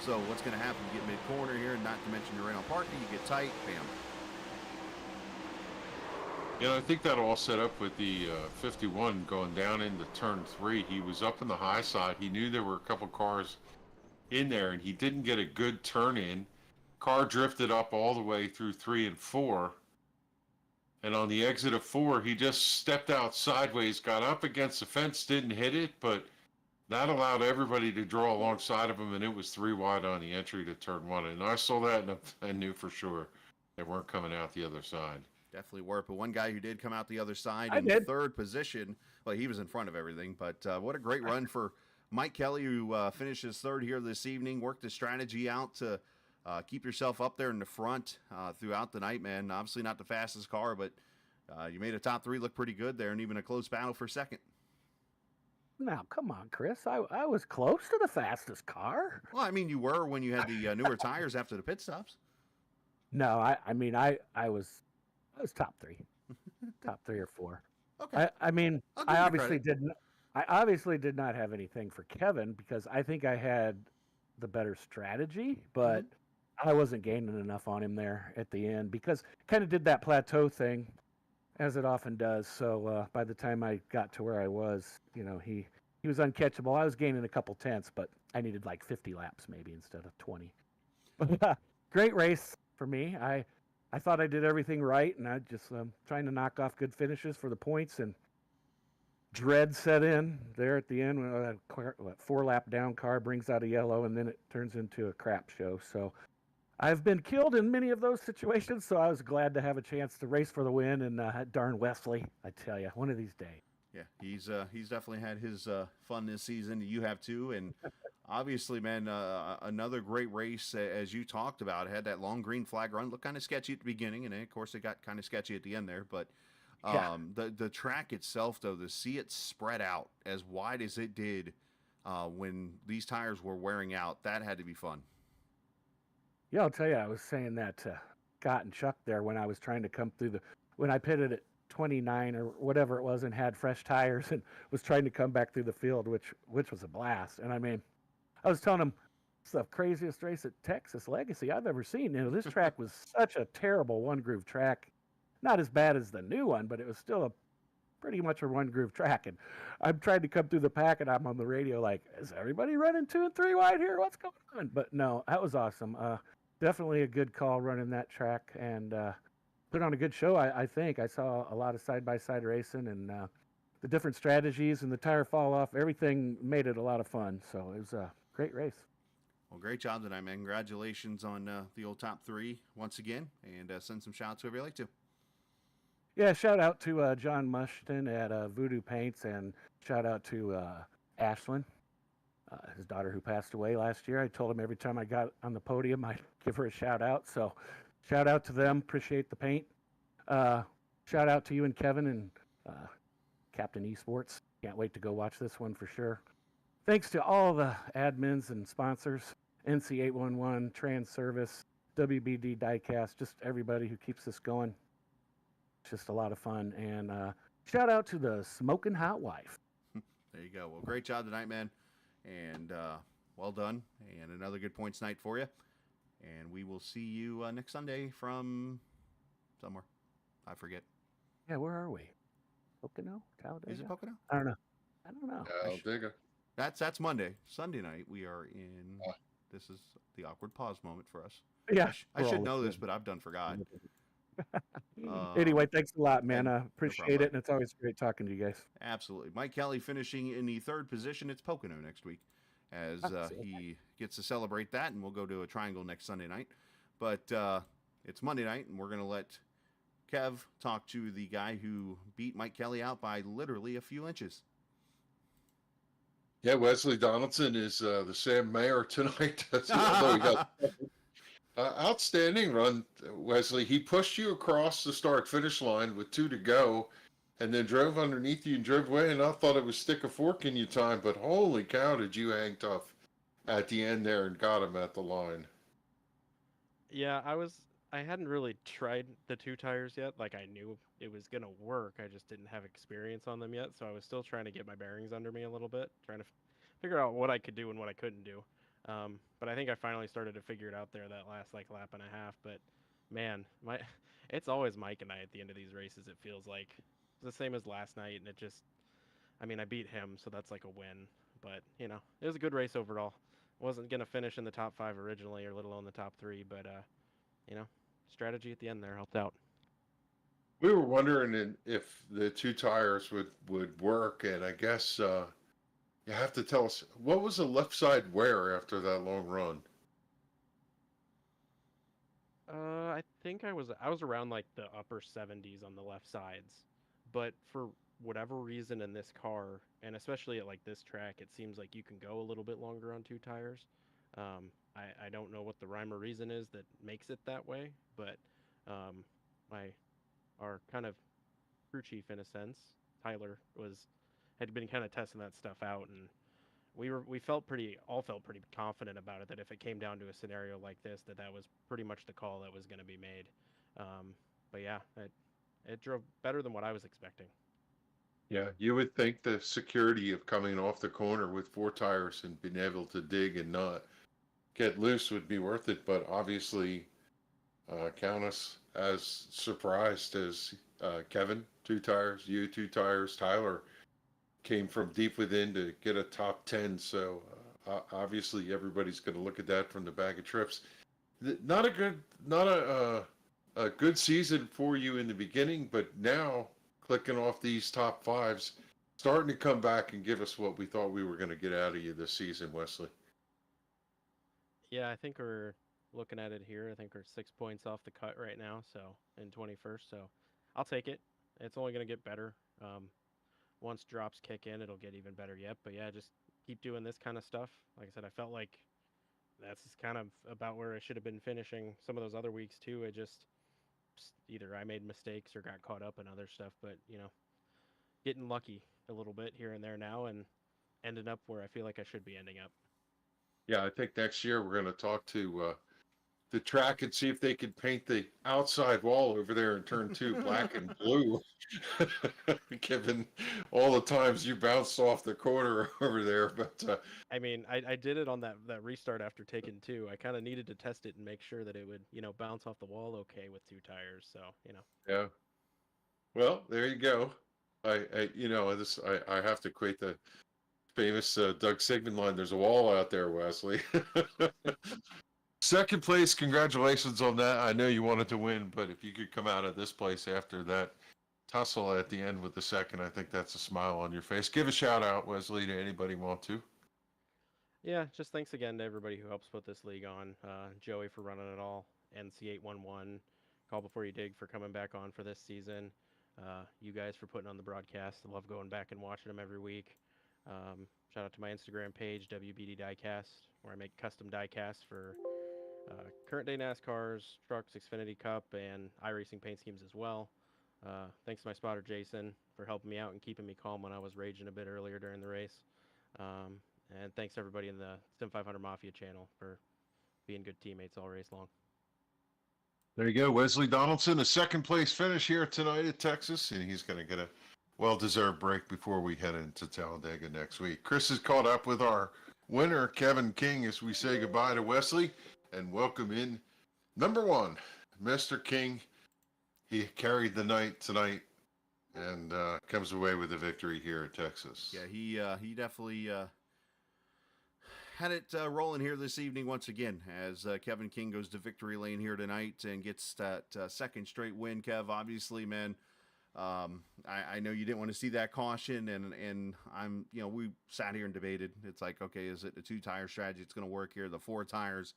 So what's going to happen? You get mid-corner here, not to mention you're in on parking, you get tight, bam. Yeah, I think that all set up with the 51 going down into turn 3. He was up in the high side. He knew there were a couple cars in there, and he didn't get a good turn in. Car drifted up all the way through 3 and 4. And on the exit of 4, he just stepped out sideways, got up against the fence, didn't hit it, but that allowed everybody to draw alongside of him, and it was 3 wide on the entry to turn 1. And I saw that, and I knew for sure they weren't coming out the other side. Definitely were. But one guy who did come out the other side in third position, well, he was in front of everything. But what a great run for Mike Kelly, who finishes third here this evening, worked his strategy out to keep yourself up there in the front throughout the night, man. Obviously not the fastest car, but you made a top 3 look pretty good there, and even a close battle for second. Now, come on, Chris. I was close to the fastest car. Well, I mean, you were when you had the newer tires after the pit stops. No, I was top 3, top 3 or 4. Okay. I obviously did not have anything for Kevin because I think I had the better strategy, but I wasn't gaining enough on him there at the end because kind of did that plateau thing as it often does. So by the time I got to where I was, he was uncatchable. I was gaining a couple tenths, but I needed like 50 laps maybe instead of 20. But great race for me. I thought I did everything right, and I just trying to knock off good finishes for the points, and dread set in there at the end when that 4-lap down car brings out a yellow, and then it turns into a crap show. So I've been killed in many of those situations, so I was glad to have a chance to race for the win, and darn Wesley, I tell you, one of these days. Yeah, he's definitely had his fun this season. You have too, and obviously, man, another great race as you talked about. It had that long green flag run, looked kind of sketchy at the beginning, and then, of course it got kind of sketchy at the end there. But the track itself, though, to see it spread out as wide as it did when these tires were wearing out, that had to be fun. Yeah, I'll tell you, I was saying that to Scott and Chuck there when I was trying to come through when I pitted at 29 or whatever it was and had fresh tires and was trying to come back through the field, which was a blast. And I mean, I was telling them it's the craziest race at Texas Legacy I've ever seen. This track was such a terrible one-groove track. Not as bad as the new one, but it was still pretty much a one-groove track. And I'm trying to come through the pack, and I'm on the radio like, is everybody running 2 and 3 wide here? What's going on? But no, that was awesome. Definitely a good call running that track, and put on a good show, I think. I saw a lot of side-by-side racing, and the different strategies and the tire fall-off, everything made it a lot of fun. So it was a great race. Well, great job tonight, man. Congratulations on the old top 3 once again, and send some shout-outs whoever you like to. Yeah, shout-out to John Mushton at Voodoo Paints, and shout-out to Ashlyn, his daughter who passed away last year. I told him every time I got on the podium, I'd give her a shout-out. So shout-out to them. Appreciate the paint. Shout-out to you and Kevin and Captain Esports. Can't wait to go watch this one for sure. Thanks to all the admins and sponsors, NC811, Trans Service, WBD Diecast, just everybody who keeps this going. It's just a lot of fun. And shout-out to the Smoking Hot Wife. There you go. Well, great job tonight, man. And well done. And another good points night for you. And we will see you next Sunday from somewhere. I forget. Yeah, where are we? Pocono? Talladega? Is it Pocono? I don't know. Talladega. That's Monday. Sunday night, we are in. This is the awkward pause moment for us. Yeah. I should know this, but I've done forgot. Anyway, thanks a lot, man. I appreciate it, and it's always great talking to you guys. Absolutely. Mike Kelly finishing in the third position. It's Pocono next week as he gets to celebrate that, and we'll go to a triangle next Sunday night. But it's Monday night, and we're going to let Kev talk to the guy who beat Mike Kelly out by literally a few inches. Yeah, Wesley Donaldson is the Sam Mayer tonight. Although he got outstanding run, Wesley. He pushed you across the start-finish line with 2 to go, and then drove underneath you and drove away, and I thought it was stick a fork in your time, but holy cow, did you hang tough at the end there and got him at the line. Yeah, I hadn't really tried the 2 tires yet. Like I knew it was gonna work. I just didn't have experience on them yet, so I was still trying to get my bearings under me a little bit, trying to figure out what I could do and what I couldn't do. But I think I finally started to figure it out there that last like lap and a half. But man, it's always Mike and I at the end of these races. It feels like it's the same as last night, and it just, I mean, I beat him, so that's like a win. But it was a good race overall. Wasn't gonna finish in the top 5 originally, or let alone the top 3, but you know, strategy at the end there helped out. We were wondering if the 2 tires would work, and I guess you have to tell us, what was the left side wear after that long run? I think I was around like the upper 70s on the left sides, but for whatever reason in this car, and especially at like this track, it seems like you can go a little bit longer on 2 tires. I don't know what the rhyme or reason is that makes it that way, but my our kind of crew chief in a sense, Tyler, had been kind of testing that stuff out, and we felt all felt pretty confident about it, that if it came down to a scenario like this, that was pretty much the call that was going to be made. But yeah, it drove better than what I was expecting. Yeah, you would think the security of coming off the corner with 4 tires and being able to dig and not get loose would be worth it, but obviously count us as surprised as Kevin, 2 tires, you 2 tires, Tyler came from deep within to get a top 10. So obviously everybody's going to look at that from the bag of trips. Not a good season for you in the beginning, but now clicking off these top 5s, starting to come back and give us what we thought we were going to get out of you this season, Wesley. Yeah, I think we're looking at it here. I think we're 6 points off the cut right now, so in 21st. So I'll take it. It's only going to get better. Once drops kick in, it'll get even better yet. But yeah, just keep doing this kind of stuff. Like I said, I felt like that's kind of about where I should have been finishing some of those other weeks too. It just either I made mistakes or got caught up in other stuff. But getting lucky a little bit here and there now, and ending up where I feel like I should be ending up. Yeah, I think next year we're going to talk to the track and see if they could paint the outside wall over there in turn 2 black and blue, given all the times you bounced off the corner over there. But I mean, I did it on that restart after taking 2. I kind of needed to test it and make sure that it would bounce off the wall okay with 2 tires. So yeah, well, there you go. I have to equate the famous Doug Sigmund line. There's a wall out there, Wesley. Second place, congratulations on that. I know you wanted to win, but if you could come out of this place after that tussle at the end with the second, I think that's a smile on your face. Give a shout out, Wesley, to anybody want to. Yeah, just thanks again to everybody who helps put this league on. Joey for running it all, NC811, Call Before You Dig for coming back on for this season. You guys for putting on the broadcast. I love going back and watching them every week. Shout out to my Instagram page, WBD Diecast, where I make custom diecasts for current day NASCARs, trucks, Xfinity Cup, and iRacing paint schemes as well. Thanks to my spotter Jason for helping me out and keeping me calm when I was raging a bit earlier during the race. And thanks everybody in the Sim500 Mafia channel for being good teammates all race long. There you go, Wesley Donaldson, a second place finish here tonight at Texas, and he's going to get a well-deserved break before we head into Talladega next week. Chris is caught up with our winner, Kevin King, as we say goodbye to Wesley and welcome in number 1, Mr. King. He carried the night tonight and comes away with a victory here at Texas. Yeah, he definitely had it rolling here this evening once again as Kevin King goes to victory lane here tonight and gets that second straight win. Kev, obviously, man, I know you didn't want to see that caution, and I'm, we sat here and debated. It's like, okay, is it the 2-tire strategy that's going to work here, the 4 tires?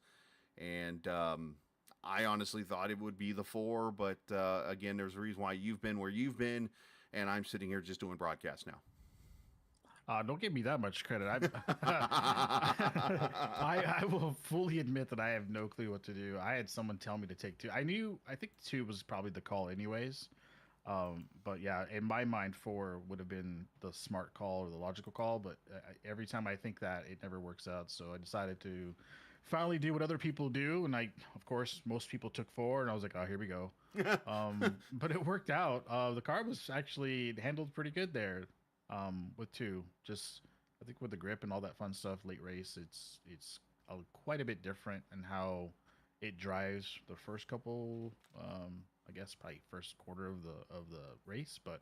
And I honestly thought it would be the 4, but again, there's a reason why you've been where you've been, and I'm sitting here just doing broadcast now. Don't give me that much credit. I will fully admit that I have no clue what to do. I had someone tell me to take 2. I think 2 was probably the call anyways. But yeah, in my mind, 4 would have been the smart call or the logical call. But every time I think that, it never works out. So I decided to finally do what other people do, and of course, most people took 4, and I was like, oh, here we go. But it worked out. The car was actually handled pretty good there, with 2. Just I think with the grip and all that fun stuff, late race, it's quite a bit different in how it drives the first couple. I guess probably first quarter of the race, but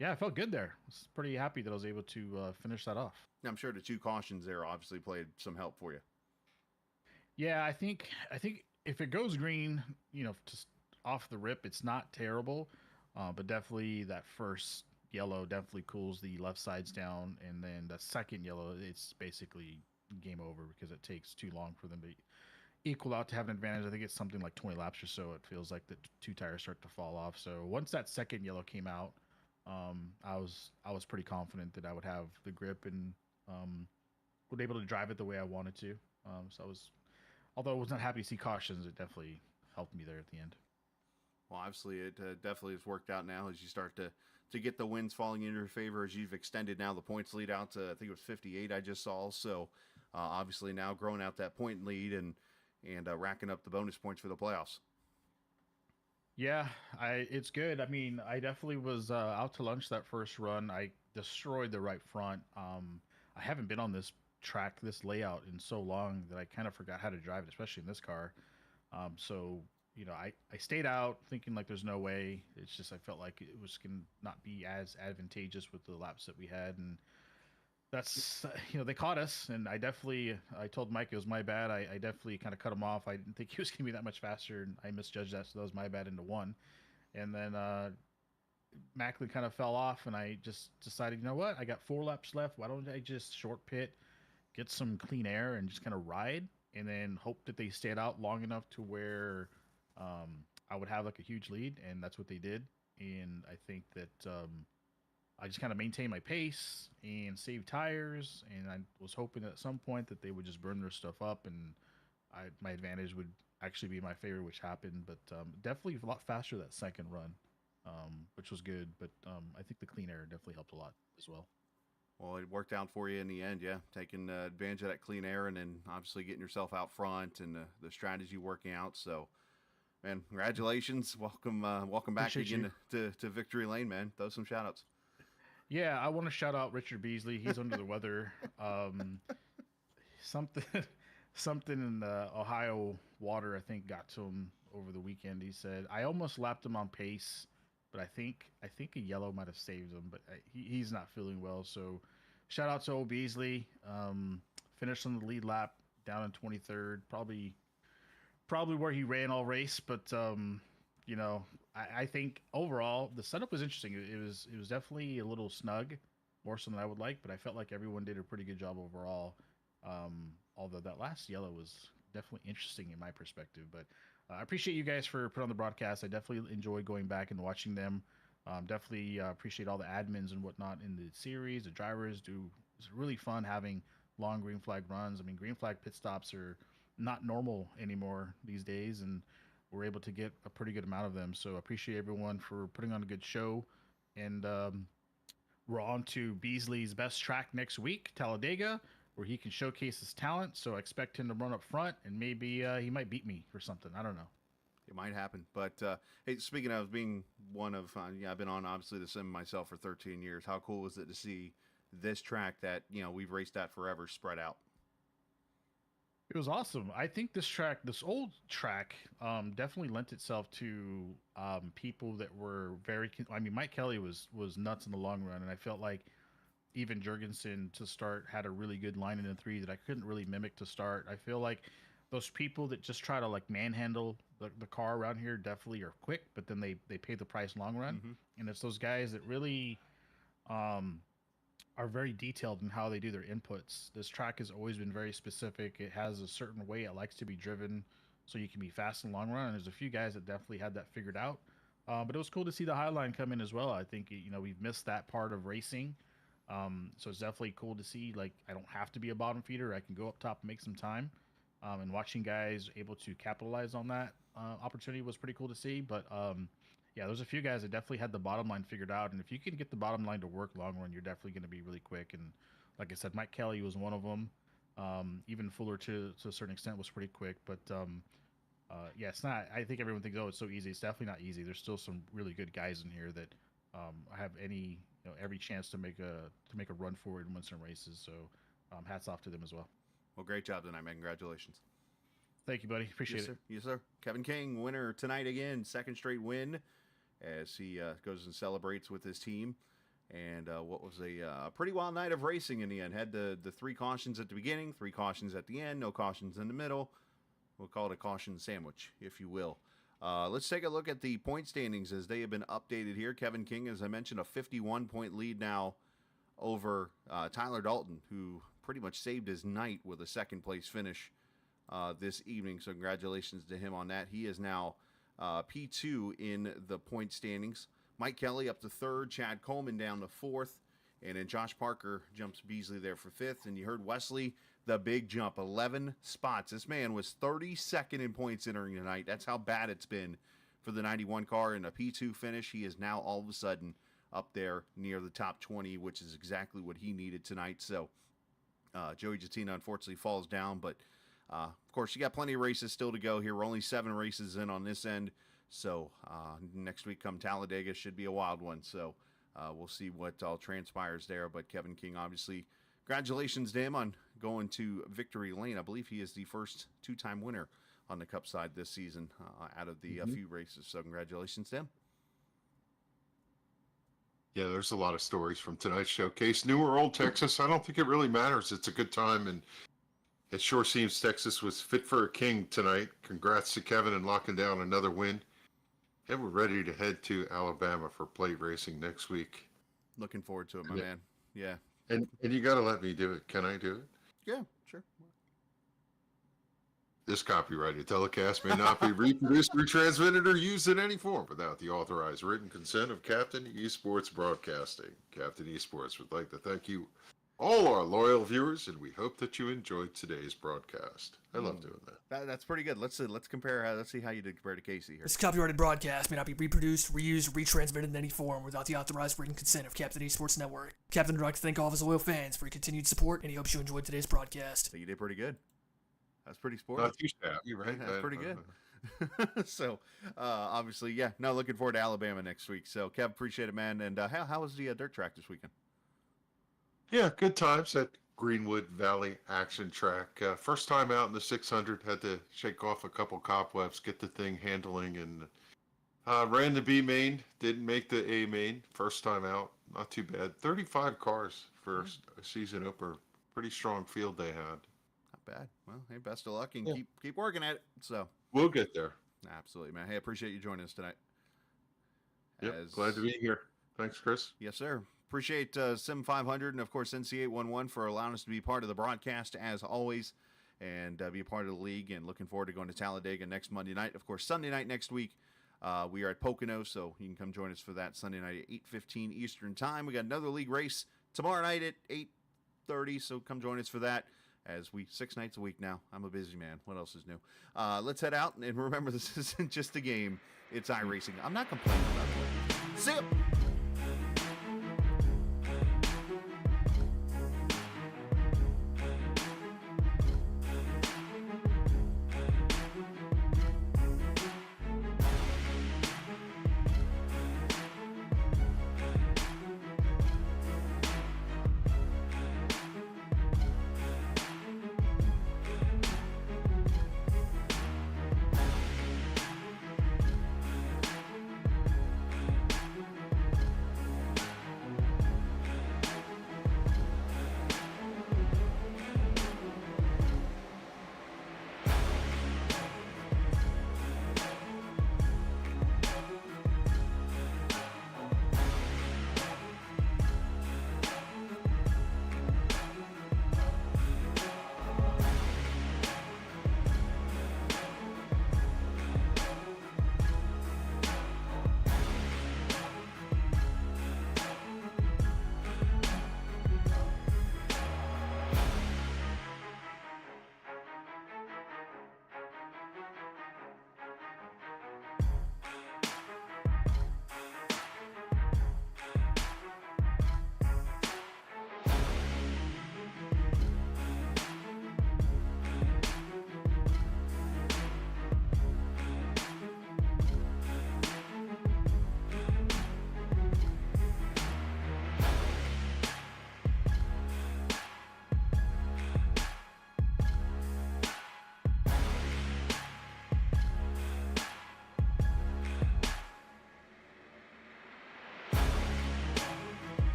yeah, I felt good there. I was pretty happy that I was able to finish that off. I'm sure the 2 cautions there obviously played some help for you. Yeah, I think if it goes green, just off the rip, it's not terrible, but definitely that first yellow definitely cools the left sides down, and then the second yellow, it's basically game over because it takes too long for them to equal out to have an advantage. I think it's something like 20 laps or so. It feels like the 2 tires start to fall off. So once that second yellow came out, I was pretty confident that I would have the grip and would be able to drive it the way I wanted to. So I was, although I was not happy to see cautions, it definitely helped me there at the end. Well, obviously, it definitely has worked out now as you start to get the wins falling in your favor as you've extended now the points lead out to, I think it was 58 I just saw. So obviously now growing out that point lead and racking up the bonus points for the playoffs. Yeah, it's good. I mean, I definitely was out to lunch that first run. I destroyed the right front. I haven't been on this track, this layout in so long that I kind of forgot how to drive it, especially in this car. So, I stayed out thinking like there's no way. It's just I felt like it was going to not be as advantageous with the laps that we had. And that's, they caught us. And I told Mike it was my bad. I definitely kind of cut him off. I didn't think he was going to be that much faster. And I misjudged that. So that was my bad into 1. And then Macklin kind of fell off. And I just decided, you know what? I got 4 laps left. Why don't I just short pit, get some clean air, and just kind of ride, and then hope that they stayed out long enough to where I would have like a huge lead, and that's what they did. And I think that I just kind of maintained my pace and saved tires, and I was hoping at some point that they would just burn their stuff up, and my advantage would actually be my favor, which happened. But definitely a lot faster that second run, which was good. But I think the clean air definitely helped a lot as well. Well, it worked out for you in the end, yeah. Taking advantage of that clean air and then obviously getting yourself out front and the strategy working out. So, man, congratulations. Welcome back again to Victory Lane, man. Throw some shout-outs. Yeah, I want to shout out Richard Beasley. He's under the weather. Something in the Ohio water, I think, got to him over the weekend. He said, I almost lapped him on pace, but I think a yellow might have saved him, but he's not feeling well. So shout out to old Beasley. Finished on the lead lap down in 23rd, probably where he ran all race. But I think overall the setup was interesting. It was definitely a little snug, more so than I would like, but I felt like everyone did a pretty good job overall. Although that last yellow was definitely interesting in my perspective. But I appreciate you guys for putting on the broadcast. I definitely enjoy going back and watching them. Definitely appreciate all the admins and whatnot in the series. The drivers it's really fun having long green flag runs. I mean, green flag pit stops are not normal anymore these days, and we're able to get a pretty good amount of them. So I appreciate everyone for putting on a good show. And we're on to Beasley's best track next week, Talladega, where he can showcase his talent. So I expect him to run up front, and maybe he might beat me or something. I don't know. It might happen. But hey, speaking of being one of, I've been on obviously the sim myself for 13 years. How cool was it to see this track that, we've raced at forever spread out? It was awesome. I think this old track, definitely lent itself to people that were very. I mean, Mike Kelly was nuts in the long run, and I felt like even Jurgensen to start had a really good line in the 3 that I couldn't really mimic to start. I feel like those people that just try to like manhandle the car around here definitely are quick, but then they pay the price long run. Mm-hmm. And it's those guys that really are very detailed in how they do their inputs. This track has always been very specific. It has a certain way it likes to be driven so you can be fast in the long run. And there's a few guys that definitely had that figured out. But it was cool to see the high line come in as well. I think, we've missed that part of racing. So it's definitely cool to see, like, I don't have to be a bottom feeder. I can go up top and make some time. And watching guys able to capitalize on that opportunity was pretty cool to see. But yeah, there's a few guys that definitely had the bottom line figured out, and if you can get the bottom line to work long run, you're definitely going to be really quick. And like I said, Mike Kelly was one of them. Even Fuller to a certain extent was pretty quick, but yeah, it's not. I think everyone thinks, oh, it's so easy. It's definitely not easy. There's still some really good guys in here that have every chance to make a run forward and win some races. So hats off to them as well. Well, great job tonight, man. Congratulations. Thank you, buddy. Appreciate Yes, it. sir. Yes, sir. Kevin King, winner tonight again, second straight win, as he goes and celebrates with his team. And what was a pretty wild night of racing in the end. Had the 3 cautions at the beginning, 3 cautions at the end, no cautions in the middle. We'll call it a caution sandwich, if you will. Let's take a look at the point standings as they have been updated here. Kevin King, as I mentioned, a 51-point lead now over Tyler Dalton, who pretty much saved his night with a second-place finish this evening. So congratulations to him on that. He is now P2 in the point standings. Mike Kelly up to 3rd, Chad Coleman down to 4th, and then Josh Parker jumps Beasley there for 5th. And you heard Wesley, the big jump, 11 spots. This man was 32nd in points entering tonight. That's how bad it's been for the 91 car. In a P2 finish, he is now all of a sudden up there near the top 20, which is exactly what he needed tonight. So Joey Jattina unfortunately falls down, but of course, you got plenty of races still to go here. We're only 7 races in on this end. So next week come Talladega should be a wild one. So we'll see what all transpires there. But Kevin King, obviously, congratulations to him on going to victory lane. I believe he is the first 2-time winner on the Cup side this season out of the few races. So congratulations to him. Yeah, there's a lot of stories from tonight's showcase. New or old Texas, I don't think it really matters. It's a good time, and it sure seems Texas was fit for a king tonight. Congrats to Kevin and locking down another win. And we're ready to head to Alabama for plate racing next week. Looking forward to it, my man. Yeah. And you got to let me do it. Can I do it? Yeah, sure. This copyrighted telecast may not be reproduced, retransmitted, or used in any form without the authorized written consent of Captain Esports Broadcasting. Captain Esports would like to thank you, all our loyal viewers, and we hope that you enjoyed today's broadcast. I love doing that. That's pretty good. Let's compare. Let's see how you did compare to Casey here. This copyrighted broadcast may not be reproduced, reused, or retransmitted in any form without the authorized written consent of Captain Esports Network. Captain would like to thank all of his loyal fans for your continued support, and he hopes you enjoyed today's broadcast. So you did pretty good. That's pretty sporty. Not too shabby, right? That's pretty good. So, obviously, yeah. No, looking forward to Alabama next week. So, Kev, appreciate it, man. And how was the dirt track this weekend? Yeah, good times at Greenwood Valley Action Track. First time out in the 600, had to shake off a couple cobwebs, get the thing handling, and ran the B main, didn't make the A main. First time out, not too bad. 35 cars for a season opener. Pretty strong field they had. Not bad. Well, hey, best of luck and keep working at it. So we'll get there. Absolutely, man. Hey, appreciate you joining us tonight. Yep, glad to be here. Thanks, Chris. Yes, sir. Appreciate Sim500 and, of course, NC811 for allowing us to be part of the broadcast, as always, and be a part of the league, and looking forward to going to Talladega next Monday night. Of course, Sunday night next week, we are at Pocono, so you can come join us for that Sunday night at 8:15 Eastern Time. We got another league race tomorrow night at 8:30, so come join us for that. As 6 nights a week now. I'm a busy man. What else is new? Let's head out, and remember, this isn't just a game. It's iRacing. I'm not complaining about it. See ya!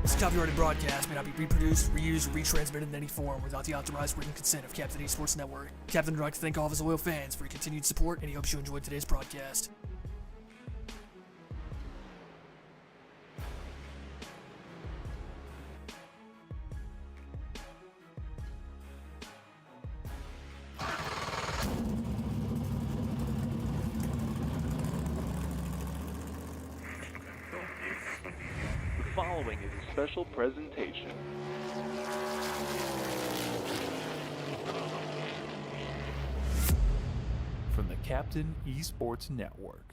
This copyrighted broadcast may not be reproduced, reused, or retransmitted in any form without the authorized written consent of Captain Esports Network. Captain would like to thank all of his loyal fans for your continued support, and he hopes you enjoyed today's broadcast. The following is a special presentation. From the Captain Esports Network.